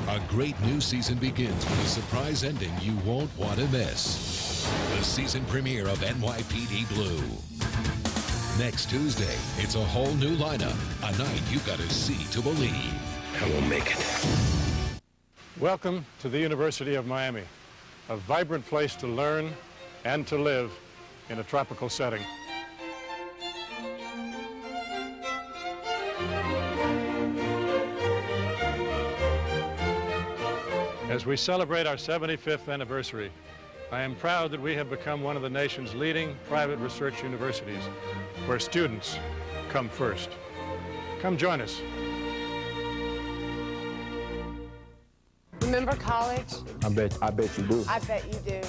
A great new season begins with a surprise ending you won't want to miss. The season premiere of NYPD Blue. Next Tuesday, it's a whole new lineup. A night you gotta see to believe. I will make it. Welcome to the University of Miami, a vibrant place to learn and to live in a tropical setting. As we celebrate our 75th anniversary, I am proud that we have become one of the nation's leading private research universities, where students come first. Come join us. Remember college? I bet you do. I bet you do.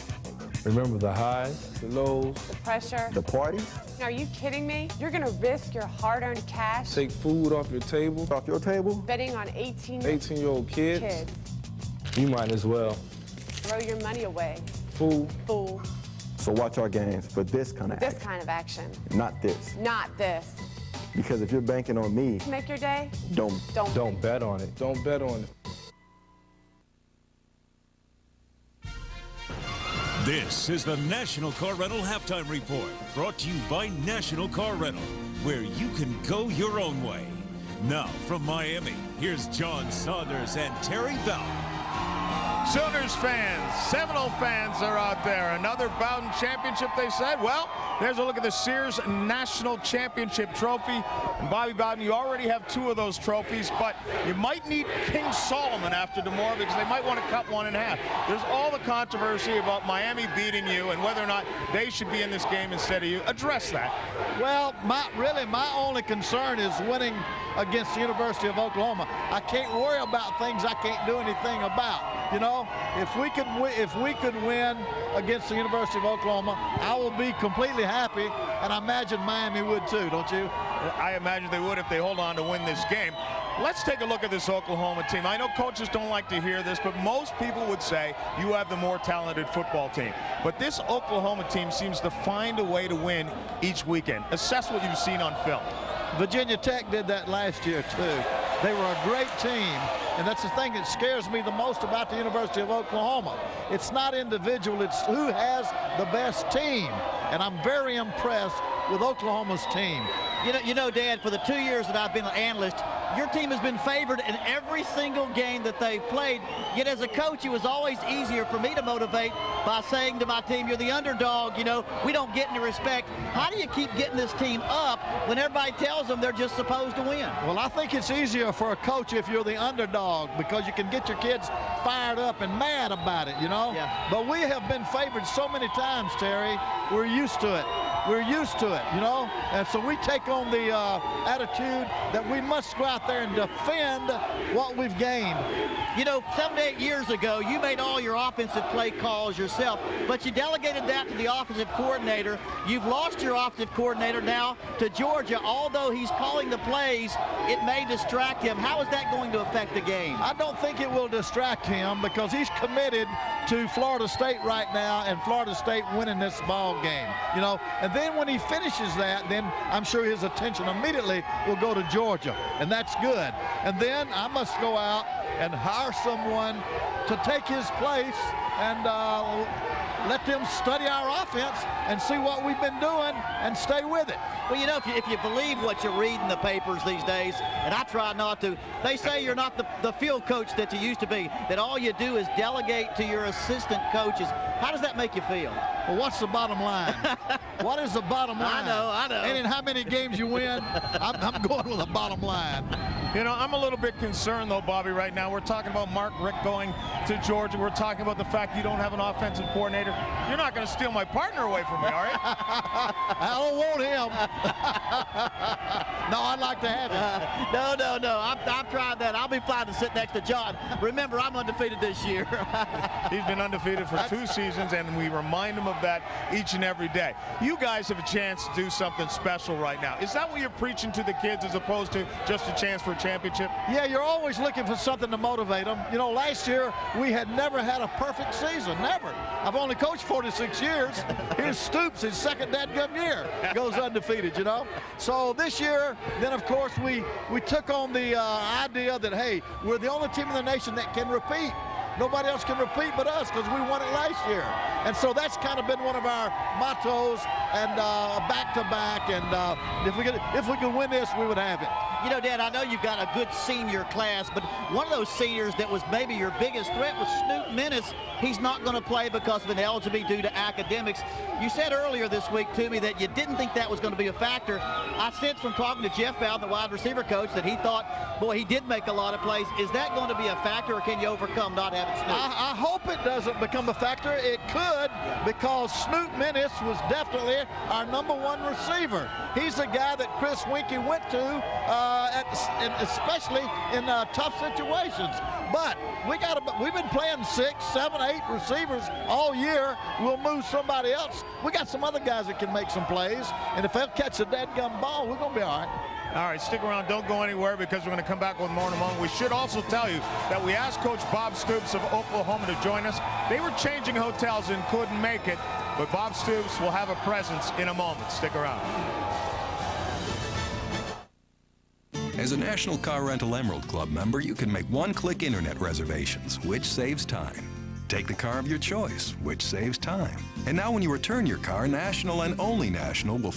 Remember the highs, the lows, The pressure. the parties? Are you kidding me? You're gonna risk your hard-earned cash Take food off your table. Off your table? betting on 18-year-old kids? You might as well. Throw your money away. Fool. Fool. So watch our games for this kind of This action, kind of action. not this. Not this. Because if you're banking on me, To make your day? don't Don't bet on it. Don't bet on it. This is the National Car Rental Halftime Report, brought to you by National Car Rental, where you can go your own way. Now, from Miami, here's John Saunders and Terry Bowden. Sooners fans, Seminole fans are out there. Another Bowden championship, they said. Well, there's a look at the Sears National Championship trophy. And Bobby Bowden, you already have 2 of those trophies, but you might need King Solomon after tomorrow because they might want to cut one in half. There's all the controversy about Miami beating you and whether or not they should be in this game instead of you. Address that. Well, my only concern is winning against the University of Oklahoma. I can't worry about things I can't do anything about. You know, if we could win against the University of Oklahoma, I will be completely happy, and I imagine Miami would too, don't you? I imagine they would if they hold on to win this game. Let's take a look at this Oklahoma team. I know coaches don't like to hear this, but most people would say you have the more talented football team. But this Oklahoma team seems to find a way to win each weekend. Assess what you've seen on film. Virginia Tech did that last year too. They were a great team, and that's the thing that scares me the most about the University of Oklahoma. It's not individual, it's who has the best team, and I'm very impressed with Oklahoma's team. You know, Dad, for the 2 years that I've been an analyst, your team has been favored in every single game that they've played. Yet as a coach, it was always easier for me to motivate by saying to my team, you're the underdog, you know, we don't get any respect. How do you keep getting this team up when everybody tells them they're just supposed to win? Well, I think it's easier for a coach if you're the underdog because you can get your kids fired up and mad about it, you know? Yeah. But we have been favored so many times, Terry. We're used to it. We're used to it, you know? And so we take on the attitude that we must go out there and defend what we've gained. You know, 7 to 8 years ago, you made all your offensive play calls yourself, but you delegated that to the offensive coordinator. You've lost your offensive coordinator now to Georgia. Although he's calling the plays, it may distract him. How is that going to affect the game? I don't think it will distract him because he's committed to Florida State right now and Florida State winning this ball game, you know. And then when he finishes that, then I'm sure his attention immediately will go to Georgia, and that's good. And then I must go out and hire someone to take his place and let them study our offense and see what we've been doing and stay with it. Well, you know, if you believe what you read in the papers these days, and I try not to, they say you're not the field coach that you used to be, that all you do is delegate to your assistant coaches. How does that make you feel? Well, what's the bottom line? What is the bottom line? I know. And in how many games you win, I'm going with the bottom line. You know, I'm a little bit concerned, though, Bobby, right now. We're talking about Mark Richt going to Georgia. We're talking about the fact you don't have an offensive coordinator. You're not going to steal my partner away from me, are you? I don't want him. No, I'd like to have him. No. I've tried that. I'll be fine to sit next to John. Remember, I'm undefeated this year. He's been undefeated for 2 seasons, and we remind him of that each and every day. You guys have a chance to do something special right now. Is that what you're preaching to the kids as opposed to just a chance for a championship? Yeah, you're always looking for something to motivate them. You know, last year we had never had a perfect season, never. I've only coached 46 years. Here's Stoops, his second dadgum year, goes undefeated, you know. So this year, then of course we took on the idea that, hey, we're the only team in the nation that can repeat. Nobody else can repeat but us because we won it last year. And so that's kind of been one of our mottos, and back-to-back, and if we could win this, we would have it. You know, Dad, I know you've got a good senior class, but one of those seniors that was maybe your biggest threat was Snoop Menace. He's not going to play because of ineligibility due to academics. You said earlier this week to me that you didn't think that was going to be a factor. I sensed from talking to Jeff Bowden, the wide receiver coach, that he thought, boy, he did make a lot of plays. Is that going to be a factor, or can you overcome not having Snoop? I hope it doesn't become a factor. It could, because Snoop Menace was definitely our #1 receiver. He's the guy that Chris Winkie went to, especially in tough situations. But we've been playing 6, 7, 8 receivers all year. We'll move somebody else. We got some other guys that can make some plays, and if they'll catch a dadgum ball, we're gonna be all right. All right, stick around. Don't go anywhere, because we're going to come back with more in a moment. We should also tell you that we asked Coach Bob Stoops of Oklahoma to join us. They were changing hotels and couldn't make it, but Bob Stoops will have a presence in a moment. Stick around. As a National Car Rental Emerald Club member, you can make one-click internet reservations, which saves time. Take the car of your choice, which saves time. And now when you return your car, National and only National will...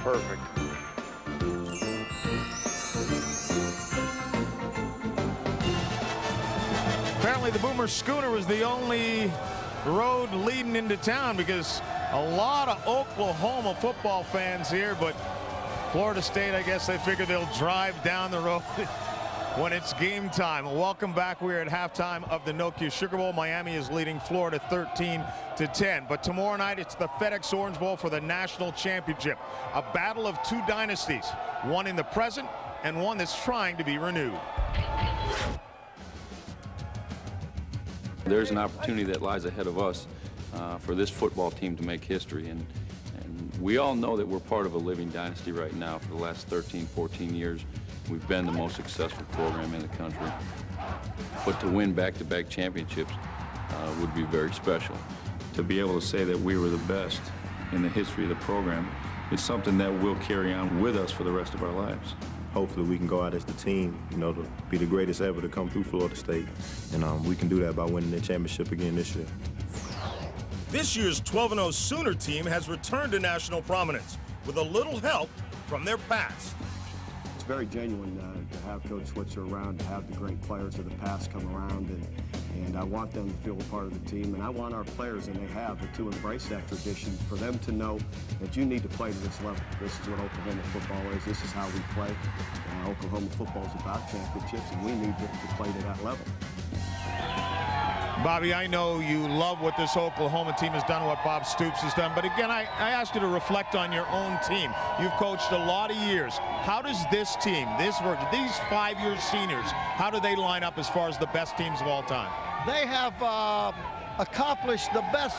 Perfect. Apparently the Boomer Schooner was the only road leading into town, because a lot of Oklahoma football fans here, but Florida State, I guess they figure they'll drive down the road when it's game time. Welcome back. We're at halftime of the Nokia Sugar Bowl. Miami is leading Florida 13-10. But tomorrow night, it's the FedEx Orange Bowl for the national championship. A battle of two dynasties, one in the present and one that's trying to be renewed. There's an opportunity that lies ahead of us for this football team to make history. And we all know that we're part of a living dynasty right now. For the last 13, 14 years, we've been the most successful program in the country. But to win back-to-back championships would be very special. To be able to say that we were the best in the history of the program is something that we'll carry on with us for the rest of our lives. Hopefully we can go out as the team, you know, to be the greatest ever to come through Florida State. And we can do that by winning the championship again this year. This year's 12-0 Sooner team has returned to national prominence with a little help from their past. It's very genuine to have Coach Switzer around, to have the great players of the past come around, and I want them to feel a part of the team, and I want our players, and they have, to embrace that tradition, for them to know that you need to play to this level. This is what Oklahoma football is. This is how we play. Oklahoma football is about championships, and we need to play to that level. Bobby, I know you love what this Oklahoma team has done, what Bob Stoops has done, but again, I asked you to reflect on your own team. You've coached a lot of years. How does this team, these 5-year seniors, how do they line up as far as the best teams of all time? They have accomplished the best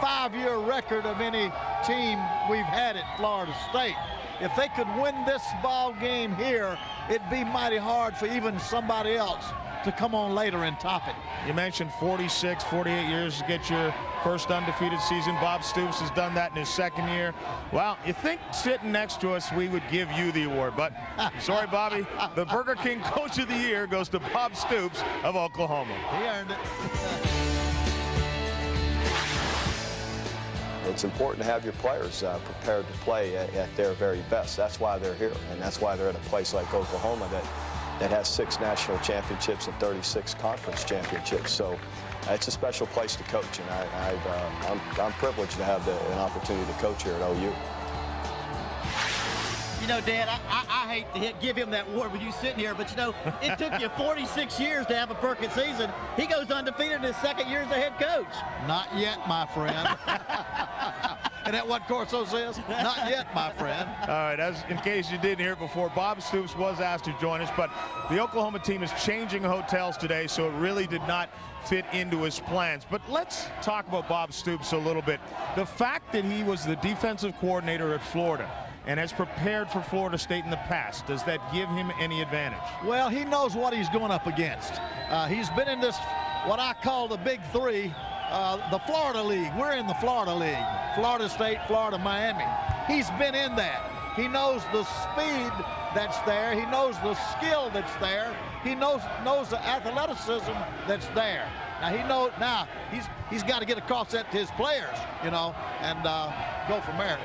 5-year record of any team we've had at Florida State. If they could win this ball game here, it'd be mighty hard for even somebody else to come on later and top it. You mentioned 46, 48 years to get your first undefeated season. Bob Stoops has done that in his second year. Well, you think sitting next to us we would give you the award, but sorry, Bobby, the Burger King Coach of the Year goes to Bob Stoops of Oklahoma. He earned it. It's important to have your players prepared to play at their very best. That's why they're here, and that's why they're in a place like Oklahoma that has 6 national championships and 36 conference championships. So it's a special place to coach, and I'm privileged to have an opportunity to coach here at OU. You know, Dad, I hate to give him that award with you sitting here, but you know, it took you 46 years to have a perfect season. He goes undefeated in his second year as a head coach. Not yet, my friend. Isn't that what Corso says? Not yet, my friend. All right, in case you didn't hear it before, Bob Stoops was asked to join us, but the Oklahoma team is changing hotels today, so it really did not fit into his plans. But let's talk about Bob Stoops a little bit. The fact that he was the defensive coordinator at Florida and has prepared for Florida State in the past, does that give him any advantage? Well, he knows what he's going up against. He's been in this, what I call the Big Three, the Florida League. We're in the Florida League. Florida State, Florida, Miami. He's been in that. He knows the speed that's there. He knows the skill that's there. He knows the athleticism that's there. Now he's got to get across that to his players, you know, and go from there.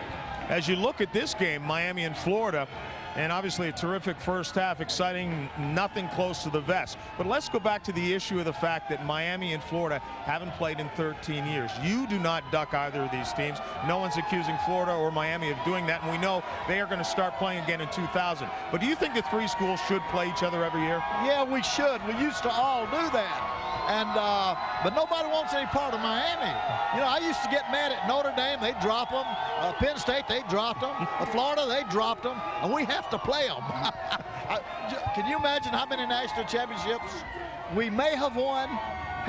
As you look at this game, Miami and Florida, and obviously a terrific first half, exciting, nothing close to the vest. But let's go back to the issue of the fact that Miami and Florida haven't played in 13 years. You do not duck either of these teams. No one's accusing Florida or Miami of doing that, and we know they are going to start playing again in 2000. But do you think the 3 schools should play each other every year? Yeah, we should. We used to all do that. And but nobody wants any part of Miami. You know, I used to get mad at Notre Dame. They drop them. Penn State, they dropped them. Florida, they dropped them. And we have to play them. Can you imagine how many national championships we may have won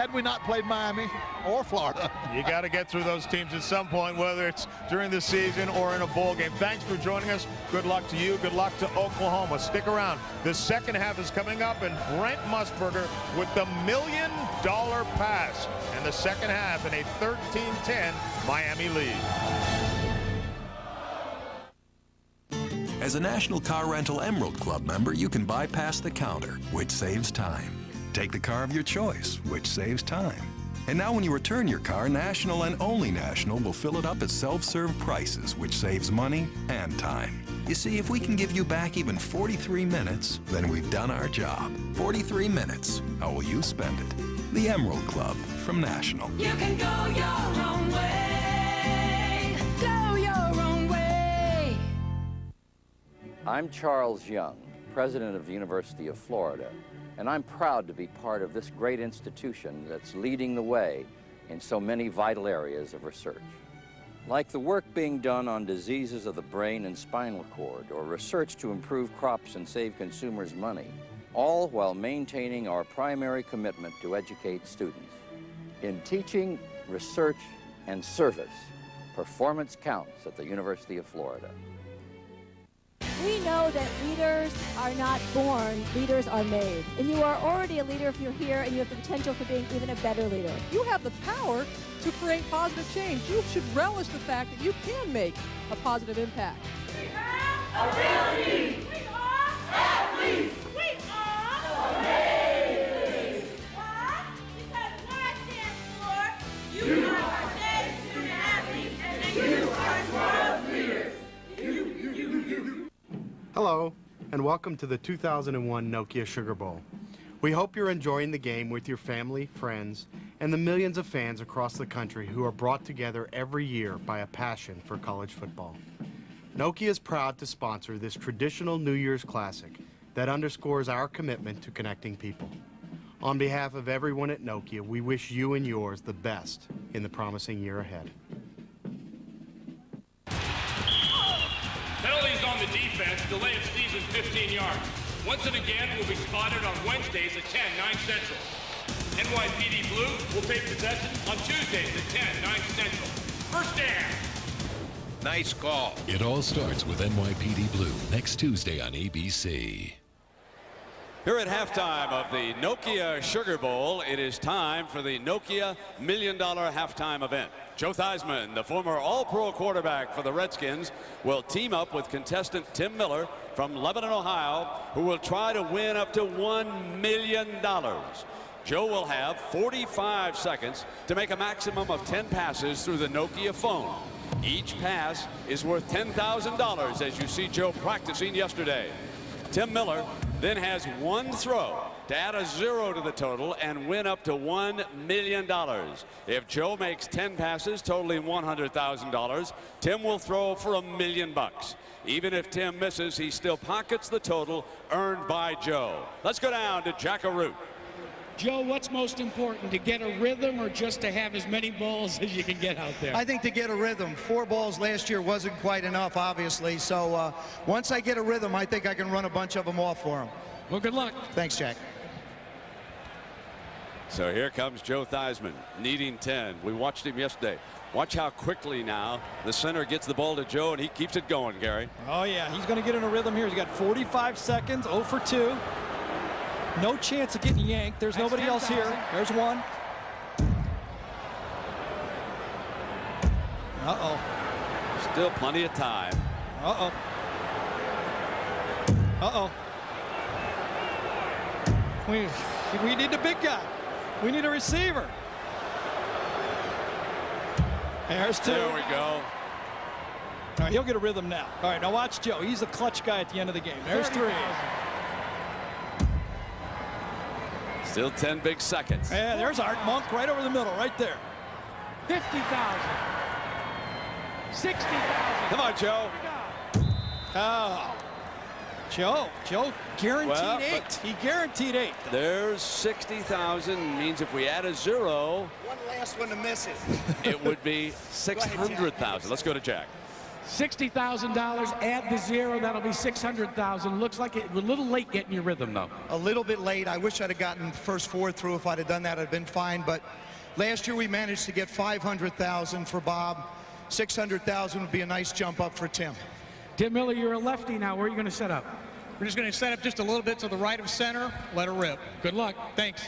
had we not played Miami or Florida. You got to get through those teams at some point, whether it's during the season or in a bowl game. Thanks for joining us. Good luck to you. Good luck to Oklahoma. Stick around. The second half is coming up, and Brent Musburger with the $1 million pass. And the second half in a 13-10 Miami lead. As a National Car Rental Emerald Club member, you can bypass the counter, which saves time. Take the car of your choice, which saves time. And now when you return your car, National and only National will fill it up at self-serve prices, which saves money and time. You see, if we can give you back even 43 minutes, then we've done our job. 43 minutes. How will you spend it? The Emerald Club from National. You can go your own way. Go your own way. I'm Charles Young, president of the University of Florida, and I'm proud to be part of this great institution that's leading the way in so many vital areas of research. Like the work being done on diseases of the brain and spinal cord, or research to improve crops and save consumers money, all while maintaining our primary commitment to educate students. In teaching, research, and service, performance counts at the University of Florida. We know that leaders are not born, leaders are made. And you are already a leader if you're here, and you have the potential for being even a better leader. You have the power to create positive change. You should relish the fact that you can make a positive impact. We have ability. We are athletes. We are amazing. Why? Because Y stands for you are today's student athletes, and you are tomorrow's leaders. Hello, and welcome to the 2001 Nokia Sugar Bowl. We hope you're enjoying the game with your family, friends, and the millions of fans across the country who are brought together every year by a passion for college football. Nokia is proud to sponsor this traditional New Year's Classic that underscores our commitment to connecting people. On behalf of everyone at Nokia, we wish you and yours the best in the promising year ahead. Penalties on the defense, delay of season 15 yards. Once and again will be spotted on Wednesdays at 10, 9 Central. NYPD Blue will take possession on Tuesdays at 10, 9 Central. First down. Nice call. It all starts with NYPD Blue next Tuesday on ABC. Here at halftime of the Nokia Sugar Bowl, it is time for the Nokia $1 Million halftime event. Joe Theismann, the former All-Pro quarterback for the Redskins, will team up with contestant Tim Miller from Lebanon, Ohio, who will try to win up to $1 million. Joe will have 45 seconds to make a maximum of 10 passes through the Nokia phone. Each pass is worth $10,000, as you see Joe practicing yesterday. Tim Miller then has one throw to add a 0 to the total and win up to $1 million. If Joe makes 10 passes totaling $100,000, Tim will throw for $1 million. Even if Tim misses, he still pockets the total earned by Joe. Let's go down to Jack Arute. Joe, what's most important, to get a rhythm or just to have as many balls as you can get out there? I think to get a rhythm. 4 balls last year wasn't quite enough, obviously. So once I get a rhythm, I think I can run a bunch of them off for him. Well, good luck. Thanks, Jack. So here comes Joe Theismann, needing 10. We watched him yesterday. Watch how quickly now the center gets the ball to Joe, and he keeps it going, Gary. Oh, yeah, he's going to get in a rhythm here. He's got 45 seconds, 0 for 2. No chance of getting yanked. There's nobody else here. There's one. Uh-oh. Still plenty of time. Uh-oh. Uh-oh. We need the big guy. We need a receiver. There's 2. There we go. All right, he'll get a rhythm now. All right, now watch Joe. He's the clutch guy at the end of the game. There's 3. Still 10 big seconds. Yeah, there's Art Monk right over the middle, right there. 50,000. 60,000. Come on, Joe. Oh. Joe guaranteed 8. He guaranteed 8. There's 60,000. Means if we add a 0, one last one to miss it. it would be 600,000. Let's go to Jack. $60,000, add the 0, that'll be $600,000. Looks like it, a little late getting your rhythm, though. A little bit late. I wish I'd have gotten the first 4 through. If I'd have done that, I'd have been fine. But last year we managed to get $500,000 for Bob. $600,000 would be a nice jump up for Tim. Tim Miller, you're a lefty now. Where are you going to set up? We're just going to set up just a little bit to the right of center. Let her rip. Good luck. Thanks.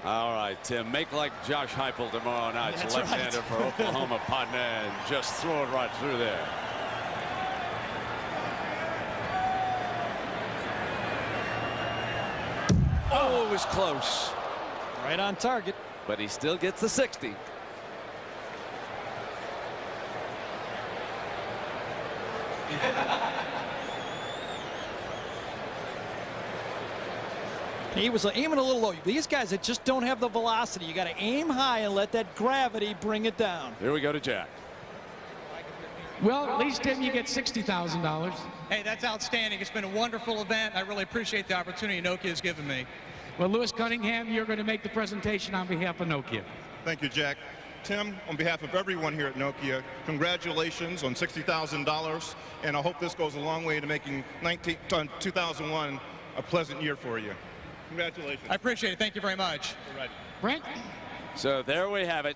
All right, Tim, make like Josh Heupel tomorrow night. That's Left-hander for Oklahoma, partner, and just throw it right through there. Oh, it was close. Right on target. But he still gets the 60. He was aiming a little low. These guys that just don't have the velocity. You got to aim high and let that gravity bring it down. Here we go to Jack. Well, at least, Tim, you get $60,000. Hey, that's outstanding. It's been a wonderful event. I really appreciate the opportunity Nokia has given me. Well, Lewis Cunningham, you're going to make the presentation on behalf of Nokia. Thank you, Jack. Tim, on behalf of everyone here at Nokia, congratulations on $60,000, and I hope this goes a long way to making 2001 a pleasant year for you. Congratulations. I appreciate it. Thank you very much. All right. Brent? So there we have it.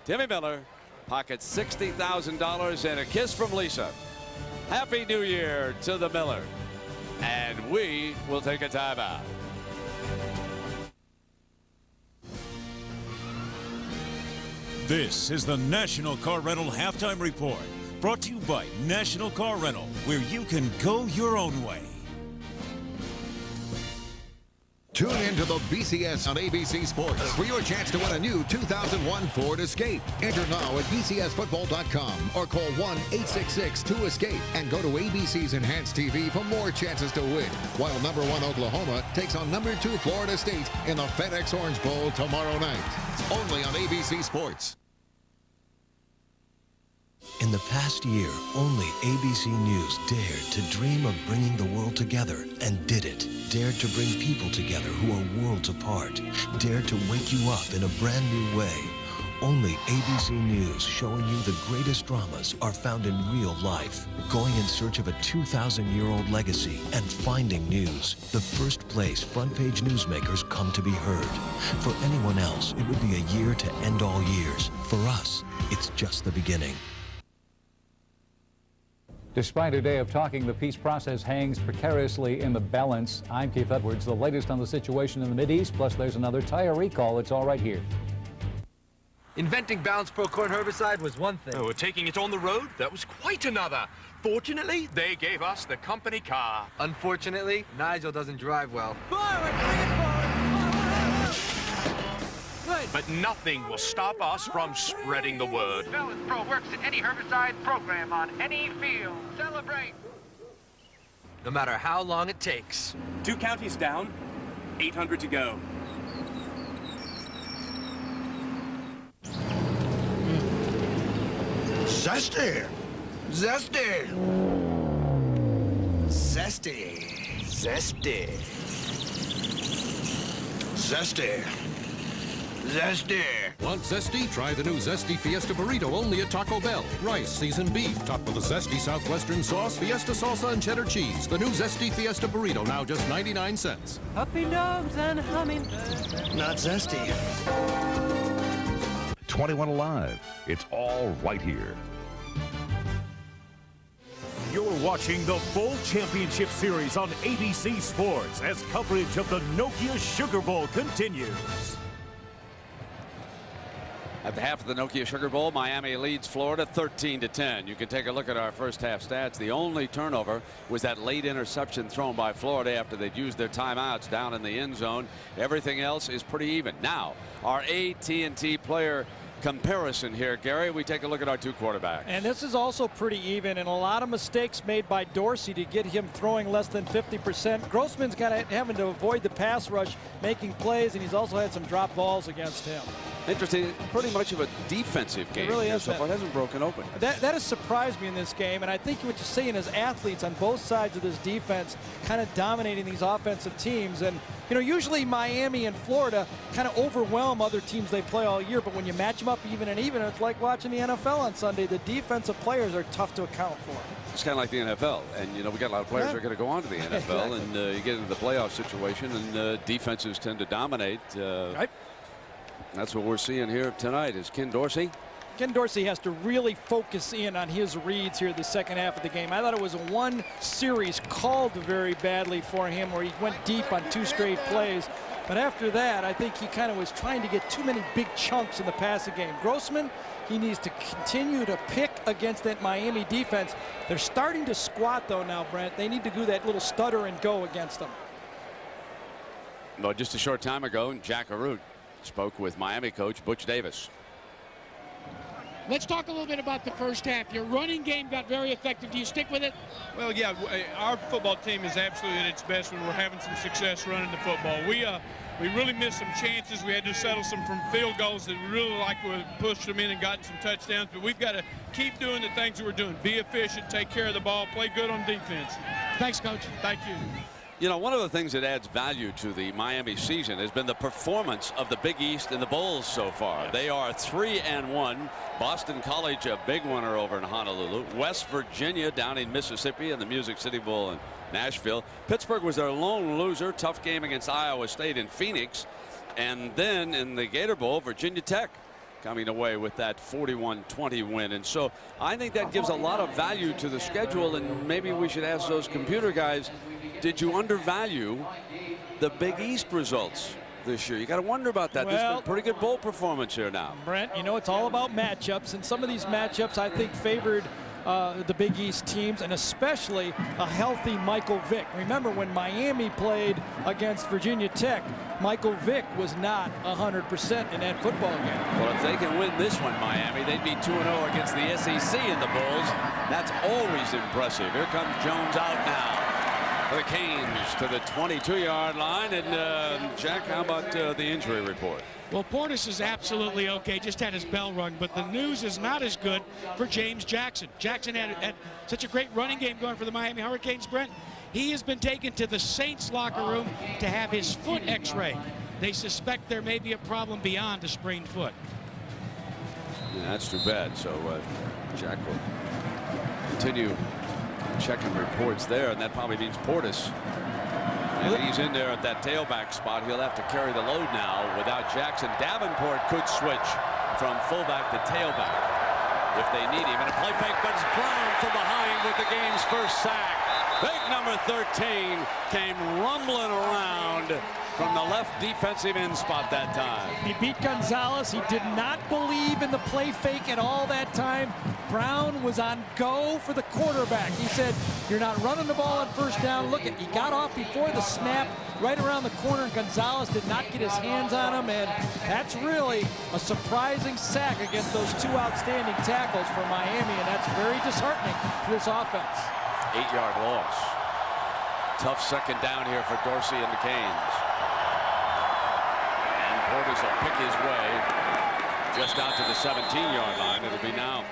Timmy Miller pockets $60,000 and a kiss from Lisa. Happy New Year to the Miller. And we will take a timeout. This is the National Car Rental Halftime Report, brought to you by National Car Rental, where you can go your own way. Tune into the BCS on ABC Sports for your chance to win a new 2001 Ford Escape. Enter now at bcsfootball.com or call 1-866-2ESCAPE and go to ABC's Enhanced TV for more chances to win. While number 1 Oklahoma takes on number 2 Florida State in the FedEx Orange Bowl tomorrow night. Only on ABC Sports. In the past year, only ABC News dared to dream of bringing the world together and did it. Dared to bring people together who are worlds apart. Dared to wake you up in a brand new way. Only ABC News showing you the greatest dramas are found in real life. Going in search of a 2,000-year-old legacy and finding news. The first place front-page newsmakers come to be heard. For anyone else, it would be a year to end all years. For us, it's just the beginning. Despite a day of talking, the peace process hangs precariously in the balance. I'm Keith Edwards. The latest on the situation in the Mideast, plus there's another tire recall. It's all right here. Inventing Balance Pro corn herbicide was one thing. Oh, taking it on the road, that was quite another. Fortunately, they gave us the company car. Unfortunately, Nigel doesn't drive well. Forward, bring it forward! Good. But nothing will stop us from spreading the word. Balance Pro works in any herbicide program on any field. Celebrate! No matter how long it takes. 2 counties down, 800 to go. Zesty! Zesty! Zesty! Zesty! Zesty! Zesty! Want zesty? Try the new Zesty Fiesta Burrito only at Taco Bell. Rice, seasoned beef, topped with a zesty Southwestern sauce, Fiesta salsa, and cheddar cheese. The new Zesty Fiesta Burrito, now just 99 cents. Puppy dogs and hummingbirds. Not zesty. 21 Alive. It's all right here. You're watching the Bowl Championship Series on ABC Sports as coverage of the Nokia Sugar Bowl continues. At the half of the Nokia Sugar Bowl, Miami leads Florida 13-10. You can take a look at our first half stats. The only turnover was that late interception thrown by Florida after they'd used their timeouts down in the end zone. Everything else is pretty even. Now, our AT&T player comparison here, Gary. We take a look at our 2 quarterbacks. And this is also pretty even, and a lot of mistakes made by Dorsey to get him throwing less than 50%. Grossman's having to avoid the pass rush, making plays, and he's also had some drop balls against him. Interesting, pretty much of a defensive game. It really here is. So far, it hasn't broken open. That has surprised me in this game, and I think what you're seeing is athletes on both sides of this defense kind of dominating these offensive teams. And, you know, usually Miami and Florida kind of overwhelm other teams they play all year, but when you match them up even and even, it's like watching the NFL on Sunday. The defensive players are tough to account for. It's kind of like the NFL, and you know we got a lot of players that are going to go on to the NFL, Exactly. and you get into the playoff situation, and defenses tend to dominate. Right. That's what we're seeing here tonight. Is Ken Dorsey? Ken Dorsey has to really focus in on his reads here the second half of the game. I thought it was one series called very badly for him where he went deep on 2 straight plays. But after that, I think he kind of was trying to get too many big chunks in the passing game. Grossman, he needs to continue to pick against that Miami defense. They're starting to squat, though, now, Brent. They need to do that little stutter and go against them. No, just a short time ago, Jack Arute spoke with Miami coach Butch Davis. Let's talk a little bit about the first half. Your running game got very effective. Do you stick with it? Well, yeah, our football team is absolutely at its best when we're having some success running the football. We really missed some chances. We had to settle some from field goals that we really like. We pushed them in and gotten some touchdowns. But we've got to keep doing the things that we're doing. Be efficient, take care of the ball, play good on defense. Thanks, Coach. Thank you. You know, one of the things that adds value to the Miami season has been the performance of the Big East and the Bulls so far. Yes. They are 3-1. Boston College, a big winner over in Honolulu. West Virginia down in Mississippi and the Music City Bowl in Nashville. Pittsburgh was their lone loser. Tough game against Iowa State in Phoenix. And then in the Gator Bowl, Virginia Tech coming away with that 41-20 win. And so I think that gives a lot of value to the schedule, and maybe we should ask those computer guys, did you undervalue the Big East results this year? You got to wonder about that. This has been a pretty good bowl performance here now. Brent, you know, it's all about matchups, and some of these matchups I think favored the Big East teams, and especially a healthy Michael Vick. Remember when Miami played against Virginia Tech, Michael Vick was not 100% in that football game. Well, if they can win this one, Miami, they'd be 2-0 against the SEC in the Bulls. That's always impressive. Here comes Jones out now for the Canes to the 22-yard line. And Jack, how about the injury report? Well, Portis is absolutely okay, just had his bell rung, but the news is not as good for James Jackson. Jackson had such a great running game going for the Miami Hurricanes, Brent. He has been taken to the Saints locker room to have his foot x-rayed. They suspect there may be a problem beyond a sprained foot. Yeah, that's too bad. So Jack will continue checking reports there, and that probably means Portis. And he's in there at that tailback spot. He'll have to carry the load now without Jackson. Davenport could switch from fullback to tailback if they need him. And a play fake, but it's Brown from behind with the game's first sack. Big number 13 came rumbling around from the left defensive end spot that time. He beat Gonzalez. He did not believe in the play fake at all that time. Brown was on go for the quarterback. He said, you're not running the ball on first down. Look, he got off before the snap right around the corner, and Gonzalez did not get his hands on him, and that's really a surprising sack against those 2 outstanding tackles for Miami, and that's very disheartening for this offense. 8-yard loss. Tough second down here for Dorsey and the Canes. And Portis will pick his way just out to the 17-yard line. It'll be now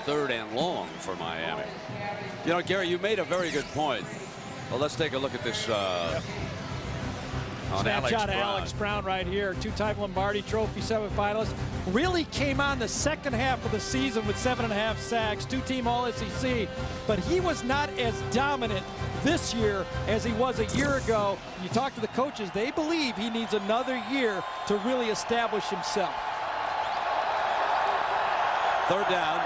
3rd and long for Miami. You know, Gary, you made a very good point. Well, let's take a look at this on Snapshot of Alex Brown right here, 2-time Lombardi Trophy semifinalist. Really came on the second half of the season with 7.5 sacks, 2-team All-SEC, but he was not as dominant this year as he was a year ago. You talk to the coaches, they believe he needs another year to really establish himself. 3rd down.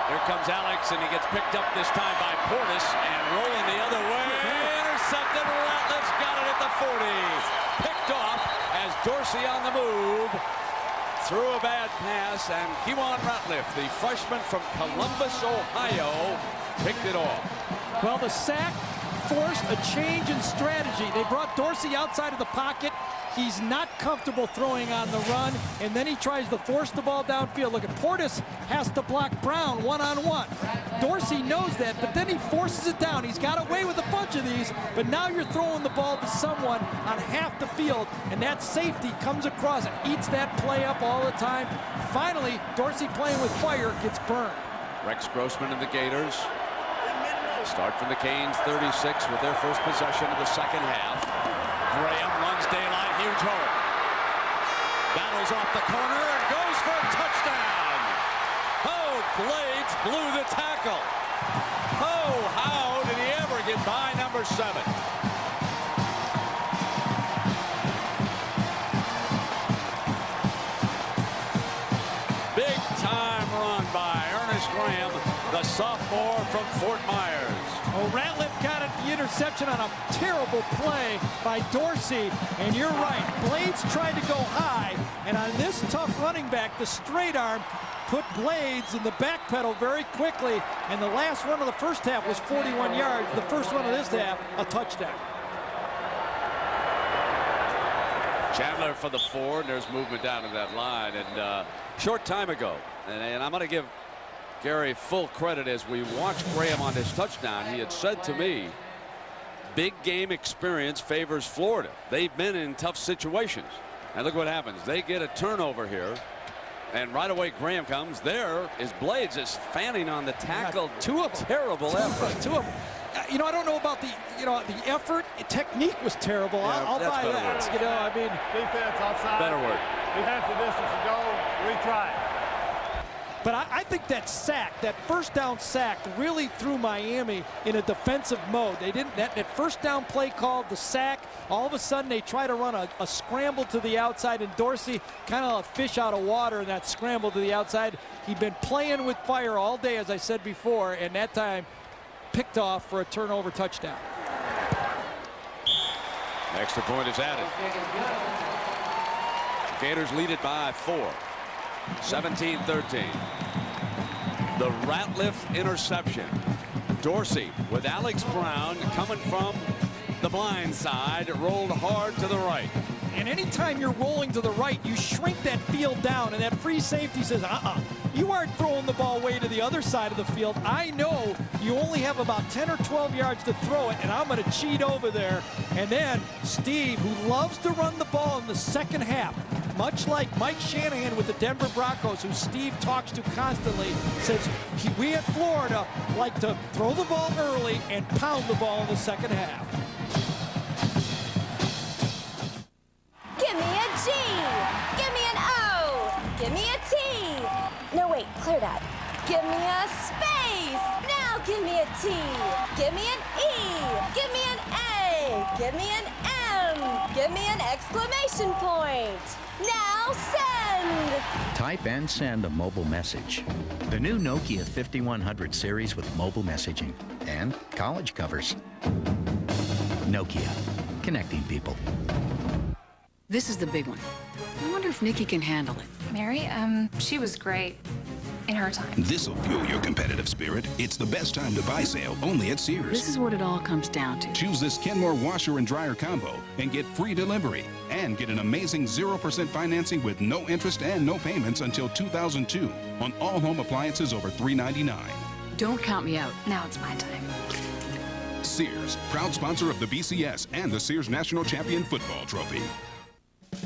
Here comes Alex, and he gets picked up this time by Portis, and rolling the other way. Intercepted. Ratliff's got it at the 40. Picked off as Dorsey on the move. Threw a bad pass, and Kewan Ratliff, the freshman from Columbus, Ohio, picked it off. Well, the sack forced a change in strategy. They brought Dorsey outside of the pocket. he's not comfortable throwing on the run, and then he tries to force the ball downfield. Look at Portis has to block Brown one-on-one. Dorsey knows that, but then he forces it down. He's got away with a bunch of these, but now you're throwing the ball to someone on half the field, and that safety comes across and eats that play up all the time. Finally, Dorsey playing with fire gets burned. Rex Grossman and the Gators start from the Canes 36 with their first possession of the second half. Graham runs daylight, huge hole. Battles off the corner and goes for a touchdown. Oh, Blades blew the tackle. Oh, how did he ever get by number 7? Big time run by Ernest Graham, the sophomore from Fort Myers. Well, Ratliff got the interception on a terrible play by Dorsey, and you're right. Blades tried to go high, and on this tough running back, the straight arm put Blades in the back pedal very quickly, and the last run of the first half was 41 yards. The first run of this half, a touchdown. Chandler for the 4, and there's movement down to that line. And short time ago, and I'm going to give Gary full credit, as we watched Graham on his touchdown, he had said to me, big game experience favors Florida. They've been in tough situations. And look what happens. They get a turnover here, and right away Graham comes. There is Blades just fanning on the tackle. Two of them. Terrible effort. Two of them. You know, I don't know about the effort. Technique was terrible. Yeah, I'll buy that. word. You know, I mean, defense offside. Better word. We have the distance to go. Retry. but I think that sack, that first down sack, really threw Miami in a defensive mode. They didn't. That first down play called the sack. All of a sudden, they try to run a scramble to the outside, and Dorsey kind of a fish out of water in that scramble to the outside. He'd been playing with fire all day, as I said before, and that time picked off for a turnover touchdown. Extra point is added. Gators lead it by 4. 17-13. The Ratliff interception. Dorsey with Alex Brown coming from the blind side, rolled hard to the right. And anytime you're rolling to the right, you shrink that field down, and that free safety says, you aren't throwing the ball way to the other side of the field. I know you only have about 10 or 12 yards to throw it, and I'm going to cheat over there. And then Steve, who loves to run the ball in the second half, much like Mike Shanahan with the Denver Broncos, who Steve talks to constantly, says we at Florida like to throw the ball early and pound the ball in the second half. Give me a G. Give me an O. Give me a T. No, wait, clear that. Give me a space. Now give me a T. Give me an E. Give me an A. Give me an M. Give me an exclamation point. Now send. Type and send a mobile message. The new Nokia 5100 series with mobile messaging and college covers. Nokia, connecting people. This is the big one. I wonder if Nikki can handle it. Mary, she was great in her time. This'll fuel your competitive spirit. It's the best time to buy sale, only at Sears. This is what it all comes down to. Choose this Kenmore washer and dryer combo and get free delivery. And get an amazing 0% financing with no interest and no payments until 2002 on all home appliances over $399. Don't count me out. Now it's my time. Sears, proud sponsor of the BCS and the Sears National Champion Football Trophy.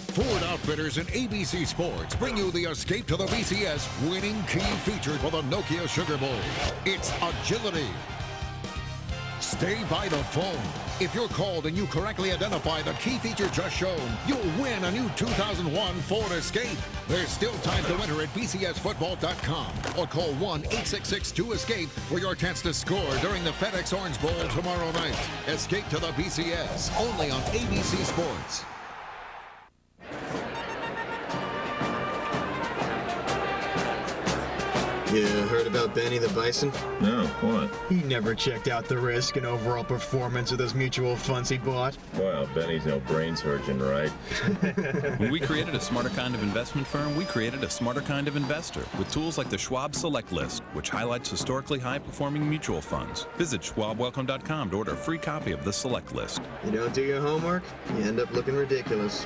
Ford Outfitters and ABC Sports bring you the Escape to the BCS winning key feature for the Nokia Sugar Bowl. It's agility. Stay by the phone. If you're called and you correctly identify the key feature just shown, you'll win a new 2001 Ford Escape. There's still time to enter at bcsfootball.com or call 1-866-2-ESCAPE for your chance to score during the FedEx Orange Bowl tomorrow night. Escape to the BCS, only on ABC Sports. You heard about Benny the Bison? No, what? He never checked out the risk and overall performance of those mutual funds he bought. Well, Benny's no brain surgeon, right? When we created a smarter kind of investment firm, we created a smarter kind of investor with tools like the Schwab Select List, which highlights historically high-performing mutual funds. Visit schwabwelcome.com to order a free copy of the Select List. You don't do your homework, you end up looking ridiculous.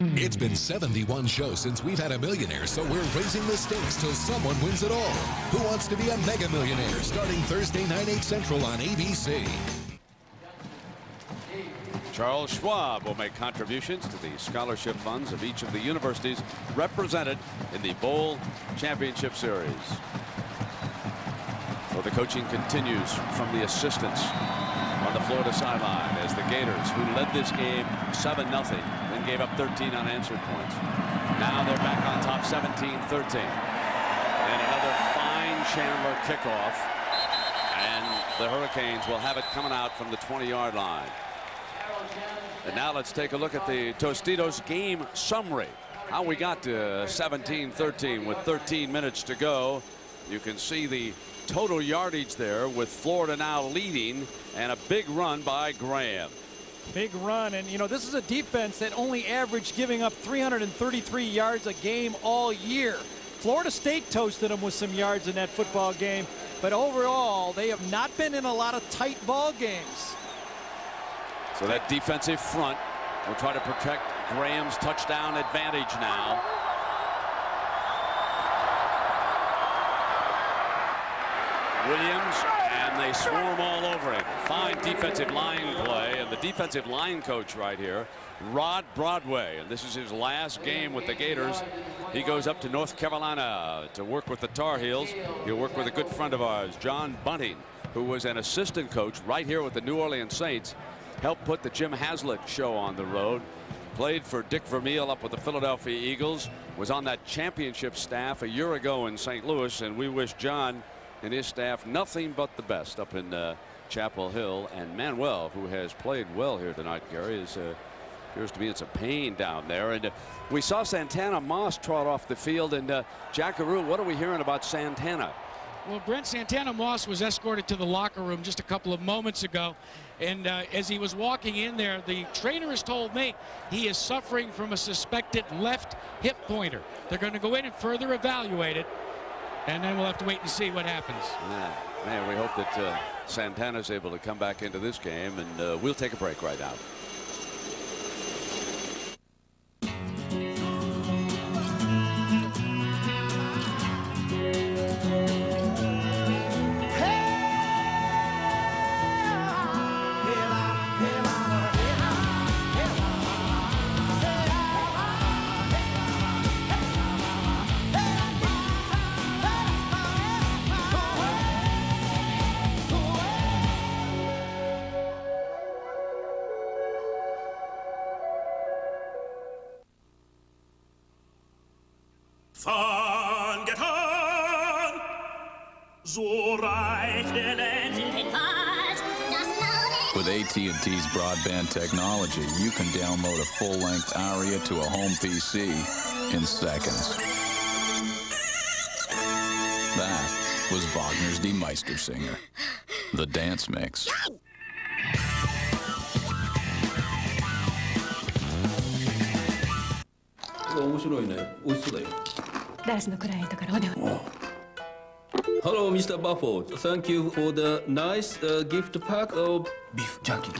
It's been 71 shows since we've had a millionaire, so we're raising the stakes till someone wins it all. Who wants to be a mega millionaire? Starting Thursday night, 8 Central on ABC. Charles Schwab will make contributions to the scholarship funds of each of the universities represented in the Bowl Championship Series. So the coaching continues from the assistants on the Florida sideline as the Gators, who led this game 7-0, then gave up 13 unanswered points. Now they're back on top 17-13. And another fine Chandler kickoff. And the Hurricanes will have it coming out from the 20-yard line. And now let's take a look at the Tostitos game summary. How we got to 17-13 with 13 minutes to go. You can see the total yardage there with Florida now leading, and a big run by Graham. Big run, and you know, this is a defense that only averaged giving up 333 yards a game all year. Florida State toasted them with some yards in that football game, but overall they have not been in a lot of tight ball games. So that defensive front will try to protect Graham's touchdown advantage now. Williams, and they swarm all over him. Fine defensive line play, and the defensive line coach right here, Rod Broadway, and this is his last game with the Gators. He goes up to North Carolina to work with the Tar Heels. He'll work with a good friend of ours, John Bunting, who was an assistant coach right here with the New Orleans Saints. Helped put the Jim Haslett show on the road. Played for Dick Vermeil up with the Philadelphia Eagles. Was on that championship staff a year ago in St. Louis, and we wish John and his staff nothing but the best up in Chapel Hill. And Manuel, who has played well here tonight, Gary, appears to be in some pain down there. And we saw Santana Moss trot off the field. And Jackaroo, what are we hearing about Santana? Well, Brent, Santana Moss was escorted to the locker room just a couple of moments ago. And as he was walking in there, the trainer has told me he is suffering from a suspected left hip pointer. They're going to go in and further evaluate it. And then we'll have to wait and see what happens. Yeah, man, we hope that Santana's able to come back into this game, and we'll take a break right now. With AT&T's broadband technology, you can download a full-length aria to a home PC in seconds. That was Wagner's Die Meistersinger, the dance mix. Hello, Mr. Buffo. Thank you for the nice gift pack of beef jerky.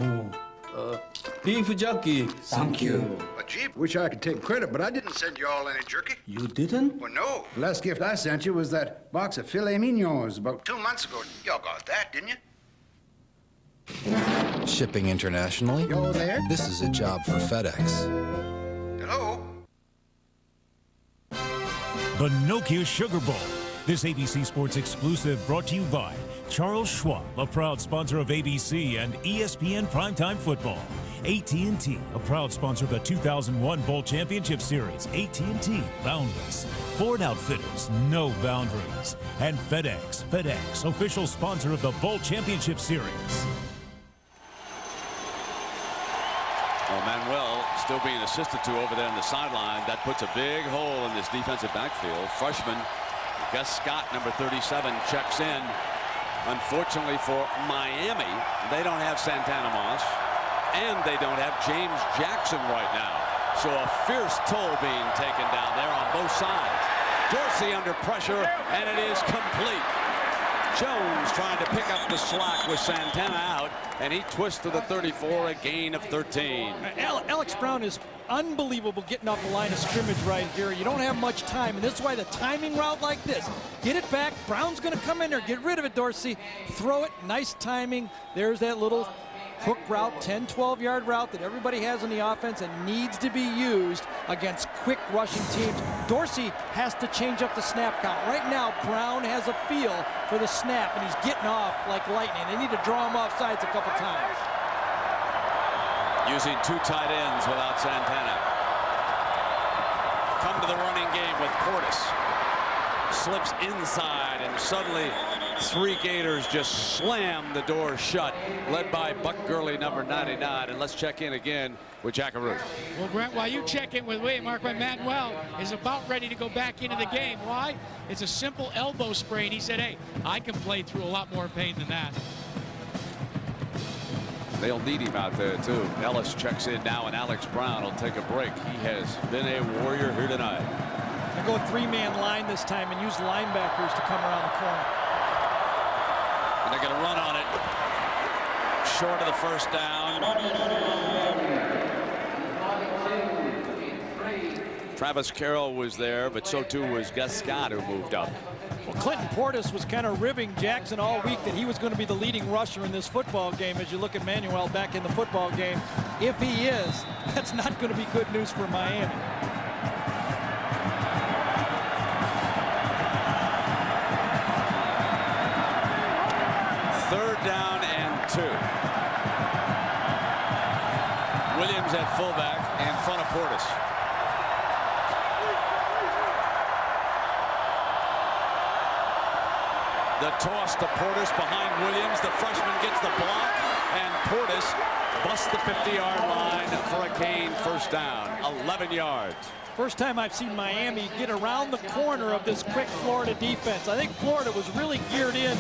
Beef jerky. Thank you. Gee, wish I could take credit, but I didn't send you all any jerky. You didn't? Well, no. The last gift I sent you was that box of filet mignons about 2 months ago. Y'all got that, didn't you? Shipping internationally? You're there? This is a job for FedEx. Hello? The Nokia Sugar Bowl. This ABC Sports exclusive brought to you by Charles Schwab, a proud sponsor of ABC and ESPN Primetime Football. AT&T, a proud sponsor of the 2001 Bowl Championship Series. AT&T, boundless. Ford Outfitters, no boundaries. And FedEx, official sponsor of the Bowl Championship Series. Well, Manuel still being assisted to over there on the sideline. That puts a big hole in this defensive backfield. Freshman Gus Scott, number 37, checks in. Unfortunately for Miami, they don't have Santana Moss, and they don't have James Jackson right now. So a fierce toll being taken down there on both sides. Dorsey under pressure, and it is complete. Jones trying to pick up the slack with Santana out, and he twists to the 34, a gain of 13. Alex Brown is unbelievable getting off the line of scrimmage right here. You don't have much time, and this is why the timing route like this. Get it back. Brown's going to come in there. Get rid of it, Dorsey. Throw it. Nice timing. There's that little hook route, 10, 12-yard route that everybody has in the offense and needs to be used against quick rushing teams. Dorsey has to change up the snap count. Right now, Brown has a feel for the snap, and he's getting off like lightning. They need to draw him off sides a couple times. Using two tight ends without Santana. Come to the running game with Portis. Slips inside, and suddenly three Gators just slam the door shut, led by Buck Gurley, number 99. And let's check in again with Jackaroo. Well, Grant, while you check in with William, Mark Manuel is about ready to go back into the game. Why? It's a simple elbow sprain. He said, hey, I can play through a lot more pain than that. They'll need him out there, too. Ellis checks in now, and Alex Brown will take a break. He has been a warrior here tonight. I go three-man line this time and use linebackers to come around the corner. And they're going to run on it. Short of the first down. Travis Carroll was there, but so too was Gus Scott, who moved up. Well, Clinton Portis was kind of ribbing Jackson all week that he was going to be the leading rusher in this football game. As you look at Manuel back in the football game, if he is, that's not going to be good news for Miami. Third down and 2. Williams at fullback in front of Portis. The toss to Portis behind Williams. The freshman gets the block, and Portis busts the 50-yard line for a gain, first down, 11 yards. First time I've seen Miami get around the corner of this quick Florida defense. I think Florida was really geared in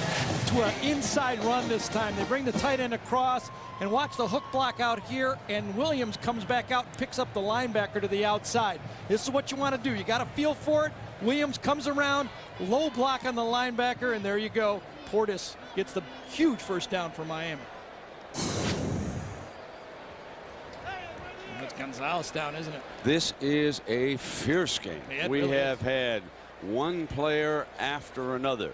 to an inside run this time. They bring the tight end across and watch the hook block out here, and Williams comes back out and picks up the linebacker to the outside. This is what you want to do. You got to feel for it. Williams comes around, low block on the linebacker, and there you go. Portis gets the huge first down for Miami. That's Gonzalez down, isn't it? This is a fierce game. Yeah, we really have had one player after another.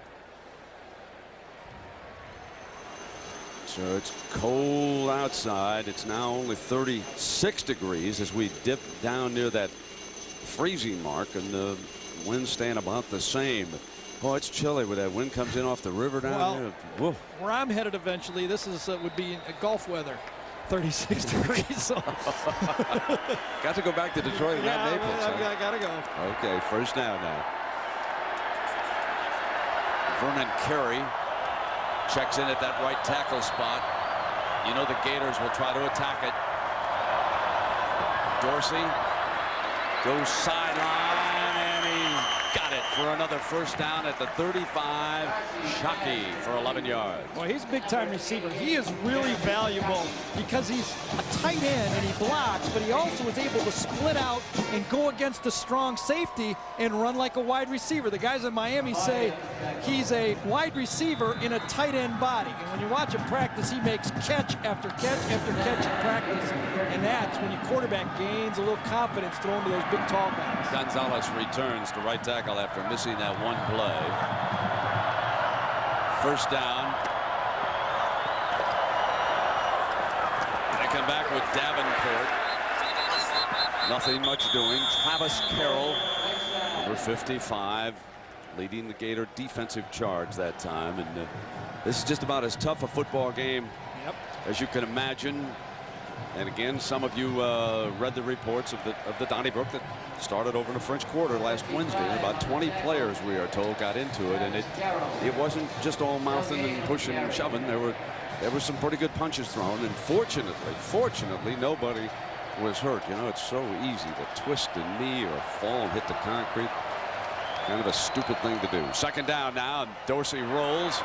So it's cold outside. It's now only 36 degrees as we dip down near that freezing mark, and the winds staying about the same. Oh, it's chilly when that wind comes in off the river down there. Whoa. Where I'm headed eventually, this is would be Gulf weather. 36 degrees. So. Got to go back to Detroit and not Naples. I gotta go. Okay, first down now. Vernon Carey checks in at that right tackle spot. You know the Gators will try to attack it. Dorsey goes sideline, and he got it for another first down at the 35. Shockey for 11 yards. Well, he's a big-time receiver. He is really valuable because he's a tight end and he blocks, but he also is able to split out and go against the strong safety and run like a wide receiver. The guys in Miami say he's a wide receiver in a tight end body. And when you watch him practice, he makes catch after catch after catch in practice. And that's when your quarterback gains a little confidence throwing to those big, tall guys. Gonzalez returns to right tackle after missing that one play. First down. They come back with Davenport. Nothing much doing. Travis Carroll, number 55, leading the Gator defensive charge that time. And this is just about as tough a football game as you can imagine. And again, some of you read the reports of the Donnybrook that started over in the French Quarter last Wednesday. About 20 players, we are told, got into it, and it wasn't just all mouthing and pushing and shoving. There were some pretty good punches thrown, and fortunately, nobody was hurt. You know, it's so easy to twist a knee or fall and hit the concrete. Kind of a stupid thing to do. Second down now, and Dorsey rolls.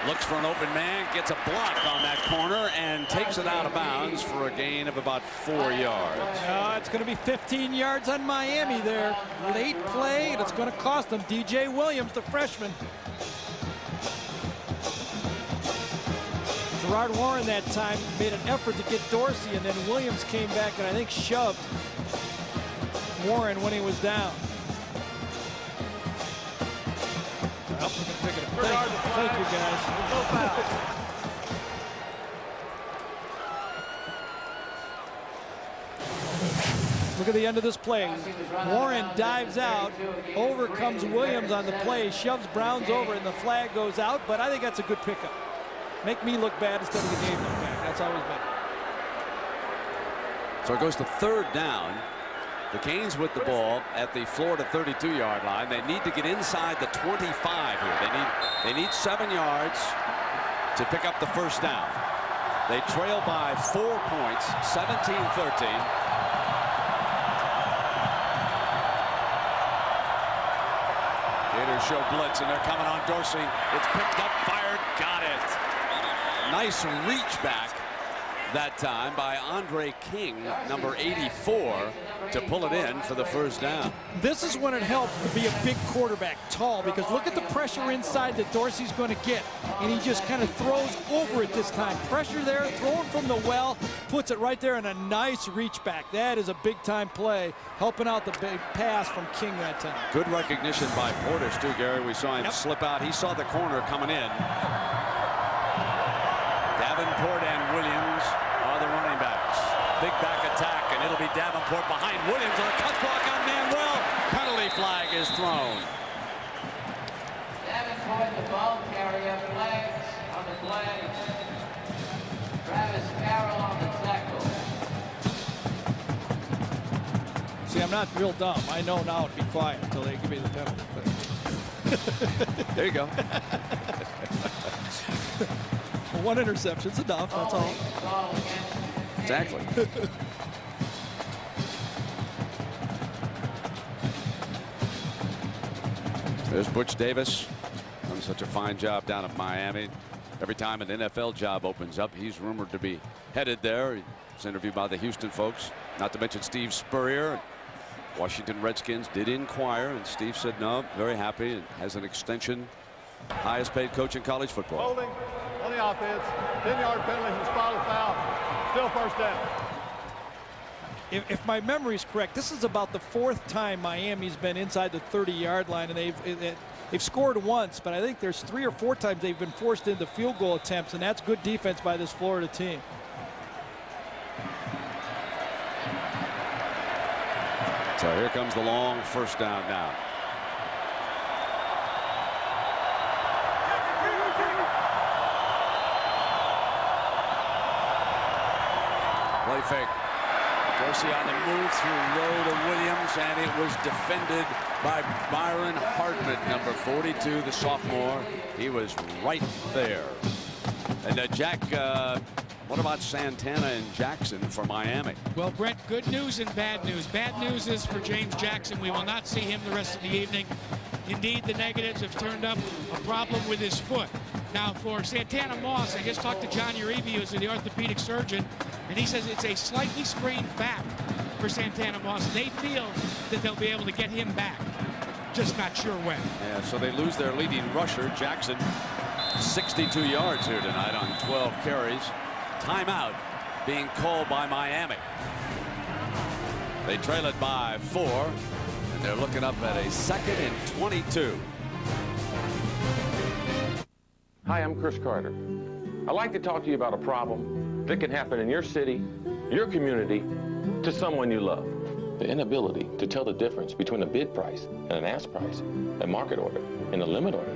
Looks for an open man, gets a block on that corner, and takes it out of bounds for a gain of about 4 yards. It's going to be 15 yards on Miami there. Late play, and it's going to cost them. DJ Williams, the freshman. Gerard Warren that time made an effort to get Dorsey, and then Williams came back and I think shoved Warren when he was down. Well, thank you, guys. No foul. Look at the end of this play. Warren dives out. Over comes Williams on the play. Shoves Browns over, and the flag goes out. But I think that's a good pickup. Make me look bad instead of the game look bad. That's always better. So it goes to third down. The Canes with the ball at the Florida 32-yard line. They need to get inside the 25 here. They need 7 yards to pick up the first down. They trail by 4 points, 17-13. Gators show blitz, and they're coming on Dorsey. It's picked up, fired, got it. Nice reach back that time by Andre King, number 84, to pull it in for the first down. This is when it helps to be a big quarterback, tall, because look at the pressure inside that Dorsey's going to get, and he just kind of throws over it this time. Pressure there, throwing from the well, puts it right there, and a nice reach back. That is a big-time play, helping out the big pass from King that time. Good recognition by Portis, too, Gary. We saw him slip out. He saw the corner coming in. Davenport and Williams are the running backs. Big back attack, and it'll be Davenport behind Williams on a cut block on Manuel. Penalty flag is thrown. Davenport, the ball carrier, flags on the play. Travis Carroll on the tackle. See, I'm not real dumb. I know now to be quiet until they give me the penalty. There you go. One interception's enough, that's all. Exactly. There's Butch Davis. Done such a fine job down at Miami. Every time an NFL job opens up, he's rumored to be headed there. He was interviewed by the Houston folks. Not to mention Steve Spurrier. Washington Redskins did inquire, and Steve said no, very happy, and has an extension. Highest paid coach in college football. Holding on the offense. 10-yard penalty from spot of foul. Still first down. If my memory is correct, this is about the 4th time Miami's been inside the 30-yard line, and they've scored once, but I think there's 3 or 4 times they've been forced into field goal attempts, and that's good defense by this Florida team. So here comes the long first down now. Play fake. Dorsey on the move through row to Williams, and it was defended by Byron Hardman, number 42, the sophomore. He was right there. And Jack, what about Santana and Jackson for Miami? Well, Brent, good news and bad news. Bad news is for James Jackson. We will not see him the rest of the evening. Indeed, the negatives have turned up a problem with his foot. Now, for Santana Moss, I just talked to John Uribe, who's the orthopedic surgeon, and he says it's a slightly sprained back for Santana Moss. They feel that they'll be able to get him back, just not sure when. Yeah, so they lose their leading rusher, Jackson, 62 yards here tonight on 12 carries. Timeout being called by Miami. They trail it by 4, and they're looking up at a 2nd and 22. Hi, I'm Chris Carter. I'd like to talk to you about a problem that can happen in your city, your community, to someone you love. The inability to tell the difference between a bid price and an ask price, a market order and a limit order.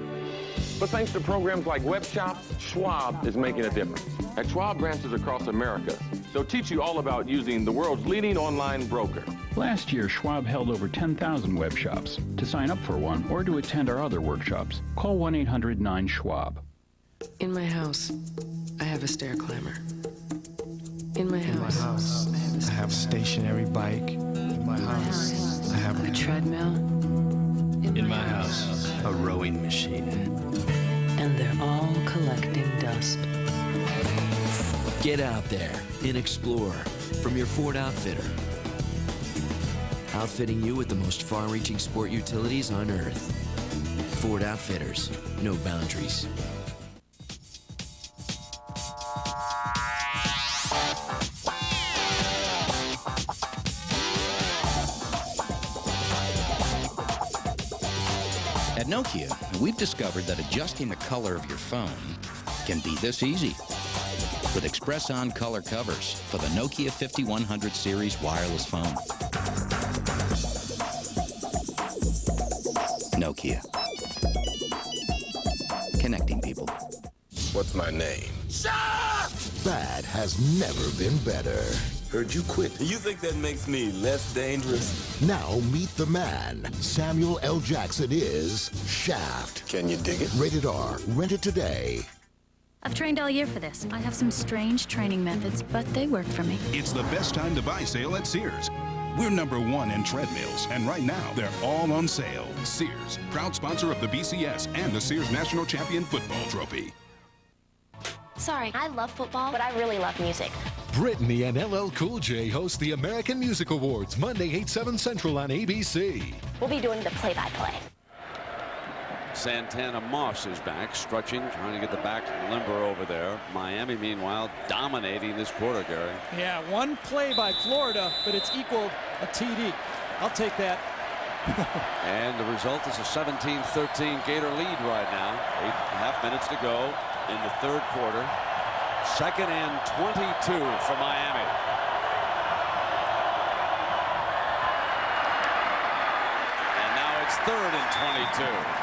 But thanks to programs like Web Shops, Schwab is making a difference. At Schwab branches across America, they'll teach you all about using the world's leading online broker. Last year, Schwab held over 10,000 web shops. To sign up for one or to attend our other workshops, call 1-800-9-SCHWAB. In my house, I have a stair climber. In my house, I have a stationary bike. In my house, I have a treadmill. In In my house, a rowing machine. And they're all collecting dust. Get out there and explore from your Ford Outfitter. Outfitting you with the most far-reaching sport utilities on Earth. Ford Outfitters, no boundaries. At Nokia, we've discovered that adjusting the color of your phone can be this easy. With Express On color covers for the Nokia 5100 series wireless phone. Nokia. Connecting people. What's my name? Shaft! Bad has never been better. Heard you quit. You think that makes me less dangerous? Now meet the man. Samuel L. Jackson is Shaft. Can you dig it? Rated R. Rent it today. I've trained all year for this. I have some strange training methods, but they work for me. It's the best time to buy sale at Sears. We're #1 in treadmills, and right now, they're all on sale. Sears, proud sponsor of the BCS and the Sears National Champion Football Trophy. Sorry, I love football, but I really love music. Britney and LL Cool J host the American Music Awards, Monday, 8/7 Central on ABC. We'll be doing the play-by-play. Santana Moss is back, stretching, trying to get the back limber over there. Miami, meanwhile, dominating this quarter, Gary. Yeah, one play by Florida, but it's equaled a TD. I'll take that. And the result is a 17-13 Gator lead right now. 8.5 minutes to go in the third quarter. 2nd and 22 for Miami. And now it's 3rd and 22.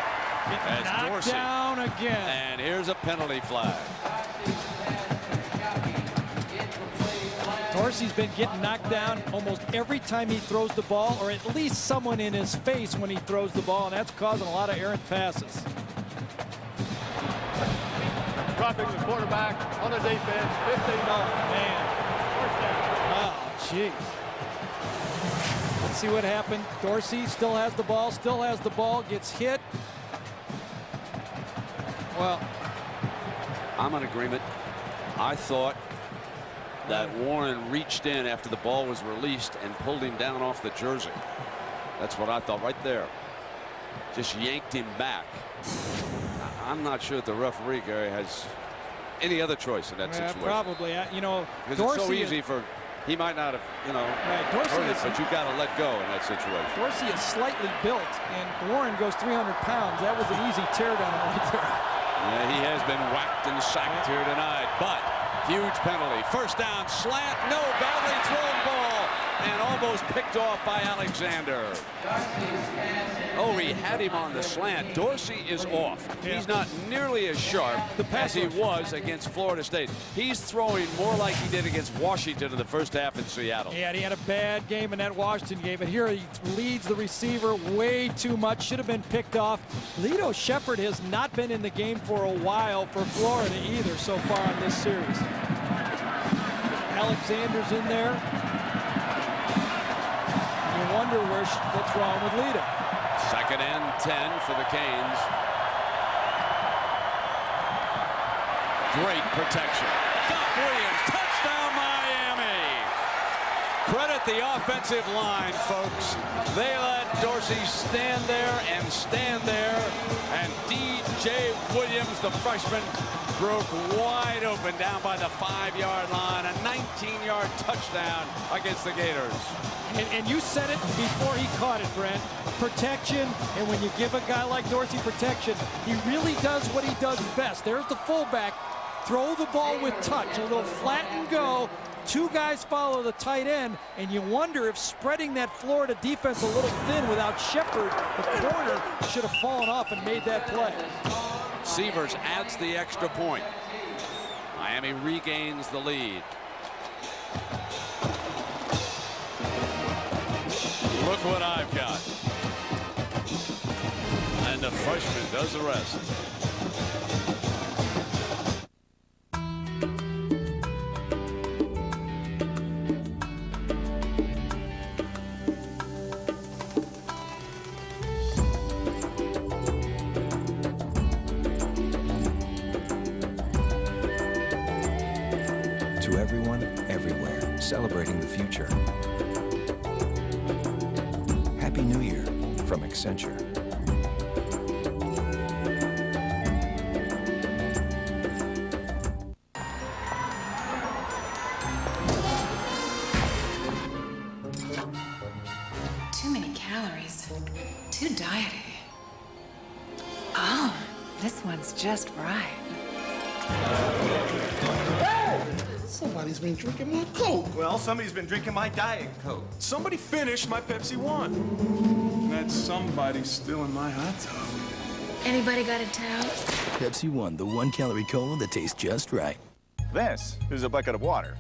As Knocked Dorsey. Down again. And here's a penalty flag. Dorsey's been getting knocked down almost every time he throws the ball, or at least someone in his face when he throws the ball, and that's causing a lot of errant passes. Dropping the quarterback on the defense. 15. Man. Oh, jeez. Let's see what happened. Dorsey still has the ball, gets hit. Well, I'm in agreement. I thought that Warren reached in after the ball was released and pulled him down off the jersey. That's what I thought right there. Just yanked him back. I'm not sure that the referee, Gary, has any other choice in that situation. Probably. You know, because Dorsey it's so easy for, he might not have, you know, Dorsey hurt it, but you've got to let go in that situation. Dorsey is slightly built, and Warren goes 300 pounds. That was an easy teardown right there. Yeah, he has been whacked and sacked here tonight, but huge penalty. First down, slant, no, badly thrown ball, and almost picked off by Alexander. Oh, he had him on the slant. Dorsey is off. Yeah. He's not nearly as sharp as he was against Florida State. He's throwing more like he did against Washington in the first half in Seattle. Yeah, he had a bad game in that Washington game, but here he leads the receiver way too much. Should have been picked off. Lito Shepherd has not been in the game for a while for Florida either so far in this series. Alexander's in there. You wonder what's wrong with Lito. 2nd and 10 for the Canes. Great protection. Doc Williams, touchdown Miami. Credit the offensive line, folks. They let Dorsey stand there, and D.J. Williams, the freshman, broke wide open down by the 5-yard line. A 19-yard touchdown against the Gators. And you said it before he caught it, Brent. Protection, and when you give a guy like Dorsey protection, he really does what he does best. There's the fullback. Throw the ball with touch, a little flat and go. 2 guys follow the tight end, and you wonder if spreading that Florida defense a little thin without Shepherd, the corner, should have fallen off and made that play. Severs adds the extra point. Miami regains the lead. Look what I've got. And the freshman does the rest. To everyone, everywhere, celebrating the future. Happy New Year from Accenture. Too many calories. Too diety. Oh, this one's just right. Somebody's been drinking my Coke. Well, somebody's been drinking my Diet Coke. Somebody finished my Pepsi One. That somebody's still in my hot tub. Anybody got a towel? Pepsi One, the 1-calorie cola that tastes just right. This is a bucket of water.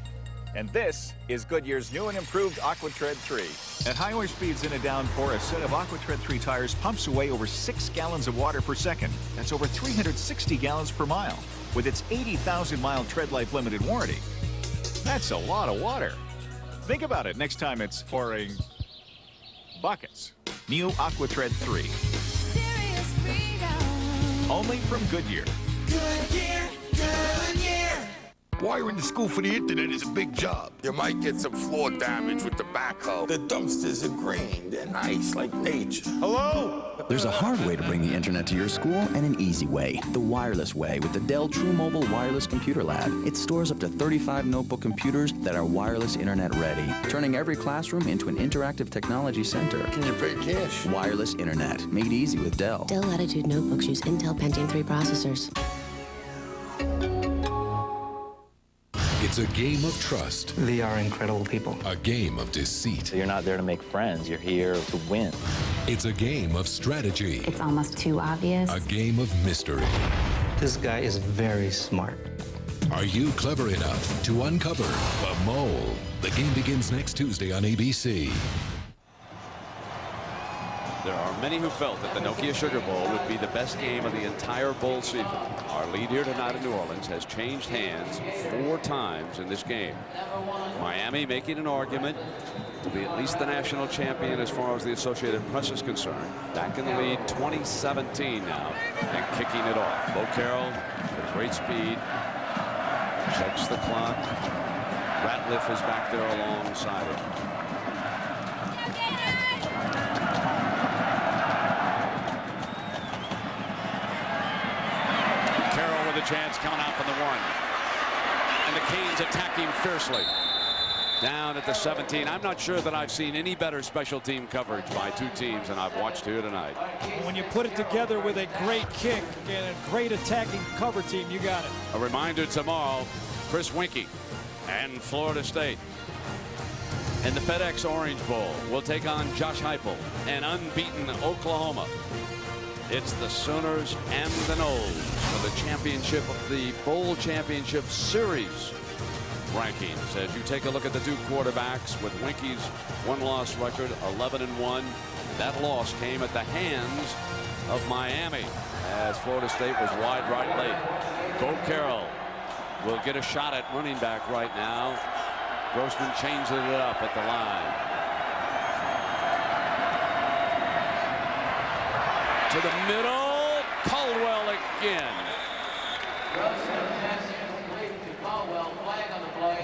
And this is Goodyear's new and improved AquaTread 3. At highway speeds in a downpour, a set of AquaTread 3 tires pumps away over 6 gallons of water per second. That's over 360 gallons per mile, with its 80,000-mile tread life limited warranty. That's a lot of water. Think about it next time it's pouring buckets. New AquaTread 3. Only from Goodyear. Goodyear, Goodyear. Wiring the school for the internet is a big job. You might get some floor damage with the backhoe. The dumpsters are green. They're nice, like nature. Hello? There's a hard way to bring the internet to your school and an easy way. The wireless way with the Dell TrueMobile Wireless Computer Lab. It stores up to 35 notebook computers that are wireless internet ready, turning every classroom into an interactive technology center. Can you pay cash? Wireless internet, made easy with Dell. Dell Latitude notebooks use Intel Pentium 3 processors. It's a game of trust. They are incredible people. A game of deceit. You're not there to make friends. You're here to win. It's a game of strategy. It's almost too obvious. A game of mystery. This guy is very smart. Are you clever enough to uncover the mole? The game begins next Tuesday on ABC. There are many who felt that the Nokia Sugar Bowl would be the best game of the entire bowl season. Our lead here tonight in New Orleans has changed hands 4 times in this game. Miami making an argument to be at least the national champion as far as the Associated Press is concerned. Back in the lead 2017 now and kicking it off. Bo Carroll with great speed. Checks the clock. Ratliff is back there alongside him. A chance coming out from the 1, and the Canes attacking fiercely down at the 17. I'm not sure that I've seen any better special team coverage by 2 teams than I've watched here tonight. When you put it together with a great kick and a great attacking cover team, you got it. A reminder tomorrow, Chris Winkie and Florida State in the FedEx Orange Bowl will take on Josh Heupel and unbeaten Oklahoma. It's the Sooners and the Noles for the championship of the Bowl Championship Series rankings. As you take a look at the 2 quarterbacks with Winkie's 1-loss record, 11-1. That loss came at the hands of Miami as Florida State was wide right late. Bo Carroll will get a shot at running back right now. Grossman changes it up at the line. To the middle, Caldwell again.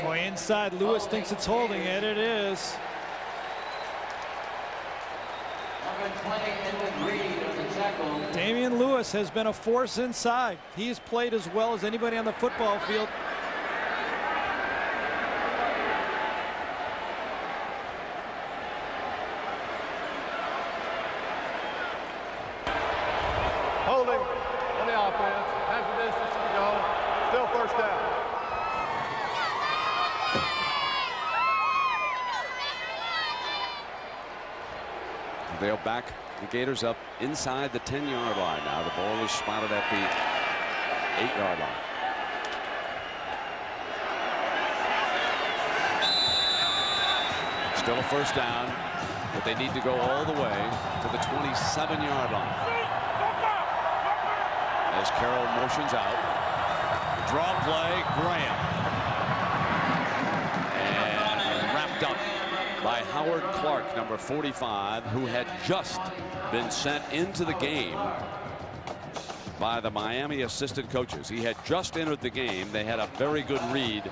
Boy, inside, Lewis thinks it's holding it. It is. Damian Lewis has been a force inside. He has played as well as anybody on the football field. Holding on the offense. Half the distance to go. Still first down. They'll back the Gators up inside the 10-yard line now. The ball is spotted at the 8-yard line. Still a first down, but they need to go all the way to the 27-yard line. As Carroll motions out. Draw play, Graham. And wrapped up by Howard Clark, number 45, who had just been sent into the game by the Miami assistant coaches. He had just entered the game. They had a very good read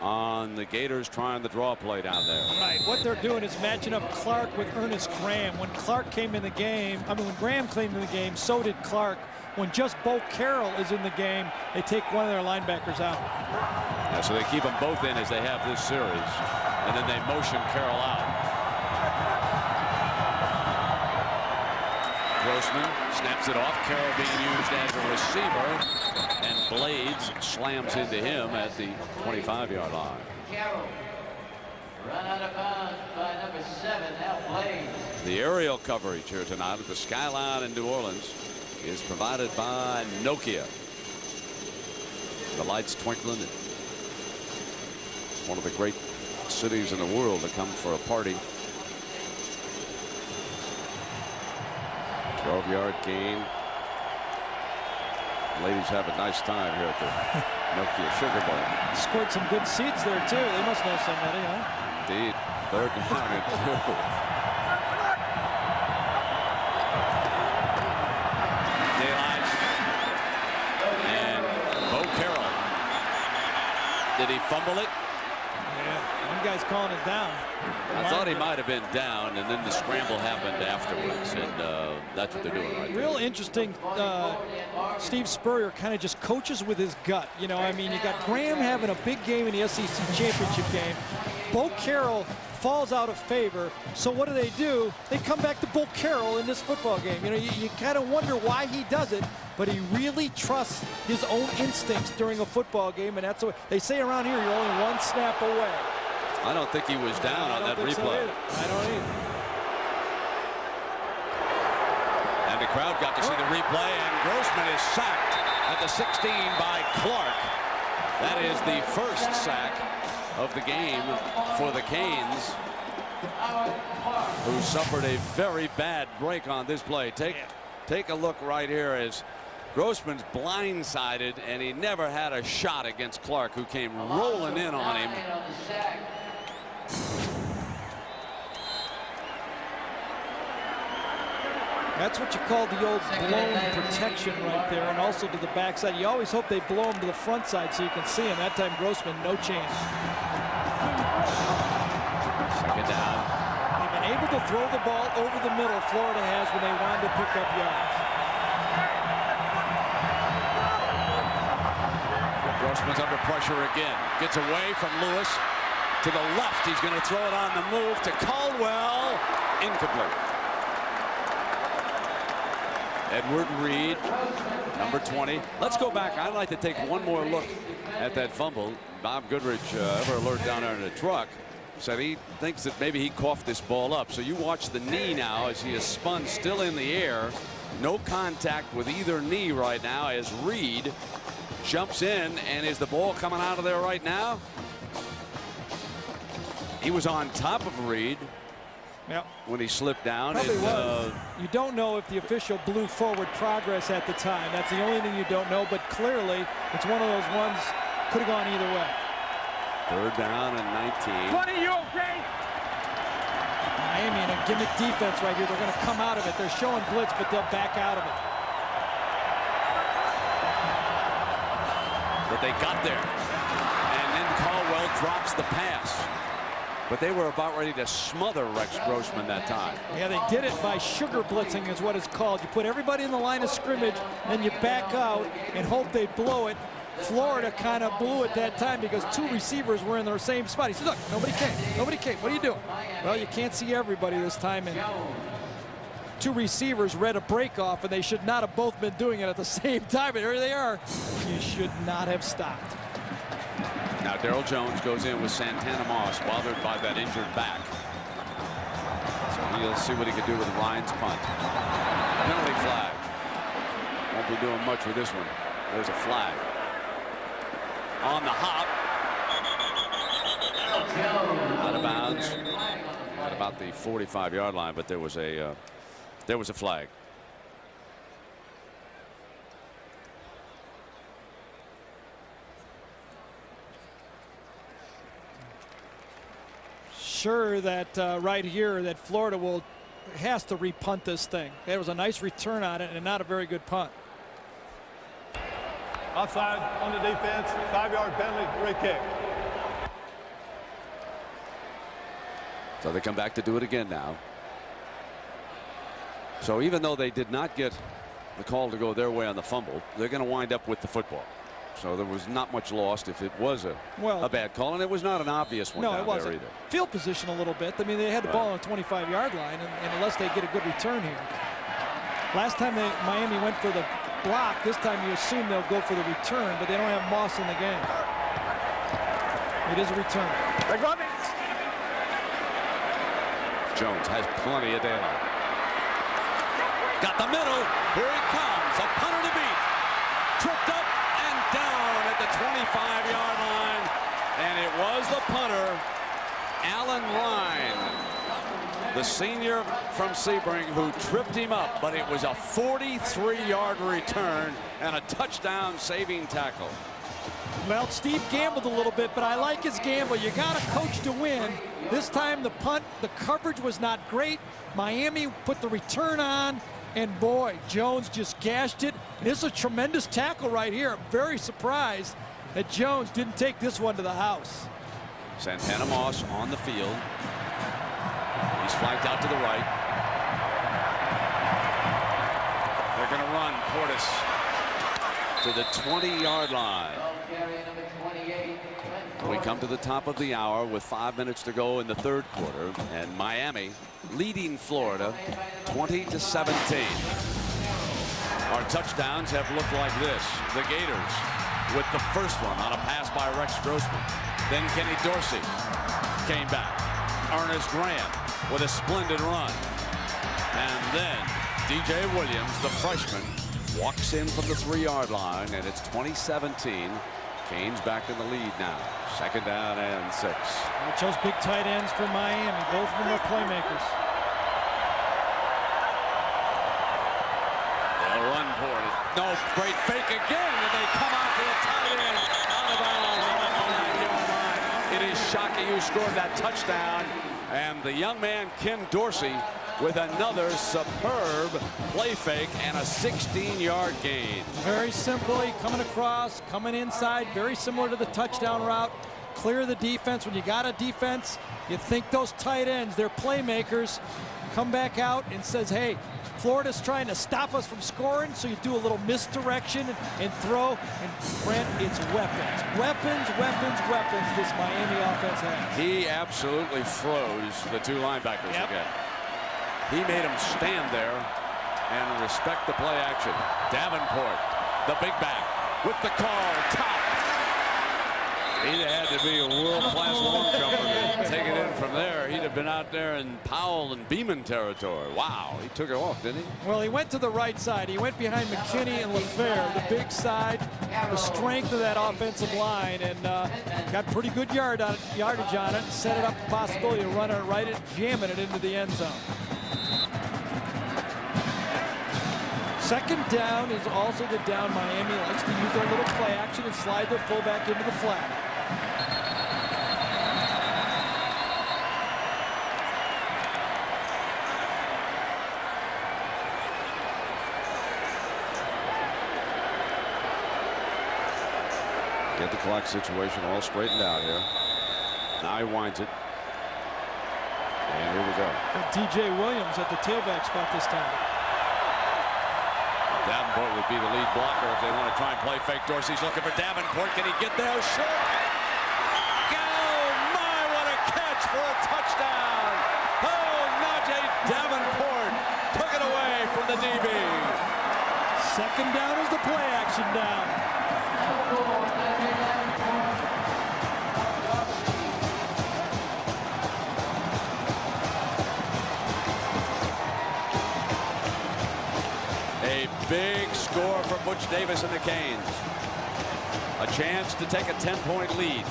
on the Gators trying the draw play down there. Right. What they're doing is matching up Clark with Ernest Graham. When Clark came in the game, when Graham came in the game, so did Clark. When just Bo Carroll is in the game, they take one of their linebackers out. Yeah, so they keep them both in as they have this series, and then they motion Carroll out. Grossman snaps it off. Carroll being used as a receiver, and Blades slams into him at the 25-yard line. Carroll run out of bounds by number 7, Al Blades. The aerial coverage here tonight at the Skyline in New Orleans is provided by Nokia. The lights twinkling. One of the great cities in the world to come for a party. 12-yard gain. Ladies have a nice time here at the Nokia Sugar Bowl. Scored some good seats there too. They must know somebody, huh? Indeed. 3rd down and 2. Did he fumble it? Yeah, one guy's calling it down. I thought he might have been down, and then the scramble happened afterwards, and that's what they're doing right Real interesting. Steve Spurrier kind of just coaches with his gut. You know, I mean, you got Graham having a big game in the SEC championship game. Bo Carroll falls out of favor. So what do? They come back to Bo Carroll in this football game. You know, you kind of wonder why he does it, but he really trusts his own instincts during a football game, and that's what they say around here. You're only one snap away. I don't think he was down on that replay. So I don't either. And the crowd got to see the replay, and Grossman is sacked at the 16 by Clark. That is the first sack of the game for the Canes, who suffered a very bad break on this play. Take a look right here as Grossman's blindsided, and he never had a shot against Clark, who came rolling in on him. That's what you call the old blown protection right there, and also to the backside. You always hope they blow him to the front side so you can see him. That time Grossman, no chance. Second down. They've been able to throw the ball over the middle, Florida has, when they wanted to pick up yards. Grossman's under pressure again. Gets away from Lewis. To the left, he's going to throw it on the move to Caldwell. Incomplete. Edward Reed, number 20. Let's go back. I'd like to take one more look at that fumble. Bob Goodrich, ever alert down there in the truck, said he thinks that maybe he coughed this ball up. So you watch the knee now as he is spun still in the air. No contact with either knee right now as Reed jumps in. And is the ball coming out of there right now? He was on top of Reed. Yep. When he slipped down. Probably was. You don't know if the official blew forward progress at the time. That's the only thing you don't know, but clearly it's one of those ones could have gone either way. 3rd down and 19. Buddy, you okay? Miami in a gimmick defense right here. They're going to come out of it. They're showing blitz, but they'll back out of it. But they got there. And then Caldwell drops the pass. But they were about ready to smother Rex Grossman that time. Yeah, they did it by sugar blitzing is what it's called. You put everybody in the line of scrimmage, then you back out and hope they blow it. Florida kind of blew it that time because 2 receivers were in their same spot. He said, look, nobody came. Nobody came. What are you doing? Well, you can't see everybody this time. And 2 receivers read a break off, and they should not have both been doing it at the same time. And here they are. You should not have stopped. Now Darrell Jones goes in with Santana Moss, bothered by that injured back. So he'll see what he can do with Ryan's punt. Penalty flag. Won't be doing much with this one. There's a flag. On the hop. Out of bounds. At about the 45-yard line, but there was a flag. Sure that right here that Florida has to repunt this thing. There was a nice return on it and not a very good punt. Offside on the defense, 5-yard penalty, free kick. So they come back to do it again now. So even though they did not get the call to go their way on the fumble, they're going to wind up with the football. So there was not much lost if it was a bad call, and it was not an obvious one down there either. Field position a little bit. I mean, they had the ball on the 25-yard line, and unless they get a good return here. Last time Miami went for the block, this time you assume they'll go for the return, but they don't have Moss in the game. It is a return. Jones has plenty of daylight. Got the middle. Here he comes. A punter to beat. Tripped up and down at the 25-yard line. And it was the punter, Alan Ryan, the senior from Sebring, who tripped him up. But it was a 43-yard return and a touchdown-saving tackle. Well, Steve gambled a little bit, but I like his gamble. You got a coach to win. This time the punt, the coverage was not great. Miami put the return on, and boy, Jones just gashed it. This is a tremendous tackle right here. I'm very surprised that Jones didn't take this one to the house. Santana Moss on the field. He's flanked out to the right. They're going to run Portis to the 20-yard line. We come to the top of the hour with 5 minutes to go in the third quarter, and Miami leading Florida 20-17. Our touchdowns have looked like this. The Gators with the first one on a pass by Rex Grossman. Then Kenny Dorsey came back. Ernest Graham with a splendid run. And then DJ Williams, the freshman, walks in from the 3-yard line, and it's 2017. Canes back in the lead now. Second down and 6. I chose big tight ends for Miami. Both of them are playmakers. They'll run for it. No, great fake again, and they come out to the tight end. Out of bounds on the 9-yard line. It is Shockey who scored that touchdown, and the young man Ken Dorsey with another superb play fake and a 16-yard gain. Very simply coming across, coming inside, very similar to the touchdown route. Clear the defense. When you got a defense, you think those tight ends, they're playmakers, come back out and says, hey, Florida's trying to stop us from scoring, so you do a little misdirection and throw, and Brent, it's weapons. Weapons, weapons, weapons this Miami offense has. He absolutely froze the two linebackers again. He made them stand there and respect the play action. Davenport, the big back, with the call, top. He'd had to be a world-class long jumper to take it in from there. He'd have been out there in Powell and Beeman territory. Wow, he took it off, didn't he? Well, he went to the right side. He went behind McKinney and LaFleur, the big side, the strength of that offensive line, and got pretty good yardage on it, and set it up the possibility of running it right and jamming it into the end zone. Second down is also the down Miami likes to use their little play action and slide their fullback into the flat. Get the clock situation all straightened out here. Now he winds it. And here we go. DJ Williams at the tailback spot this time. Davenport would be the lead blocker if they want to try and play fake. Dorsey's looking for Davenport. Can he get there? Short. Oh, my, what a catch for a touchdown. Oh, Najee Davenport took it away from the DB. Second down is the play action down. A big score for Butch Davis and the Canes. A chance to take a 10-point lead.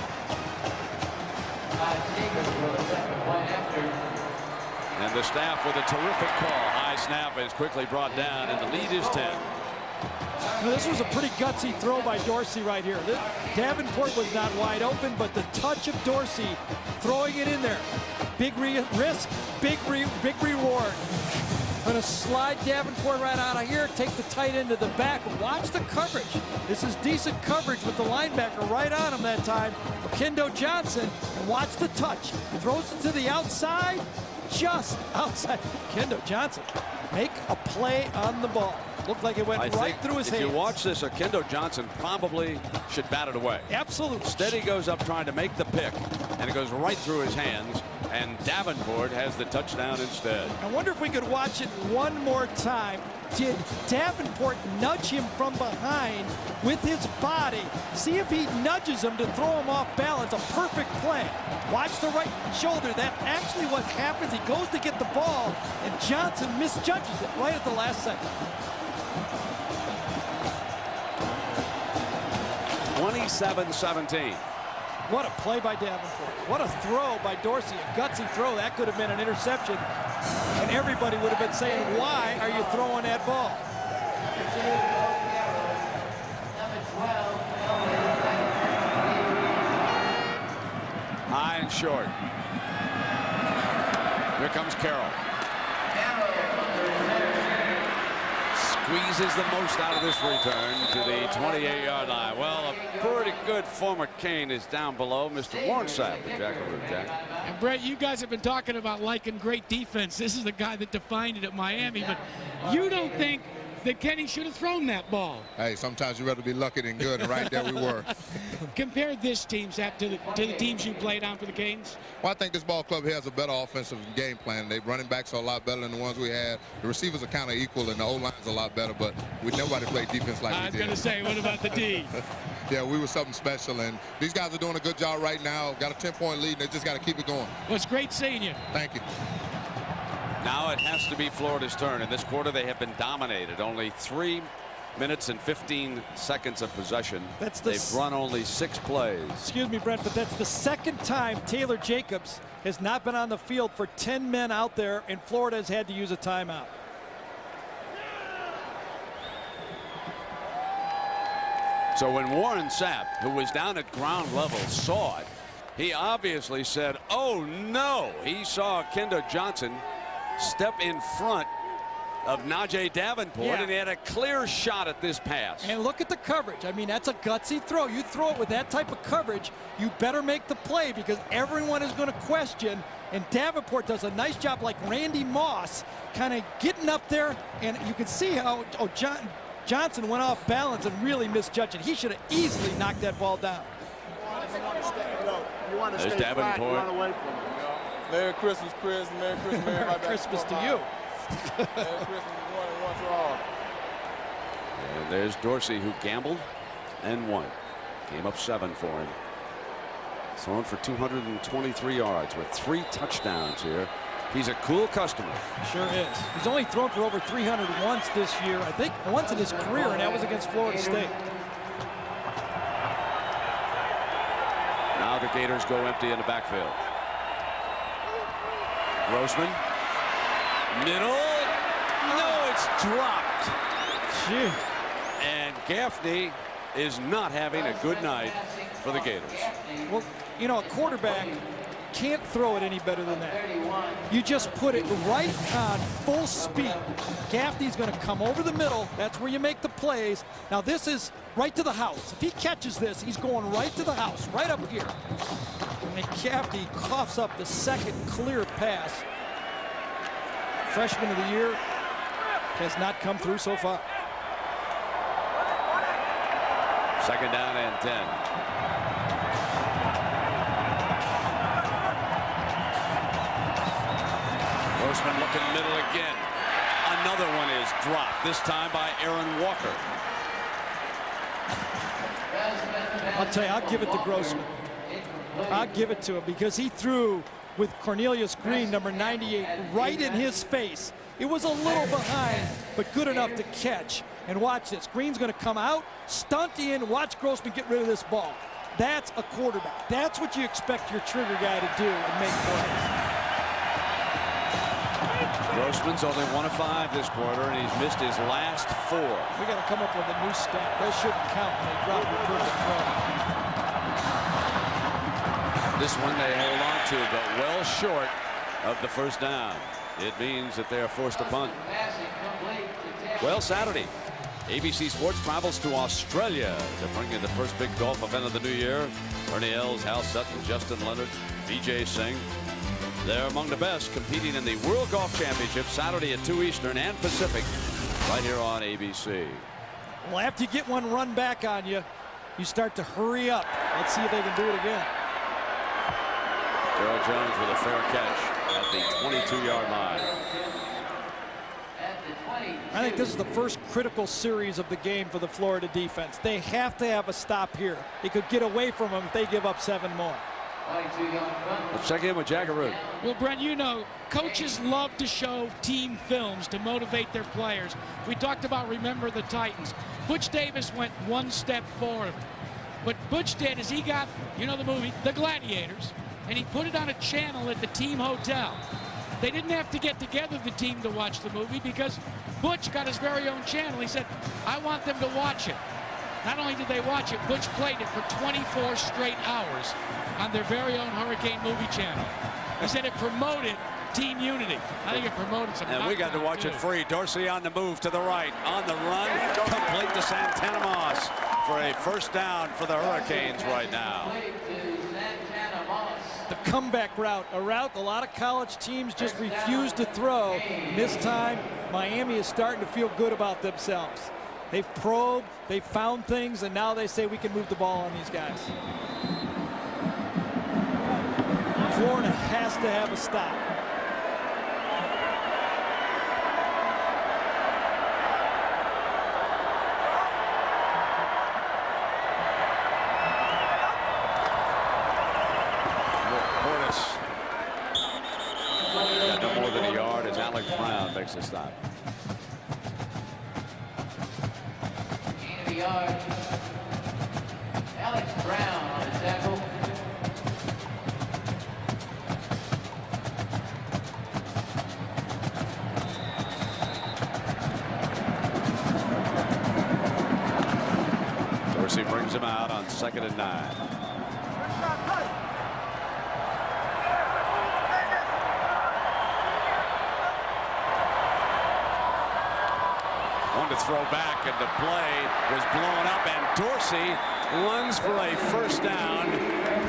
And the staff with a terrific call. High snap is quickly brought down, and the lead is 10. Now, this was a pretty gutsy throw by Dorsey right here. Davenport was not wide open, but the touch of Dorsey throwing it in there. Big risk, big reward. Going to slide Davenport right out of here, take the tight end to the back. Watch the coverage. This is decent coverage with the linebacker right on him that time. Kendo Johnson, and watch the touch. Throws it to the outside, just outside. Kendo Johnson, make a play on the ball. Looked like it went right through his hands. If you watch this, Kendo Johnson probably should bat it away. Absolutely. Instead, he goes up trying to make the pick, and it goes right through his hands, and Davenport has the touchdown instead. I wonder if we could watch it one more time. Did Davenport nudge him from behind with his body? See if he nudges him to throw him off balance. A perfect play. Watch the right shoulder. That's actually what happens. He goes to get the ball, and Johnson misjudges it right at the last second. 27-17. What a play by Davenport. What a throw by Dorsey. A gutsy throw. That could have been an interception. And everybody would have been saying, why are you throwing that ball? High and short. Here comes Carroll. Squeezes the most out of this return to the 28-yard line. Well, a pretty good former Cane is down below. Mr. Warren Sapp, the Jackaroo Jack. And Brett, you guys have been talking about liking great defense. This is the guy that defined it at Miami, but you don't think that Kenny should have thrown that ball? Hey, sometimes you'd rather be lucky than good, and right there we were. Compare this team, Sapp, to the teams you played on for the Canes. Well, I think this ball club has a better offensive game plan. Their running backs are a lot better than the ones we had. The receivers are kind of equal, and the O-line's a lot better, but nobody played defense like we did. I was going to say, what about the D? Yeah, we were something special, and these guys are doing a good job right now. Got a 10-point lead, and they just got to keep it going. Well, it's great seeing you. Thank you. Now it has to be Florida's turn. In this quarter, they have been dominated. Only 3 minutes and 15 seconds of possession. They've run only 6 plays. Excuse me, Brent, but that's the second time Taylor Jacobs has not been on the field for 10 men out there, and Florida has had to use a timeout. So when Warren Sapp, who was down at ground level, saw it, he obviously said, oh no. He saw Kendo Johnson step in front of Najee Davenport, and he had a clear shot at this pass. And look at the coverage. I mean, that's a gutsy throw. You throw it with that type of coverage, you better make the play because everyone is going to question. And Davenport does a nice job, like Randy Moss, kind of getting up there. And you can see how Johnson went off balance and really misjudged it. He should have easily knocked that ball down. There's Davenport. Merry Christmas, Chris. Merry Christmas, Merry Christmas to you. Merry Christmas, one for all. And there's Dorsey, who gambled and won. Came up 7 for him. Thrown for 223 yards with 3 touchdowns here. He's a cool customer. Sure is. He's only thrown for over 300 once this year, I think, once in his career, and that was against Florida State. Now the Gators go empty in the backfield. Grossman. Middle. No, it's dropped. Gee. And Gaffney is not having a good night for the Gators. Well, you know, a quarterback can't throw it any better than that. You just put it right on full speed. Gaffney's going to come over the middle. That's where you make the plays. Now this is right to the house. If he catches this, he's going right to the house, right up here. And Gaffney coughs up the second clear pass. Freshman of the year has not come through so far. 2nd down and 10. Grossman looking middle again. Another one is dropped, this time by Aaron Walker. I'll tell you, I'll give it to Grossman. I'll give it to him because he threw with Cornelius Green, number 98, right in his face. It was a little behind, but good enough to catch. And watch this. Green's going to come out, stunt in, watch Grossman get rid of this ball. That's a quarterback. That's what you expect your trigger guy to do and make plays. Grossman's only 1 of 5 this quarter, and he's missed his last 4. We got to come up with a new stat. Those shouldn't count when they drop your perfect throw. This one they hold on to, but well short of the 1st down. it means that they are forced to punt. Well, Saturday, ABC Sports travels to Australia to bring you the first big golf event of the new year. Ernie Els, Hal Sutton, Justin Leonard, Vijay Singh. They're among the best competing in the World Golf Championship Saturday at 2 Eastern and Pacific right here on ABC. Well, after you get one run back on you, you start to hurry up. Let's see if they can do it again. Darryl Jones with a fair catch at the 22-yard line. I think this is the first critical series of the game for the Florida defense. They have to have a stop here. They could get away from them if they give up 7 more. Let's check in with Jackaroo. Well, Brent, you know, coaches love to show team films to motivate their players. We talked about Remember the Titans. Butch Davis went one step forward. What Butch did is he got, you know the movie, The Gladiators, and he put it on a channel at the team hotel. They didn't have to get together, the team, to watch the movie because Butch got his very own channel. He said, I want them to watch it. Not only did they watch it, Butch played it for 24 straight hours on their very own Hurricane movie channel. He said it promoted team unity. I think it promoted some. And we got to watch it free. Dorsey on the move to the right, on the run, complete to Santana Moss for a first down for the Hurricanes right now. The comeback route, a route a lot of college teams just refuse to throw. And this time, Miami is starting to feel good about themselves. They've probed, they've found things, and now they say we can move the ball on these guys. Florida has to have a stop. Portis got no more than a yard as Alex Brown makes a stop. Alex Brown on the tackle. Dorsey brings him out on 2nd and 9. One to throw back, and the play was blown up, and Dorsey runs for a first down.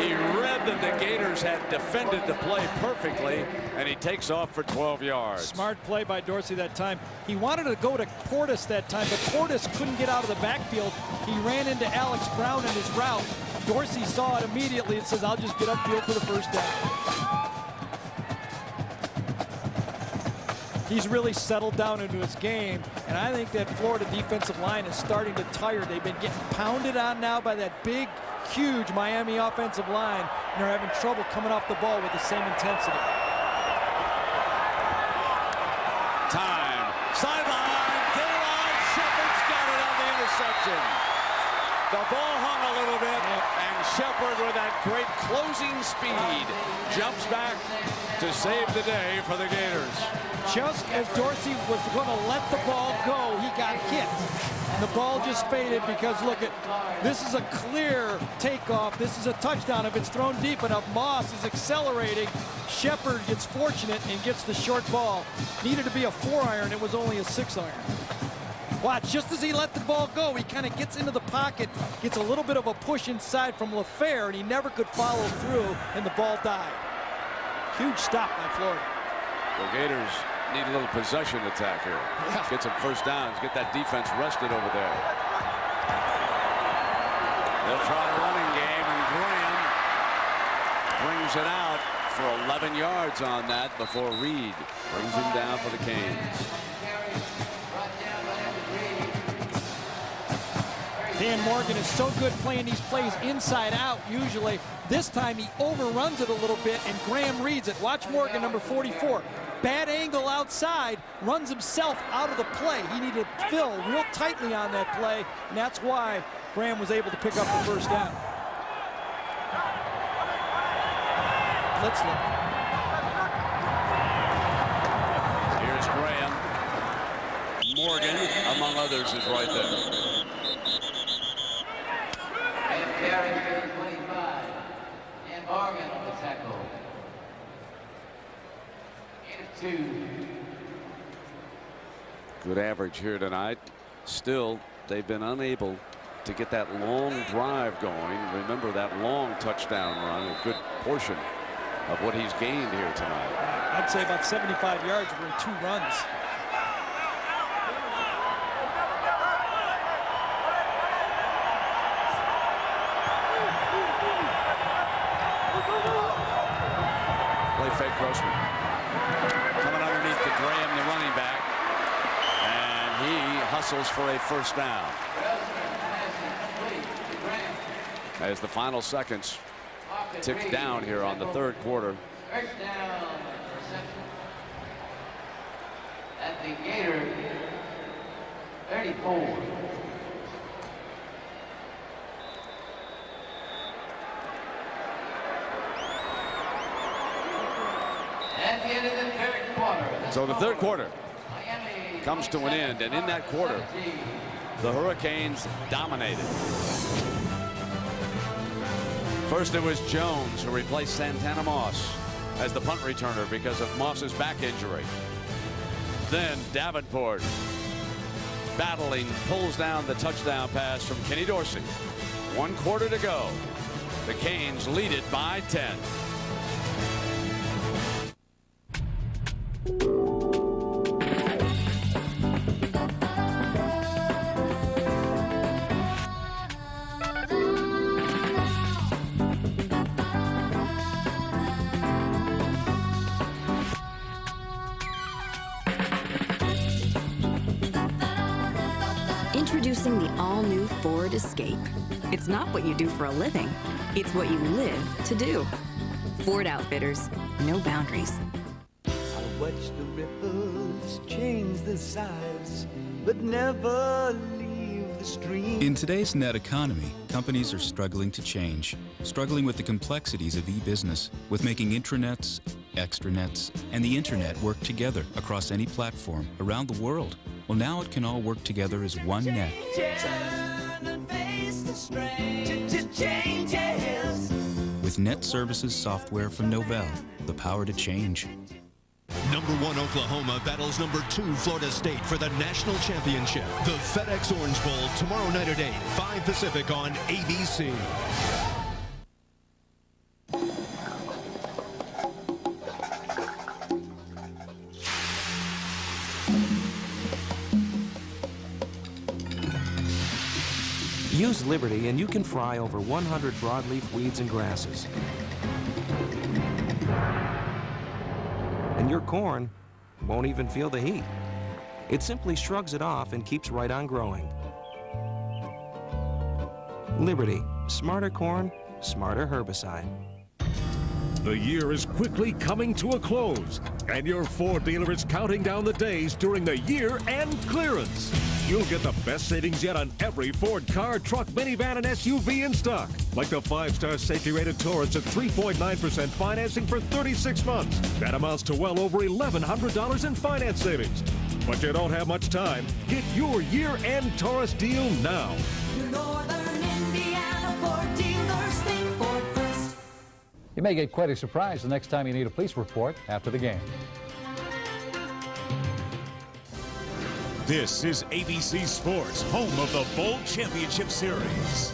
He read that the Gators had defended the play perfectly, and he takes off for 12 yards. Smart play by Dorsey that time. He wanted to go to Portis that time, but Portis couldn't get out of the backfield. He ran into Alex Brown in his route. Dorsey saw it immediately and says, I'll just get upfield for the first down. He's really settled down into his game, and I think that Florida defensive line is starting to tire. They've been getting pounded on now by that big, huge Miami offensive line, and they're having trouble coming off the ball with the same intensity. Time. Sideline. Dayline. Shepard's got it on the interception. The ball hung a little bit, and Shepard, with that great closing speed, jumps back to save the day for the Gators. Just as Dorsey was going to let the ball go, he got hit. And the ball just faded because, look, this is a clear takeoff. This is a touchdown. If it's thrown deep enough, Moss is accelerating. Shepard gets fortunate and gets the short ball. Needed to be a 4-iron. It was only a 6-iron. Watch, just as he let the ball go, he kind of gets into the pocket, gets a little bit of a push inside from LaFleur, and he never could follow through, and the ball died. Huge stop by Florida. The Gators need a little possession attack here. Yeah. Get some first downs, get that defense rested over there. They'll try a running game, and Graham brings it out for 11 yards on that before Reed brings him down for the Canes. Dan Morgan is so good playing these plays inside out usually. This time he overruns it a little bit, and Graham reads it. Watch Morgan, number 44. Bad angle outside, runs himself out of the play. He needed to fill real tightly on that play, and that's why Graham was able to pick up the first down. Let's look. Here's Graham. Morgan, among others, is right there. Carry 25. And Morgan on the tackle. Good average here tonight. Still, they've been unable to get that long drive going. Remember that long touchdown run, a good portion of what he's gained here tonight. I'd say about 75 yards were in 2 runs. Play fake Grossman. Coming underneath the Graham, the running back. And he hustles for a first down. As the final seconds tick down here on the third quarter. First down reception at the Gator 34. At the end of the third quarter. So the third quarter comes to an end, and in that quarter, the Hurricanes dominated. First, it was Jones who replaced Santana Moss as the punt returner because of Moss's back injury. Then Davenport, battling, pulls down the touchdown pass from Kenny Dorsey. 1 quarter to go. The Canes lead it by 10. Introducing the all-new Ford Escape. It's not what you do for a living, it's what you live to do. Ford Outfitters, no boundaries. I watch the ripples change the size, but never leave the stream. In today's net economy, companies are struggling to change, struggling with the complexities of e-business, with making intranets, extranets, and the internet work together across any platform around the world. Well, now it can all work together as one net. With Net Services software from Novell, the power to change. Number 1 Oklahoma battles number 2 Florida State for the national championship. The FedEx Orange Bowl tomorrow night at 8, 5 Pacific on ABC. Use Liberty and you can fry over 100 broadleaf weeds and grasses. And your corn won't even feel the heat. It simply shrugs it off and keeps right on growing. Liberty, smarter corn, smarter herbicide. The year is quickly coming to a close, and your Ford dealer is counting down the days during the year-end clearance. You'll get the best savings yet on every Ford car, truck, minivan, and SUV in stock. Like the 5-star safety-rated Taurus at 3.9% financing for 36 months. That amounts to well over $1,100 in finance savings. But you don't have much time. Get your year-end Taurus deal now. Your Northern Indiana Ford dealers think Ford first. You may get quite a surprise the next time you need a police report after the game. This is ABC Sports, home of the Bowl Championship Series.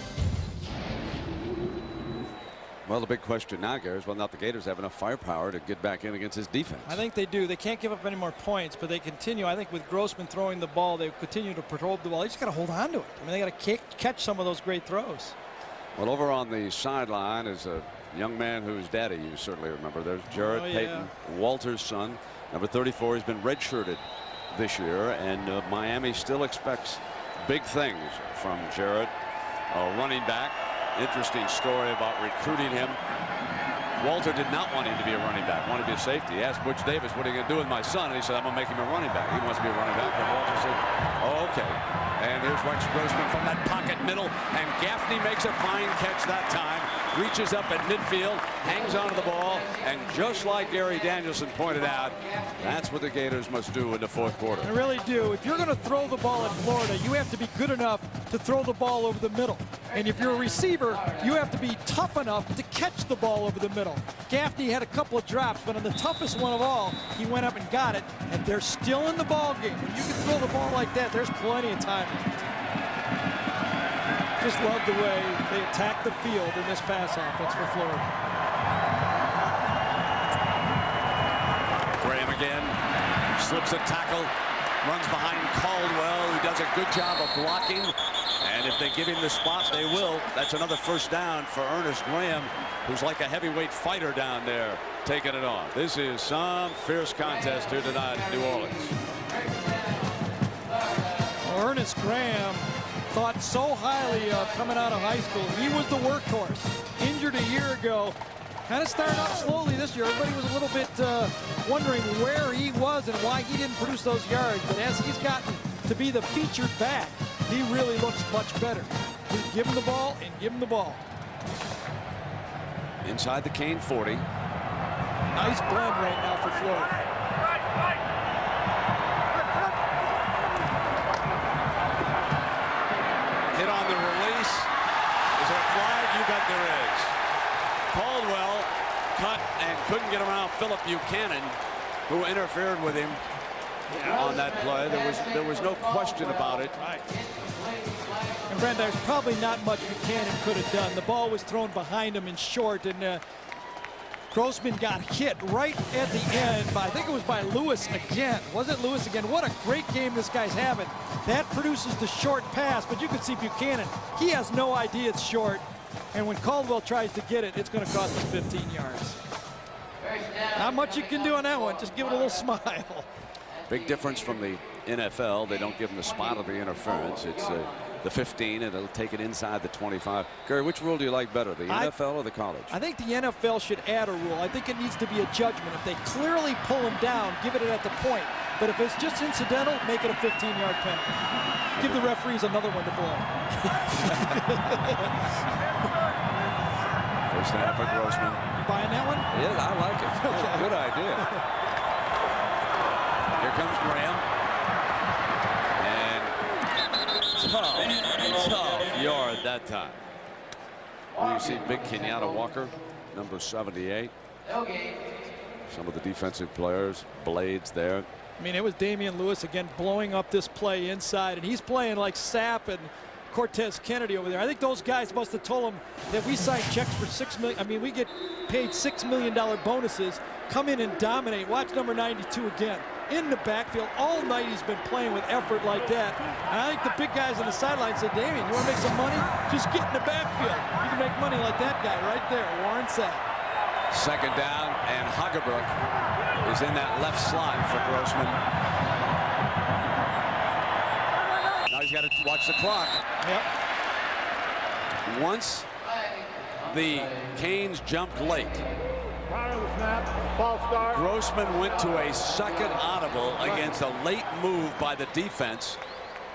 Well, the big question now, Gary, is whether or not the Gators have enough firepower to get back in against his defense. I think they do. They can't give up any more points, but they continue. I think with Grossman throwing the ball, they continue to patrol the ball. They just got to hold on to it. I mean, they got to catch some of those great throws. Well, over on the sideline is a young man whose daddy you certainly remember. There's Jarrett Payton, Walter's son, number 34. He's been redshirted this year, and Miami still expects big things from Jarrett, a running back. Interesting story about recruiting him. Walter did not want him to be a running back, wanted to be a safety. He asked Butch Davis, what are you going to do with my son? And he said, I'm going to make him a running back. He wants to be a running back. And Walter said, oh, okay. And here's Rex Grossman from that pocket middle, and Gaffney makes a fine catch that time. reaches up at midfield, hangs onto the ball, and just like Gary Danielson pointed out, that's what the Gators must do in the fourth quarter. I really do. If you're going to throw the ball at Florida, you have to be good enough to throw the ball over the middle. And if you're a receiver, you have to be tough enough to catch the ball over the middle. Gaffney had a couple of drops, but on the toughest one of all, he went up and got it, and they're still in the ball game. When you can throw the ball like that, there's plenty of time left. Just love the way they attack the field in this pass offense for Florida. Graham again, slips a tackle, runs behind Caldwell, who does a good job of blocking. And if they give him the spot, they will. That's another first down for Ernest Graham, who's like a heavyweight fighter down there, taking it on. This is some fierce contest here tonight in New Orleans. Well, Ernest Graham thought so highly of coming out of high school. He was the workhorse. Injured a year ago. Kind of started out slowly this year. Everybody was a little bit wondering where he was and why he didn't produce those yards. But as he's gotten to be the featured back, he really looks much better. Just give him the ball and give him the ball. Inside the Kane 40. Nice blend right now for Florida. Hit on the release. Is there a flag? You bet there is. Caldwell cut and couldn't get around Philip Buchanan, who interfered with him on that play. There was no question about it. Right. And Brent, there's probably not much Buchanan could have done. The ball was thrown behind him in short, and Grossman got hit right at the end by, I think it was by Lewis again. Was it Lewis again? What a great game this guy's having. That produces the short pass, but you can see Buchanan, he has no idea it's short. And when Caldwell tries to get it, it's going to cost him 15 yards. Not much you can do on that one. Just give it a little smile. Big difference from the NFL. They don't give him the spot of the interference. It's the 15, and it'll take it inside the 25. Gary, which rule do you like better, the NFL or the college? I think the NFL should add a rule. I think it needs to be a judgment. If they clearly pull him down, give it at the point. But if it's just incidental, make it a 15-yard penalty. Give the referees another one to blow. First half for Grossman. You buying that one? Yeah, I like it. Okay. Good idea. Here comes Graham. And tough yard that time. You see big Kenyatta Walker, number 78. Some of the defensive players, Blades there. I mean, it was Damian Lewis again blowing up this play inside, and he's playing like Sapp and Cortez Kennedy over there. I think those guys must have told him that we signed checks for $6 million. I mean, we get paid $6 million bonuses. Come in and dominate. Watch number 92 again. In the backfield all night, he's been playing with effort like that. And I think the big guys on the sideline said, Damian, you want to make some money? Just get in the backfield. You can make money like that guy right there, Warren Sapp. Second down, and Hagebrook is in that left slot for Grossman. Now he's got to watch the clock. Yep. Once the Canes jumped late, Grossman went to a second audible against a late move by the defense,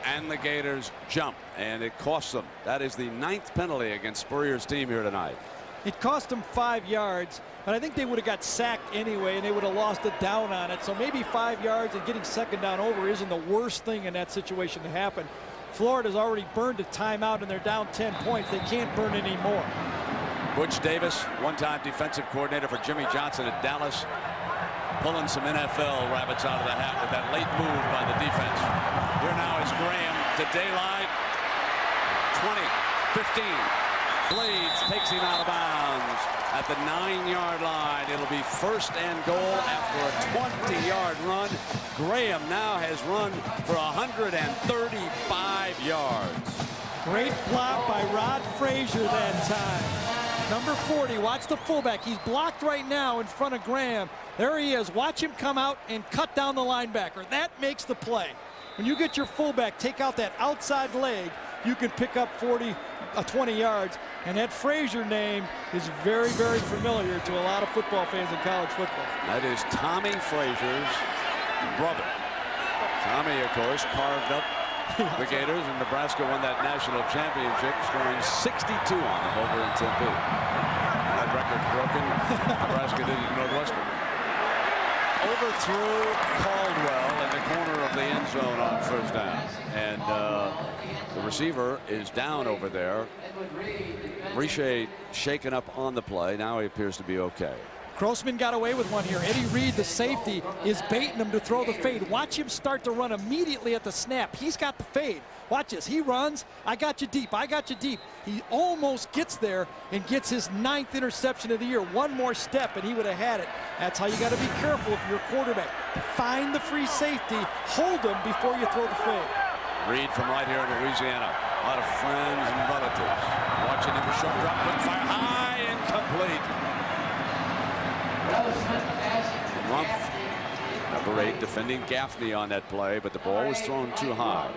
and the Gators jump, and it cost them. That is the 9th penalty against Spurrier's team here tonight. It cost them 5 yards, but I think they would have got sacked anyway, and they would have lost a down on it. So maybe 5 yards and getting second down over isn't the worst thing in that situation to happen. Florida's already burned a timeout, and they're down 10 points. They can't burn any more. Butch Davis, one-time defensive coordinator for Jimmy Johnson at Dallas, pulling some NFL rabbits out of the hat with that late move by the defense. Here now is Graham to daylight. 20, 15. Blades takes him out of bounds at the 9-yard line. It'll be first and goal after a 20-yard run. Graham now has run for 135 yards. Great block by Rod Frazier that time. Number 40, watch the fullback. He's blocked right now in front of Graham. There he is. Watch him come out and cut down the linebacker. That makes the play. When you get your fullback, take out that outside leg, you can pick up 20 yards. And that Frazier name is very, very familiar to a lot of football fans in college football. That is Tommy Frazier's brother. Tommy, of course, carved up the Gators, and Nebraska won that national championship, scoring 62 on them over in Tempe. broken. Nebraska did it to Northwestern. Overthrew Caldwell in the corner of the end zone on first down. And the receiver is down over there. Riche shaken up on the play. Now he appears to be okay. Grossman got away with one here. Eddie Reed, the safety, is baiting him to throw the fade. Watch him start to run immediately at the snap. He's got the fade. Watch this. He runs. I got you deep. I got you deep. He almost gets there and gets his 9th interception of the year. One more step and he would have had it. That's how you got to be careful if you're a quarterback. Find the free safety. Hold him before you throw the fade. Reed from right here in Louisiana. A lot of friends and relatives. Watching him short drop, quick fire, high, incomplete. Rumph, number 8, defending Gaffney on that play, but the ball was thrown too high.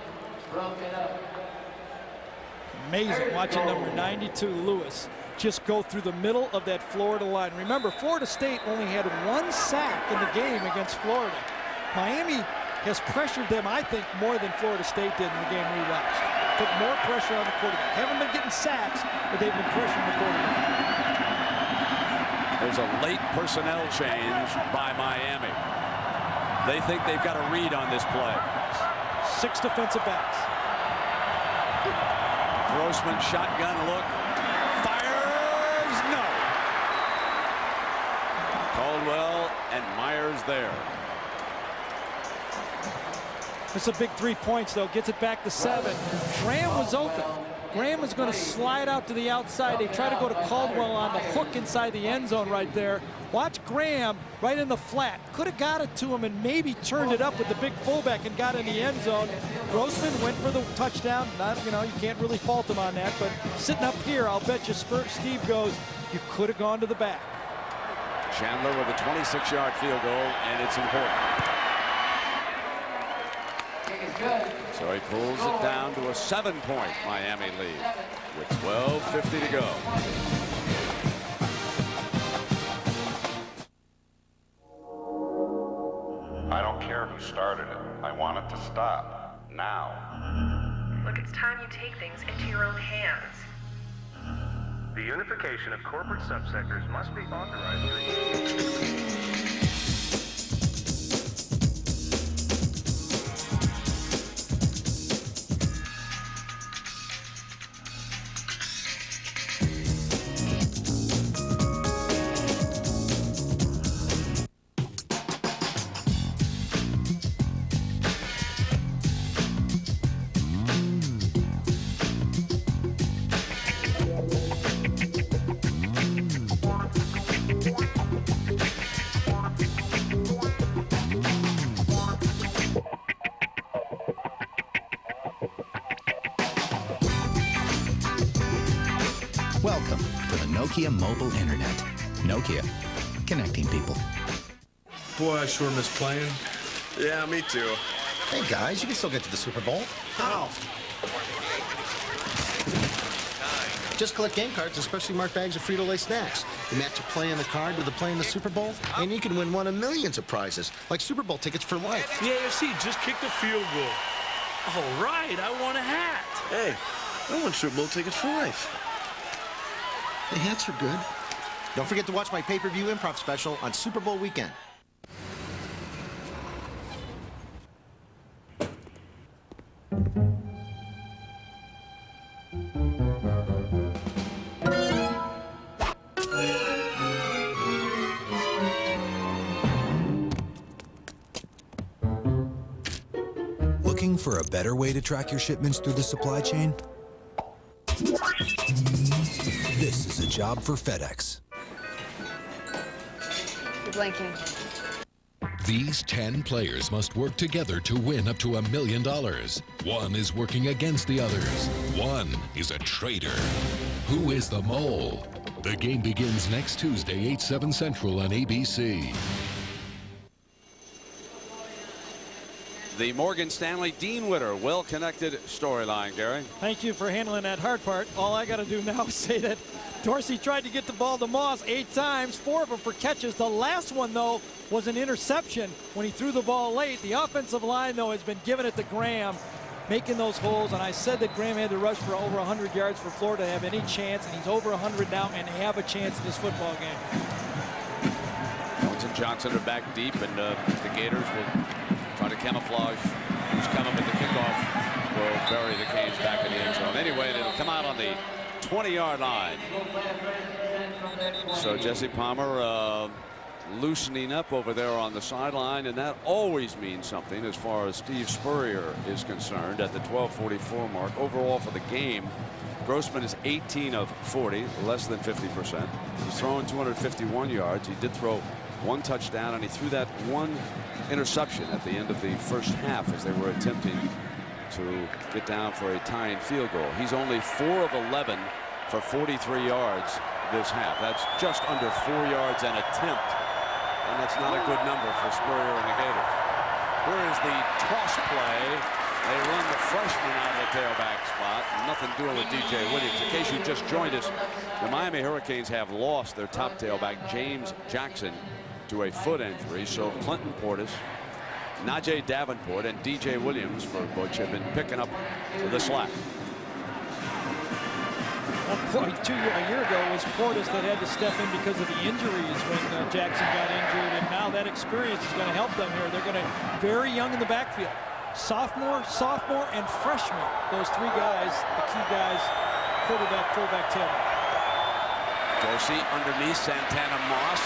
Amazing watching number 92 Lewis just go through the middle of that Florida line. Remember, Florida State only had 1 sack in the game against Florida. Miami has pressured them, I think, more than Florida State did in the game we watched. Put more pressure on the quarterback. Haven't been getting sacks, but they've been pressuring the quarterback. There's a late personnel change by Miami. They think they've got a read on this play. 6 defensive backs. Grossman shotgun look. Fires, no. Caldwell and Myers there. It's a big 3 points, though. Gets it back to 7. Graham was open. Graham was going to slide out to the outside. They try to go to Caldwell on the hook inside the end zone right there. Watch Graham right in the flat. Could have got it to him and maybe turned it up with the big fullback and got in the end zone. Grossman went for the touchdown. Not, you can't really fault him on that. But sitting up here, I'll bet you Steve goes, you could have gone to the back. Chandler with a 26-yard field goal, and it's important. So he pulls it down to a 7-point Miami lead with 12:50 to go. I don't care who started it. I want it to stop now. Look, it's time you take things into your own hands. The unification of corporate subsectors must be authorized. Welcome to the Nokia Mobile Internet. Nokia, connecting people. Boy, I sure miss playing. Yeah, me too. Hey guys, you can still get to the Super Bowl. How? Just collect game cards, especially marked bags of Frito-Lay snacks. You match a play in the card with a play in the Super Bowl, and you can win one of millions of prizes, like Super Bowl tickets for life. The AFC just kicked a field goal. All right, I want a hat. Hey, I want Super Bowl tickets for life. The hats are good. Don't forget to watch my pay-per-view improv special on Super Bowl weekend. Looking for a better way to track your shipments through the supply chain? This is a job for FedEx. You're blinking. These 10 players must work together to win up to $1 million. One is working against the others. One is a traitor. Who is the mole? The game begins next Tuesday, 8/7 Central on ABC. The Morgan Stanley Dean Witter well-connected storyline, Gary. Thank you for handling that hard part. All I got to do now is say that Dorsey tried to get the ball to Moss 8 times, 4 of them for catches. The last one, though, was an interception when he threw the ball late. The offensive line, though, has been giving it to Graham. making those holes. And I said that Graham had to rush for over 100 yards for Florida to have any chance, and he's over 100 now, and they have a chance in this football game. Jones and Johnson are back deep, and the Gators will try to camouflage who's coming with the kickoff. Will bury the Canes back in the end zone. Anyway, and it'll come out on the 20-yard line. So Jesse Palmer loosening up over there on the sideline, and that always means something as far as Steve Spurrier is concerned at the 12:44 mark. Overall for the game, Grossman is 18 of 40, less than 50%. He's thrown 251 yards. He did throw one touchdown, and he threw that one interception at the end of the first half as they were attempting to get down for a tying field goal. He's only 4 of 11 for 43 yards this half. That's just under 4 yards an attempt, and that's not a good number for Spurrier and the Gators. Here is the toss play. They run the freshman out of the tailback spot. Nothing doing with DJ Williams. In case you just joined us, the Miami Hurricanes have lost their top tailback, James Jackson, to a foot injury. So Clinton Portis, Najee Davenport, and DJ Williams for Butch have been picking up the slack. A year ago, it was Portis that had to step in because of the injuries when Jackson got injured, and now that experience is going to help them here. They're going to very young in the backfield. Sophomore, and freshman. Those three guys, the key guys, quarterback, fullback, tailback. Dorsey underneath Santana Moss.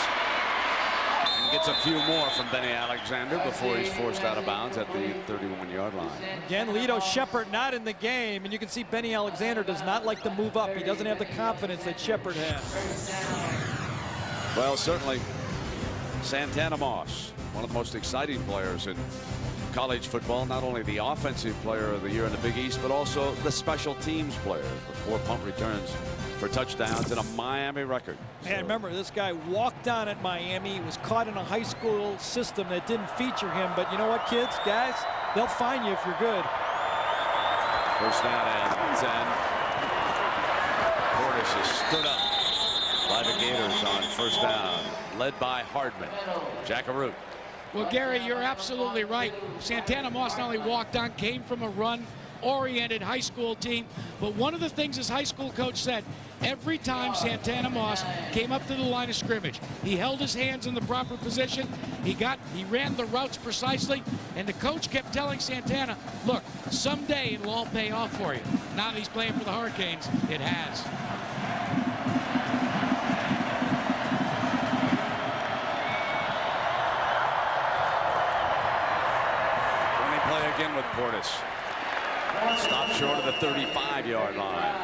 Gets a few more from Benny Alexander before he's forced out of bounds at the 31-yard line. Again, Lito Shepherd not in the game, and you can see Benny Alexander does not like to move up. He doesn't have the confidence that Shepherd has. Well, certainly Santana Moss, one of the most exciting players in college football, not only the offensive player of the year in the Big East, but also the special teams player with 4 punt returns for touchdowns and a Miami record. Man, remember, this guy walked on at Miami. He was caught in a high school system that didn't feature him. But you know what, kids, guys, they'll find you if you're good. First down and 10. Portis has stood up by the Gators on first down, led by Hardman. Jackaroot. Well, Gary, you're absolutely right. Santana Moss not only walked on, came from a run-oriented high school team, but one of the things his high school coach said, every time Santana Moss came up to the line of scrimmage, he held his hands in the proper position, he ran the routes precisely, and the coach kept telling Santana, look, someday it'll all pay off for you. Now that he's playing for the Hurricanes, it has. Play again with Portis. Stopped short of the 35-yard line.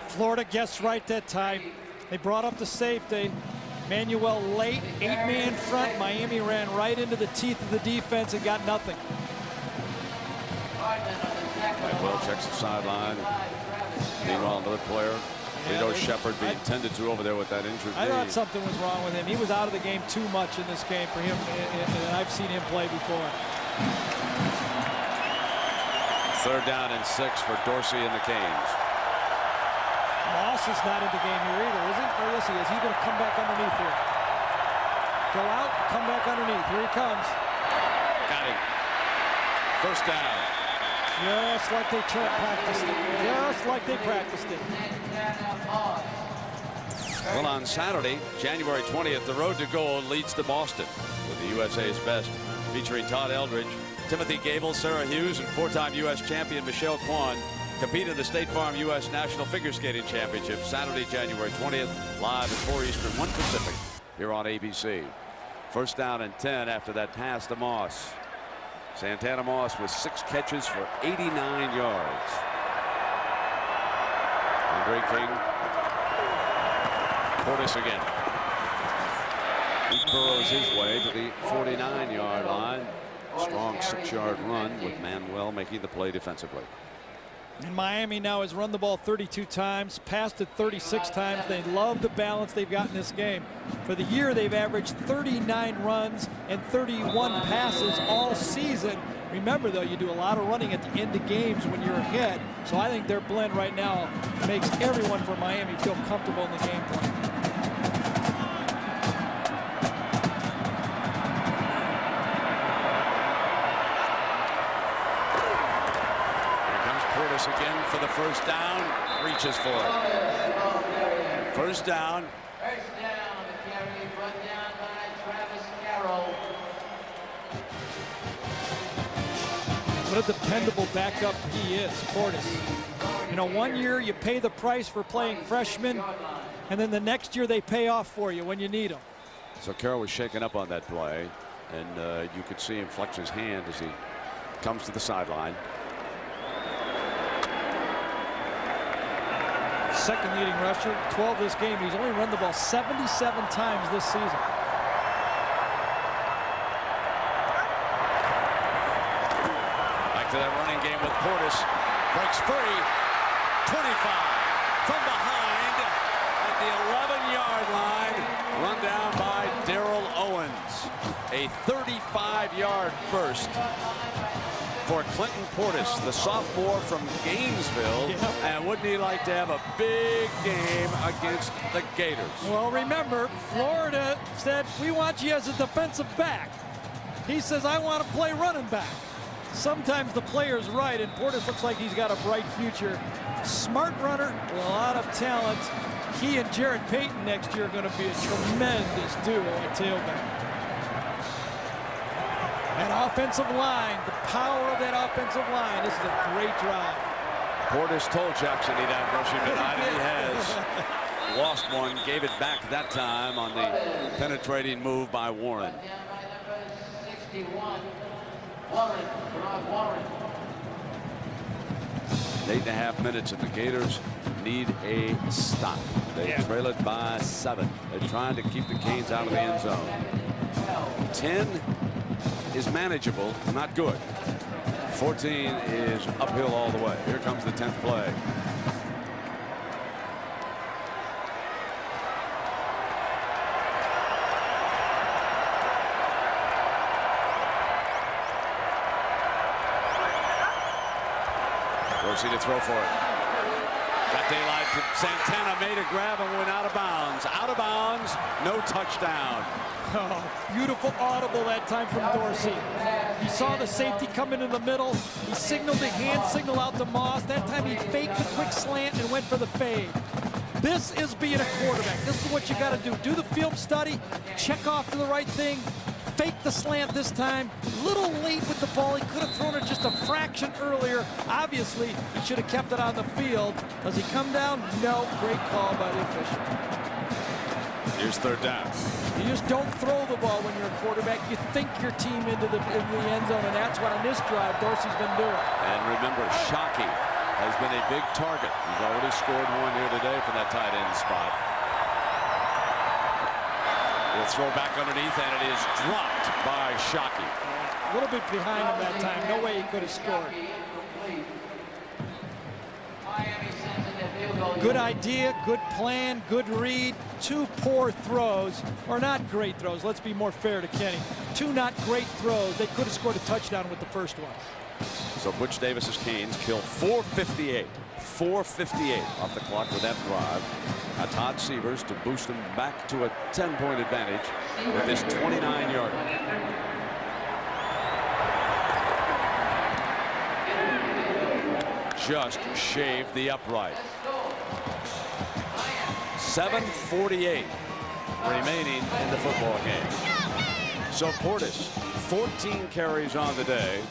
Florida guessed right that time. They brought up the safety. Manuel late, 8-man front. Miami ran right into the teeth of the defense and got nothing. Will checks the sideline. Meanwhile, another player, Lito Shepherd, being tended to over there with that injured knee. I thought something was wrong with him. He was out of the game too much in this game for him, and I've seen him play before. Third down and 6 for Dorsey and the Canes. Moss is not in the game here either, is he? Oh, yes, he is. He's going to come back underneath here. Go out, come back underneath. Here he comes. Got him. First down. Just like they practiced it. Just like they practiced it. Well, on Saturday, January 20th, the Road to Gold leads to Boston with the USA's Best, featuring Todd Eldridge, Timothy Gable, Sarah Hughes, and 4-time U.S. champion Michelle Kwan compete in the State Farm U.S. National Figure Skating Championship Saturday, January 20th, live at 4 Eastern, 1 Pacific, here on ABC. First down and 10 after that pass to Moss. Santana Moss with 6 catches for 89 yards. Andre King. Portis again. He burrows his way to the 49-yard line. Strong 6-yard run with Manuel making the play defensively. And Miami now has run the ball 32 times, passed it 36 times. They love the balance they've got in this game. For the year, they've averaged 39 runs and 31 passes all season. Remember, though, you do a lot of running at the end of games when you're ahead. So I think their blend right now makes everyone from Miami feel comfortable in the game plan. first down, reaches for it. First down. First down, the carry brought down by Travis Carroll. What a dependable backup he is, Portis. You know, 1 year you pay the price for playing freshman, and then the next year they pay off for you when you need them. So Carroll was shaken up on that play, and you could see him flex his hand as he comes to the sideline. Second leading rusher, 12 this game. He's only run the ball 77 times this season. Back to that running game with Portis. Breaks free. 25 from behind at the 11-yard line. Run down by Darrell Owens. A 35-yard burst for Clinton Portis, the sophomore from Gainesville. Yep. And wouldn't he like to have a big game against the Gators? Well, remember, Florida said, we want you as a defensive back. He says, I want to play running back. Sometimes the player's right, and Portis looks like he's got a bright future. Smart runner with a lot of talent. He and Jared Payton next year are going to be a tremendous duo at tailback. That offensive line, the power of that offensive line. This is a great drive. Portis told Jackson he'd have rushing tonight, and he has. Lost one, gave it back that time on the penetrating move by Warren. 61, Warren, Rod Warren. 8.5 minutes, and the Gators need a stop. They trail it by 7. They're trying to keep the Canes out of the end zone. 10 is manageable, not good. 14 is uphill all the way. Here comes the 10th play. Dorsey to throw for it. Got daylight. Santana made a grab and went out of bounds. Out of bounds, no touchdown. Oh, beautiful audible that time from Dorsey. He saw the safety come in the middle. He signaled the hand signal out to Moss. That time he faked the quick slant and went for the fade. This is being a quarterback. This is what you got to do. Do the film study, check off to the right thing, fake the slant this time. Little late with the ball. He could have thrown it just a fraction earlier. Obviously, he should have kept it on the field. Does he come down? No. Great call by the official. Here's third down. You just don't throw the ball when you're a quarterback. You think your team into the end zone, and that's what on this drive Dorsey's been doing. And remember, Shockey has been a big target. He's already scored one here today from that tight end spot. He'll throw back underneath, and it is dropped by Shockey. A little bit behind him that time. No way he could have scored. Good idea, good plan, good read. 2 poor throws, or not great throws. Let's be more fair to Kenny. 2 not great throws. They could have scored a touchdown with the first one. So Butch Davis's Canes kill 4:58. 4:58 off the clock with that drive. Now Todd Sievers to boost them back to a 10-point advantage with this 29-yarder. Just shaved the upright. 7:48 remaining in the football game. So Portis, 14 carries on the day,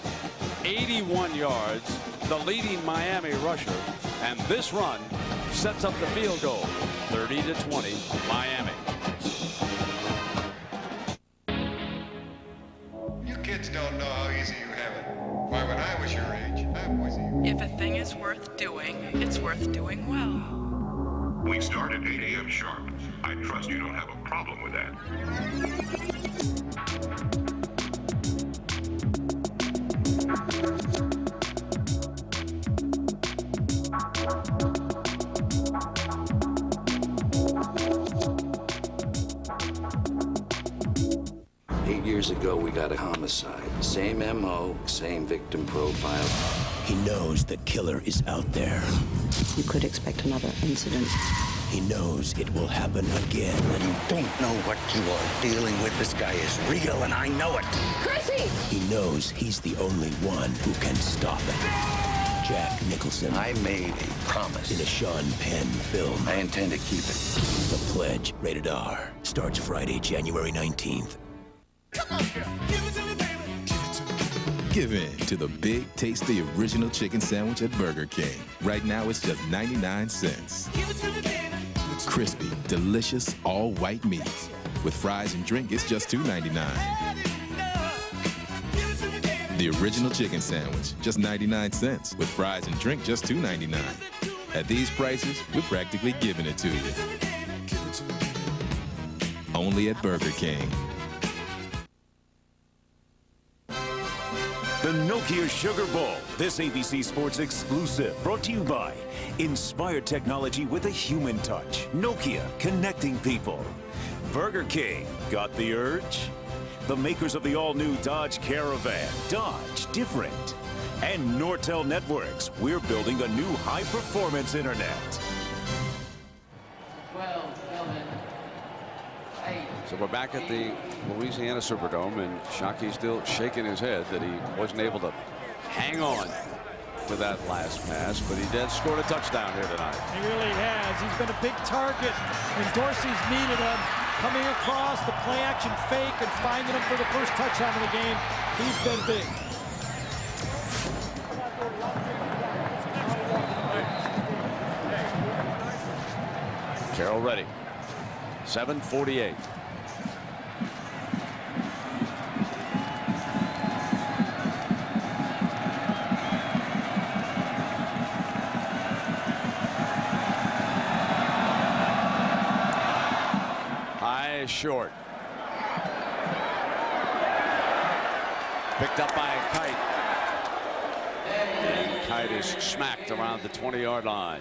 81 yards, the leading Miami rusher, and this run sets up the field goal. 30-20, Miami. You kids don't know how easy you have it. Why, when I was your age, I wasn't. If a thing is worth doing, it's worth doing well. We start at 8 a.m. sharp. I trust you don't have a problem with that. 8 years ago, we got a homicide. Same MO, same victim profile. He knows the killer is out there. You could expect another incident. He knows it will happen again. You don't know what you are dealing with. This guy is real, and I know it. Chrissy! He knows he's the only one who can stop it. Jack Nicholson. I made a promise. In a Sean Penn film. I intend to keep it. The Pledge, rated R. Starts Friday, January 19th. Give in to the big, tasty original chicken sandwich at Burger King. Right now, it's just 99 cents. Crispy, delicious, all-white meat. With fries and drink, it's just $2.99. The original chicken sandwich, just 99 cents. With fries and drink, just $2.99. At these prices, we're practically giving it to you. Only at Burger King. The Nokia Sugar Bowl, this ABC Sports exclusive, brought to you by Inspired Technology with a human touch. Nokia, connecting people. Burger King, got the urge? The makers of the all-new Dodge Caravan, Dodge Different. And Nortel Networks, we're building a new high-performance internet. So we're back at the Louisiana Superdome, and Shockey's still shaking his head that he wasn't able to hang on to that last pass, but he did score a touchdown here tonight. He really has. He's been a big target when Dorsey's needed him. Coming across the play action fake and finding him for the first touchdown of the game. He's been big. Carroll ready. 7:48. Short. Picked up by a Kite. And Kite is smacked around the 20-yard line.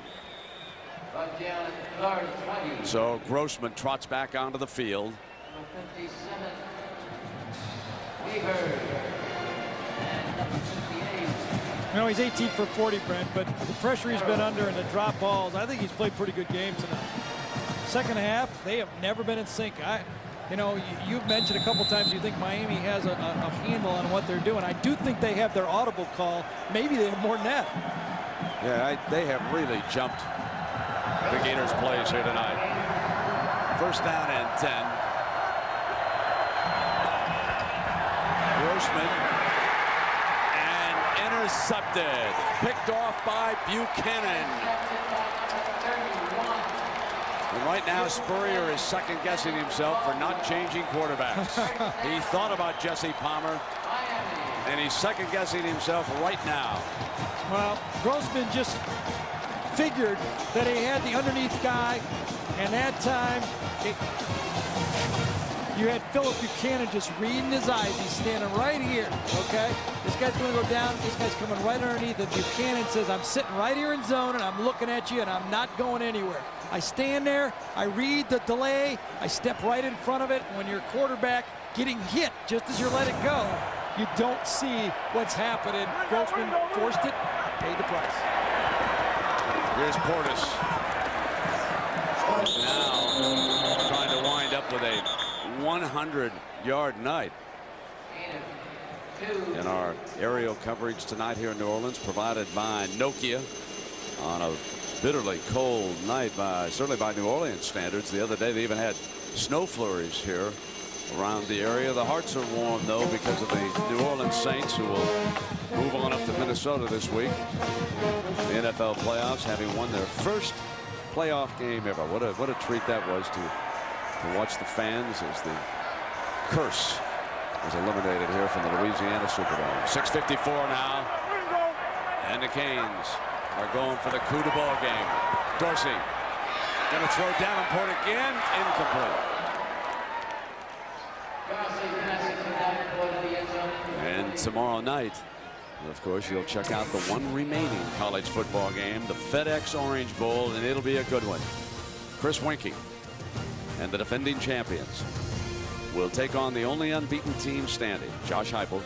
So Grossman trots back onto the field. You know, he's 18 for 40, Brent, but the pressure he's been under and the drop balls, I think he's played pretty good game tonight. Second half, they have never been in sync. You've mentioned a couple times you think Miami has a handle on what they're doing. I do think they have their audible call. Maybe they have more than that. Yeah, they have really jumped the Gators' plays here tonight. First down and 10. Grossman and intercepted. Picked off by Buchanan. And right now, Spurrier is second-guessing himself for not changing quarterbacks. He thought about Jesse Palmer, and he's second-guessing himself right now. Well, Grossman just figured that he had the underneath guy, and that time you had Philip Buchanan just reading his eyes. He's standing right here, okay? This guy's going to go down. This guy's coming right underneath, and Buchanan says, I'm sitting right here in zone, and I'm looking at you, and I'm not going anywhere. I stand there, I read the delay, I step right in front of it. When your quarterback getting hit just as you let it go, you don't see what's happening. Grossman forced it, paid the price. Here's Portis. Now trying to wind up with a 100-yard night. In our aerial coverage tonight here in New Orleans, provided by Nokia on a bitterly cold night, certainly by New Orleans standards. The other day they even had snow flurries here around the area. The hearts are warm though because of the New Orleans Saints, who will move on up to Minnesota this week. The NFL playoffs, having won their first playoff game ever. What a treat that was to watch the fans as the curse was eliminated here from the Louisiana Superdome. 6:54 now, and the Canes are going for the coup de ball game. Dorsey going to throw Davenport again, incomplete. And tomorrow night, of course, you'll check out the one remaining college football game, the FedEx Orange Bowl, and it'll be a good one. Chris Weinke and the defending champions will take on the only unbeaten team standing, Josh Heupel,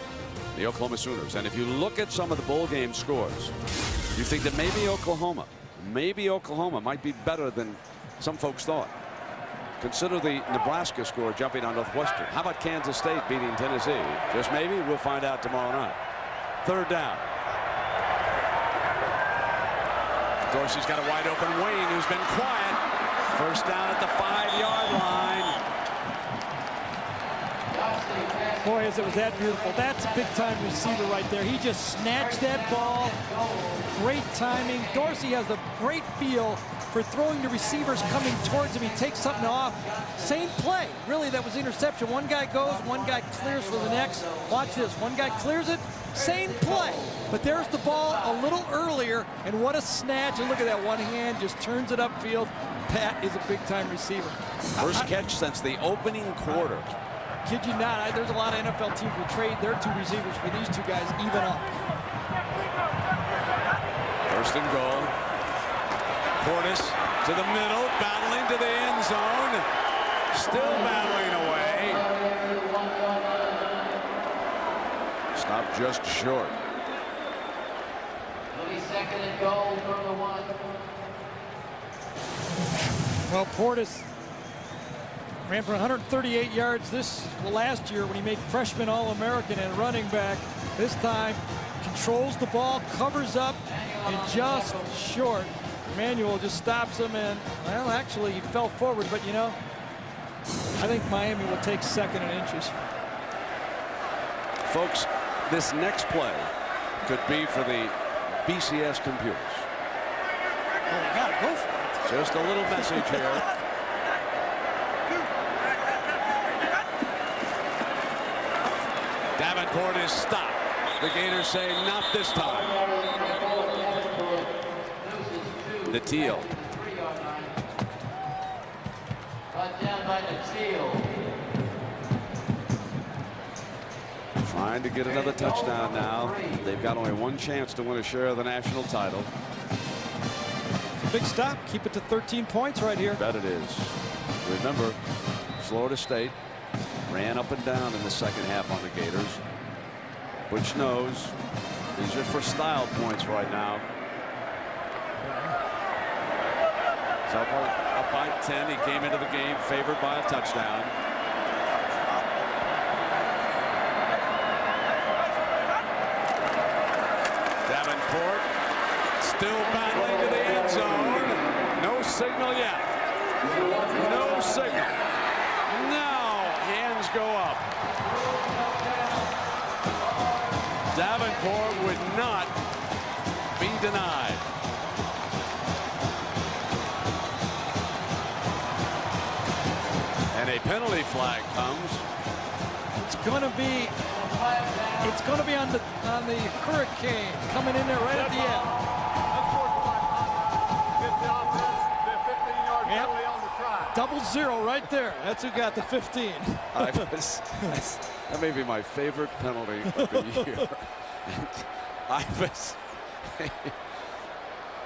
the Oklahoma Sooners. And if you look at some of the bowl game scores, you think that maybe Oklahoma might be better than some folks thought. Consider the Nebraska score jumping on Northwestern. How about Kansas State beating Tennessee? Just maybe. We'll find out tomorrow night. Third down. Dorsey's got a wide open Wayne who's been quiet. First down at the 5-yard line. Boy, as it was that beautiful. That's a big-time receiver right there. He just snatched that ball. Great timing. Dorsey has a great feel for throwing to receivers coming towards him. He takes something off. Same play. Really, that was interception. One guy goes, one guy clears for the next. Watch this. One guy clears it. Same play. But there's the ball a little earlier, and what a snatch. And look at that one hand. Just turns it upfield. Pat is a big-time receiver. First catch since the opening quarter. Kid you not, there's a lot of NFL teams who trade their 2 receivers for these 2 guys even up. First and goal. Portis to the middle, battling to the end zone. Still battling away. Stopped just short. 32nd and goal from the 1. Well, Portis ran for 138 yards last year when he made freshman All-American and running back. This time controls the ball, covers up, and just short. Emmanuel just stops him, and well, actually he fell forward, but you know, I think Miami will take second in inches. Folks, this next play could be for the BCS computers. Well, you gotta go for it. Just a little message here. Davenport is stopped. The Gators say not this time. The Teal. Brought down by the Teal. Trying to get another touchdown now. They've got only one chance to win a share of the national title. Big stop. Keep it to 13 points right here. Bet it is. Remember, Florida State ran up and down in the second half on the Gators. Butch knows these are for style points right now. Up by 10. He came into the game favored by a touchdown. Davenport still battling to the end zone. No signal yet. No signal. Now hands go up. Davenport would not be denied. And a penalty flag comes. It's going to be on the Hurricane coming in there right at the end. Yep. 0-0 right there. That's who got the 15. That may be my favorite penalty of the year.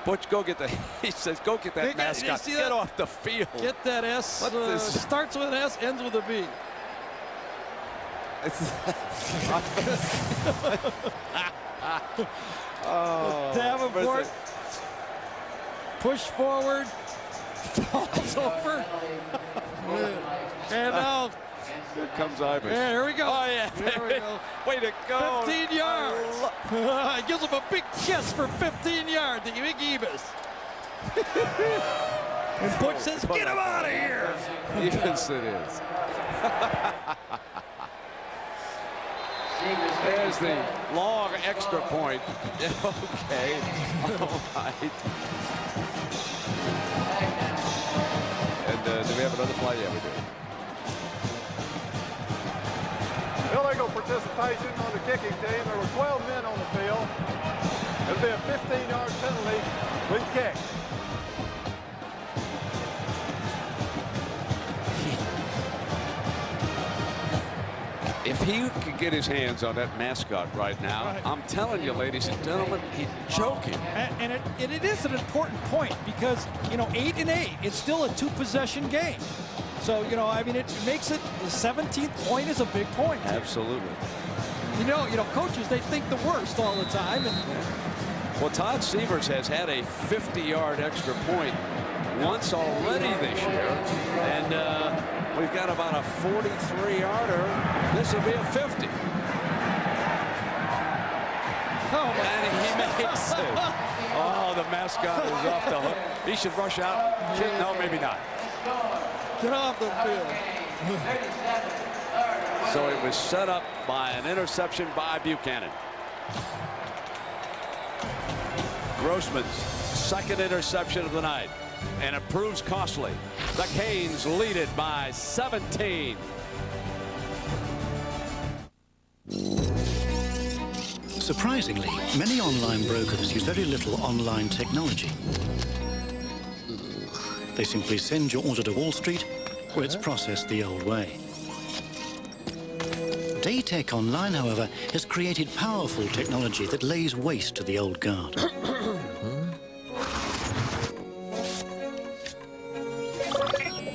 Butch, go get the. He says, go get that mascot. Get off the field. Get that S. Starts with an S, ends with a B. Davenport push forward, falls over, and now here comes Ibis. Yeah, here we go. Oh yeah, there we go. Way to go! 15 yards. Gives him a big kiss for 15 yards. The big Ibis. And Butch says, "Get him out of here." Yes, it is. There's the long extra point. Okay. All right. And do we have another play? Yeah, we do. Illegal participation on the kicking team. There were 12 men on the field. It'll be a 15-yard penalty. We kick. If he could get his hands on that mascot right now, I'm telling you, ladies and gentlemen, he's joking. And it is an important point because, you know, 8-8, it's still a two-possession game. So, you know, I mean, it makes it the 17th point is a big point. Absolutely. You know, coaches, they think the worst all the time. And well, Todd Sievers has had a 50-yard extra point once already this year. And we've got about a 43-yarder. This will be a 50. Oh, and he makes it. Oh, the mascot is off the hook. He should rush out. No, maybe not. Get off the field. So it was set up by an interception by Buchanan. Grossman's second interception of the night, and it proves costly. The Canes lead it by 17. Surprisingly, many online brokers use very little online technology. They simply send your order to Wall Street, where it's processed the old way. Daytech Online, however, has created powerful technology that lays waste to the old guard.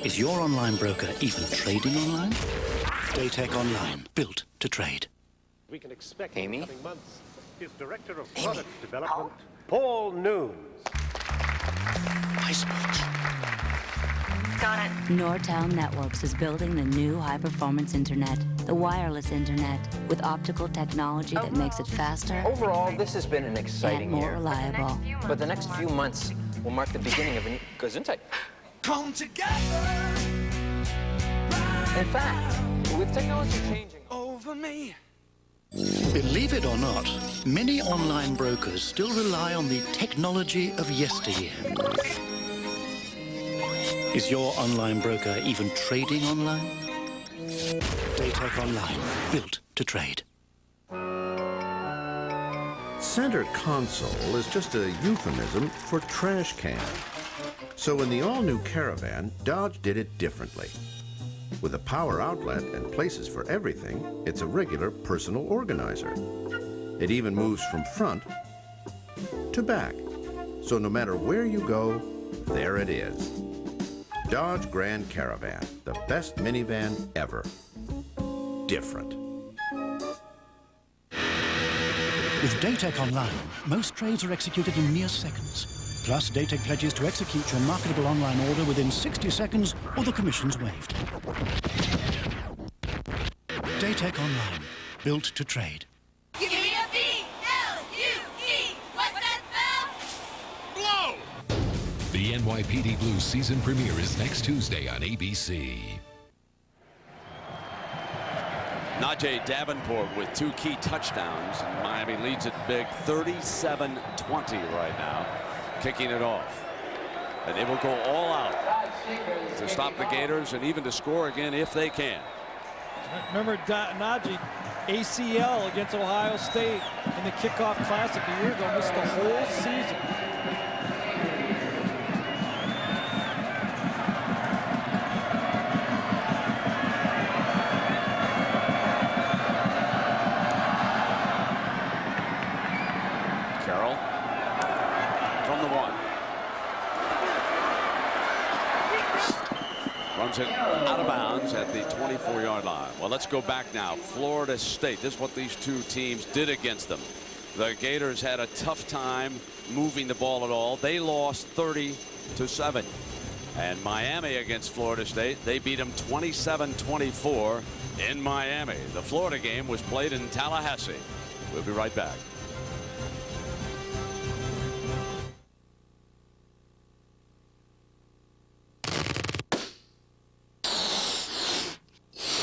Is your online broker even trading online? Daytech Online, built to trade. We can expect in the coming months. His Director of Product Development, Paul Noons. Got it. Nortel Networks is building the new high-performance internet, the wireless internet, with optical technology that makes it faster. Overall, this has been an exciting and more year. reliable. But the next few months will mark the beginning of a new Gesundheit. Come together. In fact, with technology changing Over me. Believe it or not, many online brokers still rely on the technology of yesteryear. Is your online broker even trading online? Daytech Online, built to trade. Center console is just a euphemism for trash can. So in the all-new Caravan, Dodge did it differently. With a power outlet and places for everything, it's a regular personal organizer. It even moves from front to back. So no matter where you go, there it is. Dodge Grand Caravan, the best minivan ever. Different. With Daytech Online, most trades are executed in mere seconds. Plus, Daytech pledges to execute your marketable online order within 60 seconds or the commission's waived. Daytech Online, built to trade. Give me a B-L-U-E. What's that spell? Blow! The NYPD Blues season premiere is next Tuesday on ABC. Najee Davenport with 2 key touchdowns. Miami leads it big, 37-20 right now, kicking it off. And they will go all out to stop the Gators and even to score again if they can. Remember Najee, ACL against Ohio State in the kickoff classic a year ago, missed the whole season. Carroll from the 1. Runs it out of bounds at the 24-yard line. Well, let's go back now. Florida State. This is what these two teams did against them. The Gators had a tough time moving the ball at all. They lost 30-7. And Miami against Florida State, they beat them 27-24 in Miami. The Florida game was played in Tallahassee. We'll be right back.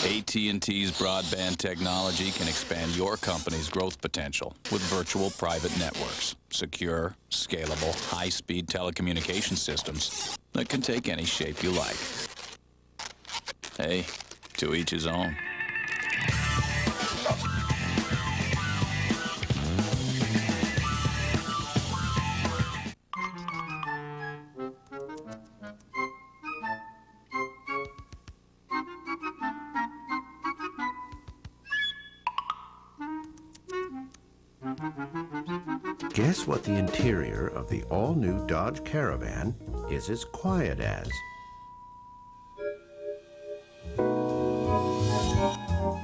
AT&T's broadband technology can expand your company's growth potential with virtual private networks, secure, scalable, high-speed telecommunication systems that can take any shape you like. Hey, to each his own. Guess what the interior of the all-new Dodge Caravan is as quiet as?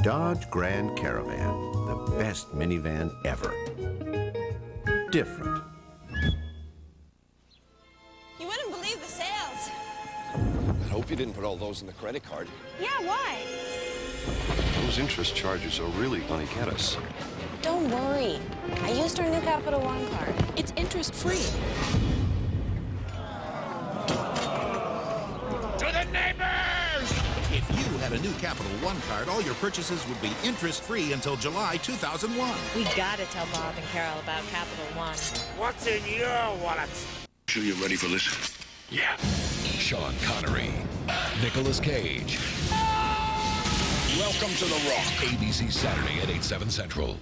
Dodge Grand Caravan, the best minivan ever. Different. You wouldn't believe the sales. I hope you didn't put all those in the credit card. Yeah, why? Those interest charges are really going to get us. Don't worry. I used our new Capital One card. It's interest-free. To the neighbors! If you had a new Capital One card, all your purchases would be interest-free until July 2001. We gotta tell Bob and Carol about Capital One. What's in your wallet? Sure you're ready for this? Yeah. Sean Connery, Nicolas Cage. Welcome to The Rock. ABC Saturday at 8/7 Central.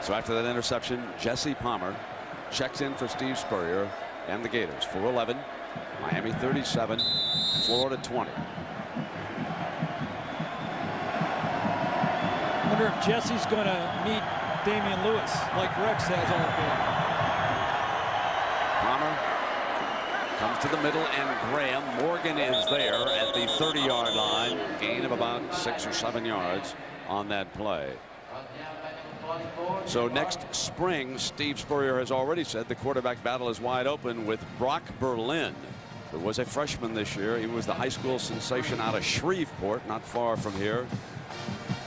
So after that interception, Jesse Palmer checks in for Steve Spurrier and the Gators. 4-11, Miami 37, Florida 20. I wonder if Jesse's going to meet Damian Lewis like Rex has all day. Palmer comes to the middle, and Graham. Morgan is there at the 30-yard line. Gain of about 6 or 7 yards on that play. So next spring, Steve Spurrier has already said the quarterback battle is wide open with Brock Berlin, who was a freshman this year. He was the high school sensation out of Shreveport, not far from here.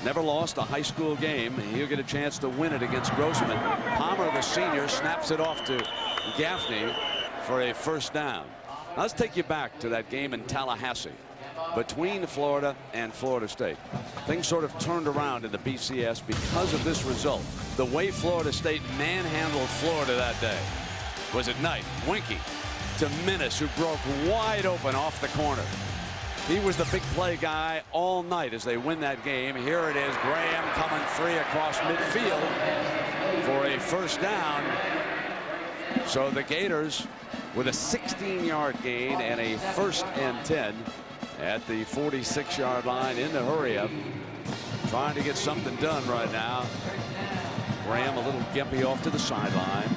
Never lost a high school game. He'll get a chance to win it against Grossman. Palmer, the senior, snaps it off to Gaffney for a first down. Now let's take you back to that game in Tallahassee between Florida and Florida State. Things sort of turned around in the BCS because of this result. The way Florida State manhandled Florida that day was at night. Winky to Minnis, who broke wide open off the corner. He was the big play guy all night as they win that game. Here it is, Graham coming free across midfield for a first down. So the Gators with a 16-yard gain and a 1st and 10 at the 46-yard line in the hurry-up. Trying to get something done right now. Graham a little gimpy off to the sideline.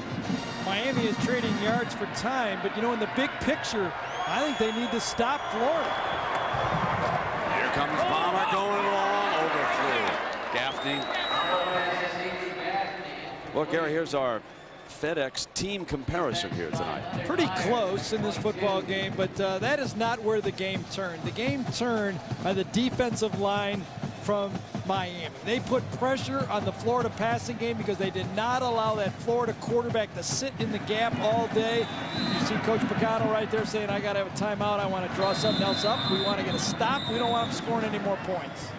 Miami is trading yards for time, but you know, in the big picture, I think they need to stop Florida. Here comes Palmer going along, overthrew Gaffney. Well, Gary, here's our FedEx team comparison here tonight. Pretty close in this football game, but that is not where the game turned. The game turned by the defensive line from Miami. They put pressure on the Florida passing game because they did not allow that Florida quarterback to sit in the gap all day. You see Coach Pagano right there saying, I got to have a timeout. I want to draw something else up. We want to get a stop. We don't want them scoring any more points.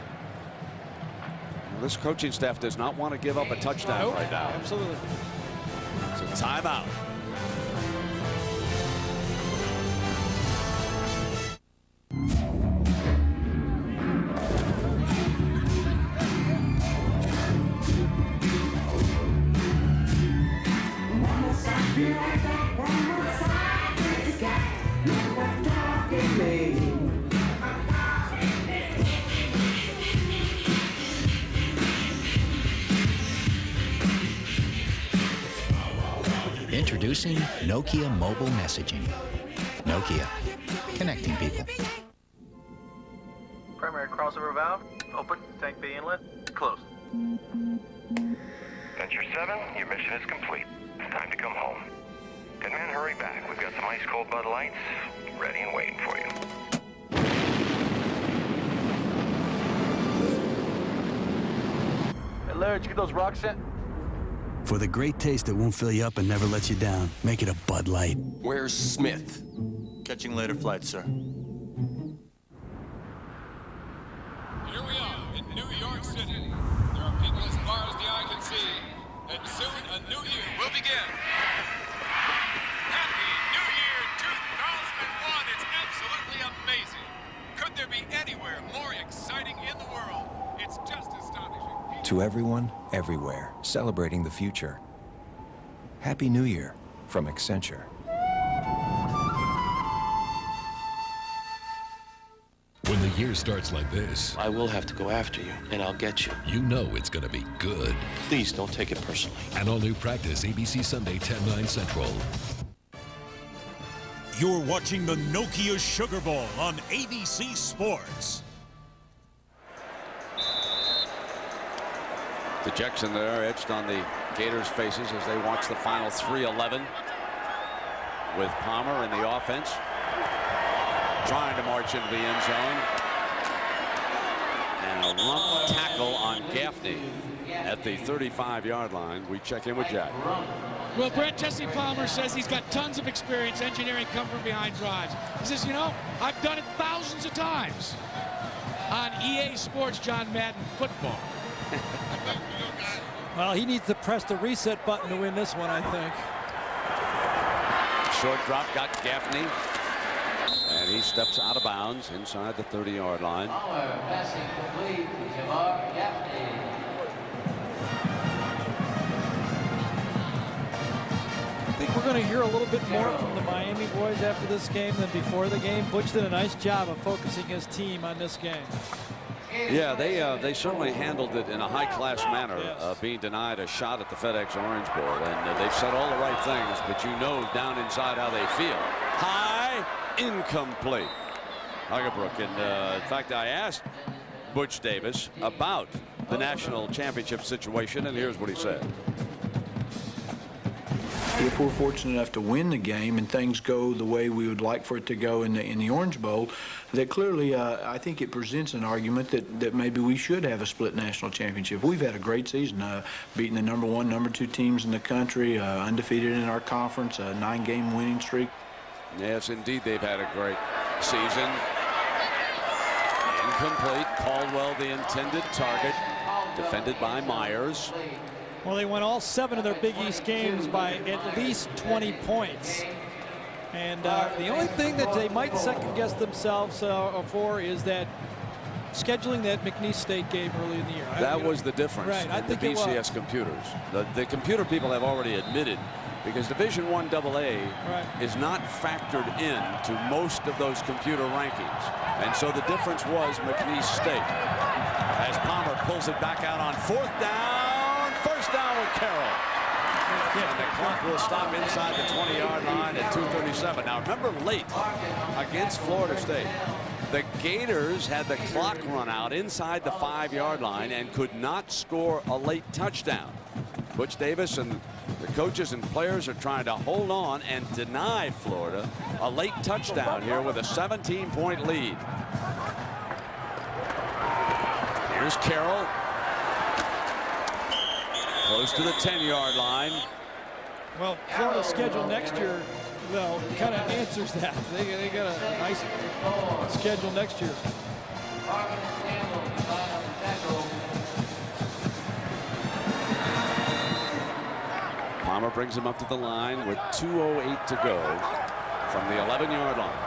Well, this coaching staff does not want to give up a touchdown right now. Absolutely. So timeout. Introducing Nokia Mobile Messaging. Nokia, connecting people. Primary crossover valve, open. Tank B inlet, closed. Venture 7, your mission is complete. It's time to come home. Good man, hurry back. We've got some ice-cold Bud Lights ready and waiting for you. Hey, Larry, did you get those rocks in? For the great taste that won't fill you up and never lets you down, make it a Bud Light. Where's Smith? Catching later flight, sir. Here we are in New York City. There are people as far as the eye can see, and soon a new year will begin. Happy New Year 2001! It's absolutely amazing. Could there be anywhere more exciting in the world? It's just astonishing. To everyone, everywhere, celebrating the future. Happy New Year from Accenture. When the year starts like this, I will have to go after you, and I'll get you. You know it's going to be good. Please don't take it personally. An all-new practice, ABC Sunday, 10/9 Central. You're watching the Nokia Sugar Bowl on ABC Sports. Dejection there etched on the Gators' faces as they watch the final 3:11 with Palmer in the offense trying to march into the end zone, and a rough tackle on Gaffney at the 35-yard line. We check in with Jack. Well, Brett, Jesse Palmer says he's got tons of experience engineering come from behind drives. He says, you know, I've done it thousands of times on EA Sports John Madden football. Well, he needs to press the reset button to win this one, I think. Short drop got Gaffney. And he steps out of bounds inside the 30-yard line. Passing complete to Jamar Gaffney. I think we're going to hear a little bit more from the Miami boys after this game than before the game. Butch did a nice job of focusing his team on this game. Yeah, they certainly handled it in a high-class manner, being denied a shot at the FedEx Orange Bowl. And they've said all the right things, but you know down inside how they feel. High, incomplete. Huggebrook. And in fact, I asked Butch Davis about the national championship situation, and here's what he said. If we're fortunate enough to win the game and things go the way we would like for it to go in the Orange Bowl, that clearly I think it presents an argument that maybe we should have a split national championship. We've had a great season, beating the #1, #2 teams in the country, undefeated in our conference, a 9-game winning streak. Yes, indeed, they've had a great season. Incomplete. Caldwell, the intended target, defended by Myers. Well, they won all 7 of their Big East games by at least 20 points. And the only thing that they might second-guess themselves for is that scheduling that McNeese State game early in the year. That was the difference in the BCS computers. The computer people have already admitted, because Division I AA is not factored into most of those computer rankings. And so the difference was McNeese State. As Palmer pulls it back out on 4th down, first down with Carroll. And the clock will stop inside the 20-yard line at 2:37. Now remember, late against Florida State, the Gators had the clock run out inside the 5-yard line and could not score a late touchdown. Butch Davis and the coaches and players are trying to hold on and deny Florida a late touchdown here with a 17-point lead. Here's Carroll. Close to the 10-yard line. Well, Florida's schedule next year, well, kind of answers that. They got a nice schedule next year. Palmer brings him up to the line with 2:08 to go from the 11-yard line.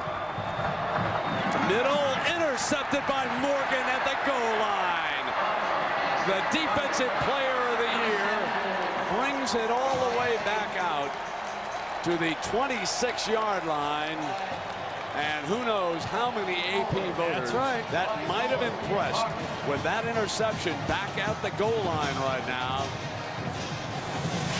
Middle, intercepted by Morgan at the goal line. The defensive player of the year brings it all the way back out to the 26-yard line. And who knows how many AP voters that might have impressed with that interception back at the goal line right now.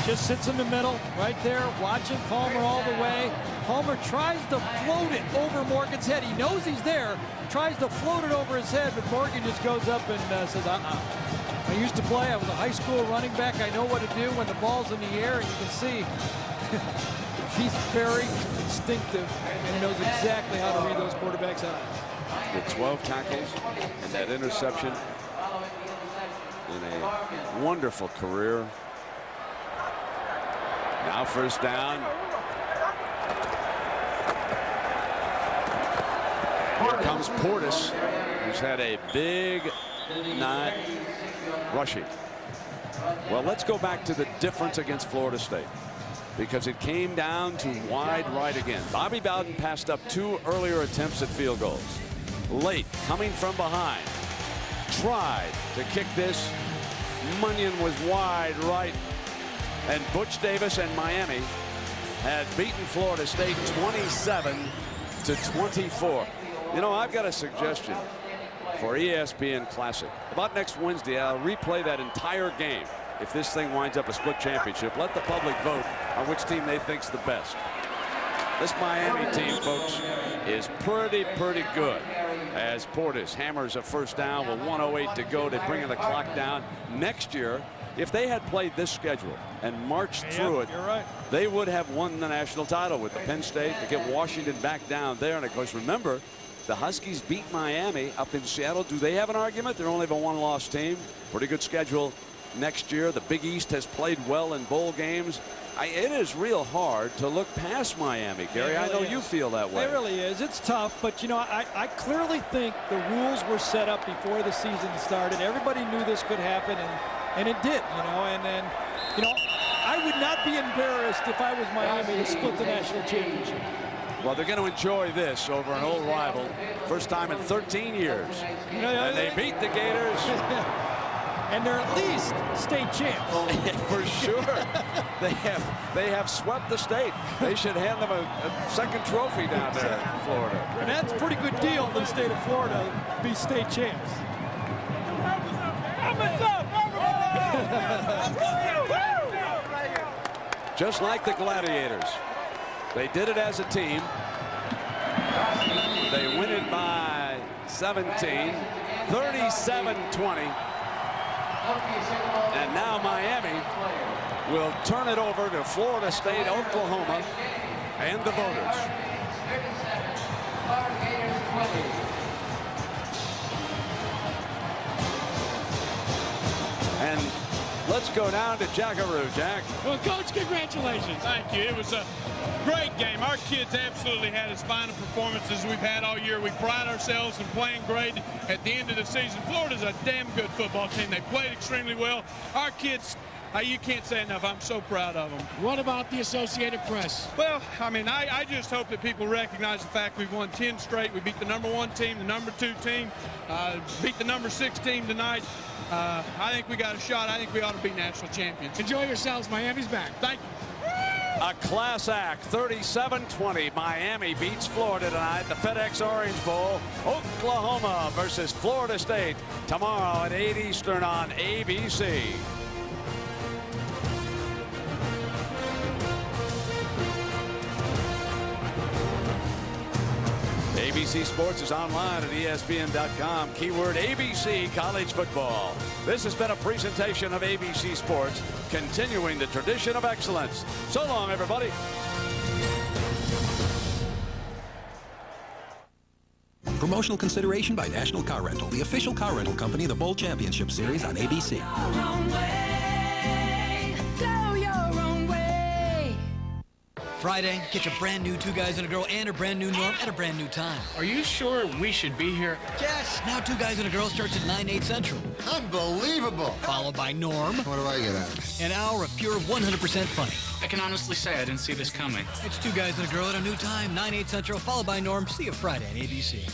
Just sits in the middle right there, watching Palmer all the way. Palmer tries to float it over Morgan's head. He knows he's there, tries to float it over his head, but Morgan just goes up and says, I used to play. I was a high school running back. I know what to do when the ball's in the air. And you can see he's very instinctive and he knows exactly how to read those quarterbacks out. With 12 tackles and that interception in a wonderful career. Now first down. Here comes Portis, who's had a big night rushing. Well, let's go back to the difference against Florida State, because it came down to wide right again. Bobby Bowden passed up 2 earlier attempts at field goals. Late, coming from behind, tried to kick this. Munyon was wide right. And Butch Davis and Miami had beaten Florida State 27-24. You know, I've got a suggestion for ESPN Classic. About next Wednesday, I'll replay that entire game. If this thing winds up a split championship, let the public vote on which team they think's the best. This Miami team, folks, is pretty good. As Portis hammers a first down with 1:08 to go, they're bringing the clock down. Next year, if they had played this schedule and marched through it, they would have won the national title with the Penn State to get Washington back down there. And of course, remember, The Huskies beat Miami up in Seattle. Do they have an argument? They're only a one-loss team. Pretty good schedule next year. The Big East has played well in bowl games. It is real hard to look past Miami, Gary. Really I know is. you feel that way. It really is. It's tough, but, you know, I clearly think the rules were set up before the season started. Everybody knew this could happen, and it did, you know. And then, you know, I would not be embarrassed if I was Miami to split the national championship. Well, they're going to enjoy this over an old rival. First time in 13 years. And they beat the Gators. And they're at least state champs. For sure. They have swept the state. They should hand them a second trophy down there in Florida. And that's a pretty good deal in the state of Florida to be state champs. Just like the Gladiators. They did it as a team. They win it by 17, 37-20. And now Miami will turn it over to Florida State, Oklahoma, and the voters. And let's go down to Jackaroo, Jack. Well, Coach, congratulations. Thank you. It was a great game. Our kids absolutely had as fine a performances we've had all year. We pride ourselves in playing great at the end of the season. Florida's a damn good football team. They played extremely well. Our kids, you can't say enough. I'm so proud of them. What about the Associated Press? Well, I mean, I just hope that people recognize the fact we've won 10 straight. We beat the #1 team, the #2 team, beat the #6 team tonight. I think we got a shot. I think we ought to be national champions. Enjoy yourselves. Miami's back. Thank you. A class act, 37-20. Miami beats Florida tonight. The FedEx Orange Bowl. Oklahoma versus Florida State tomorrow at 8 Eastern on ABC. ABC Sports is online at ESPN.com. Keyword ABC College Football. This has been a presentation of ABC Sports, continuing the tradition of excellence. So long, everybody. Promotional consideration by National Car Rental, the official car rental company of the Bowl Championship Series on ABC. Friday, get your brand new Two Guys and a Girl and a brand new Norm at a brand new time. Are you sure we should be here? Yes, now Two Guys and a Girl starts at 9/8 Central. Unbelievable. Followed by Norm. What do I get out of it? An hour of pure 100% funny. I can honestly say I didn't see this coming. It's Two Guys and a Girl at a new time, 9/8 Central, followed by Norm. See you Friday on ABC.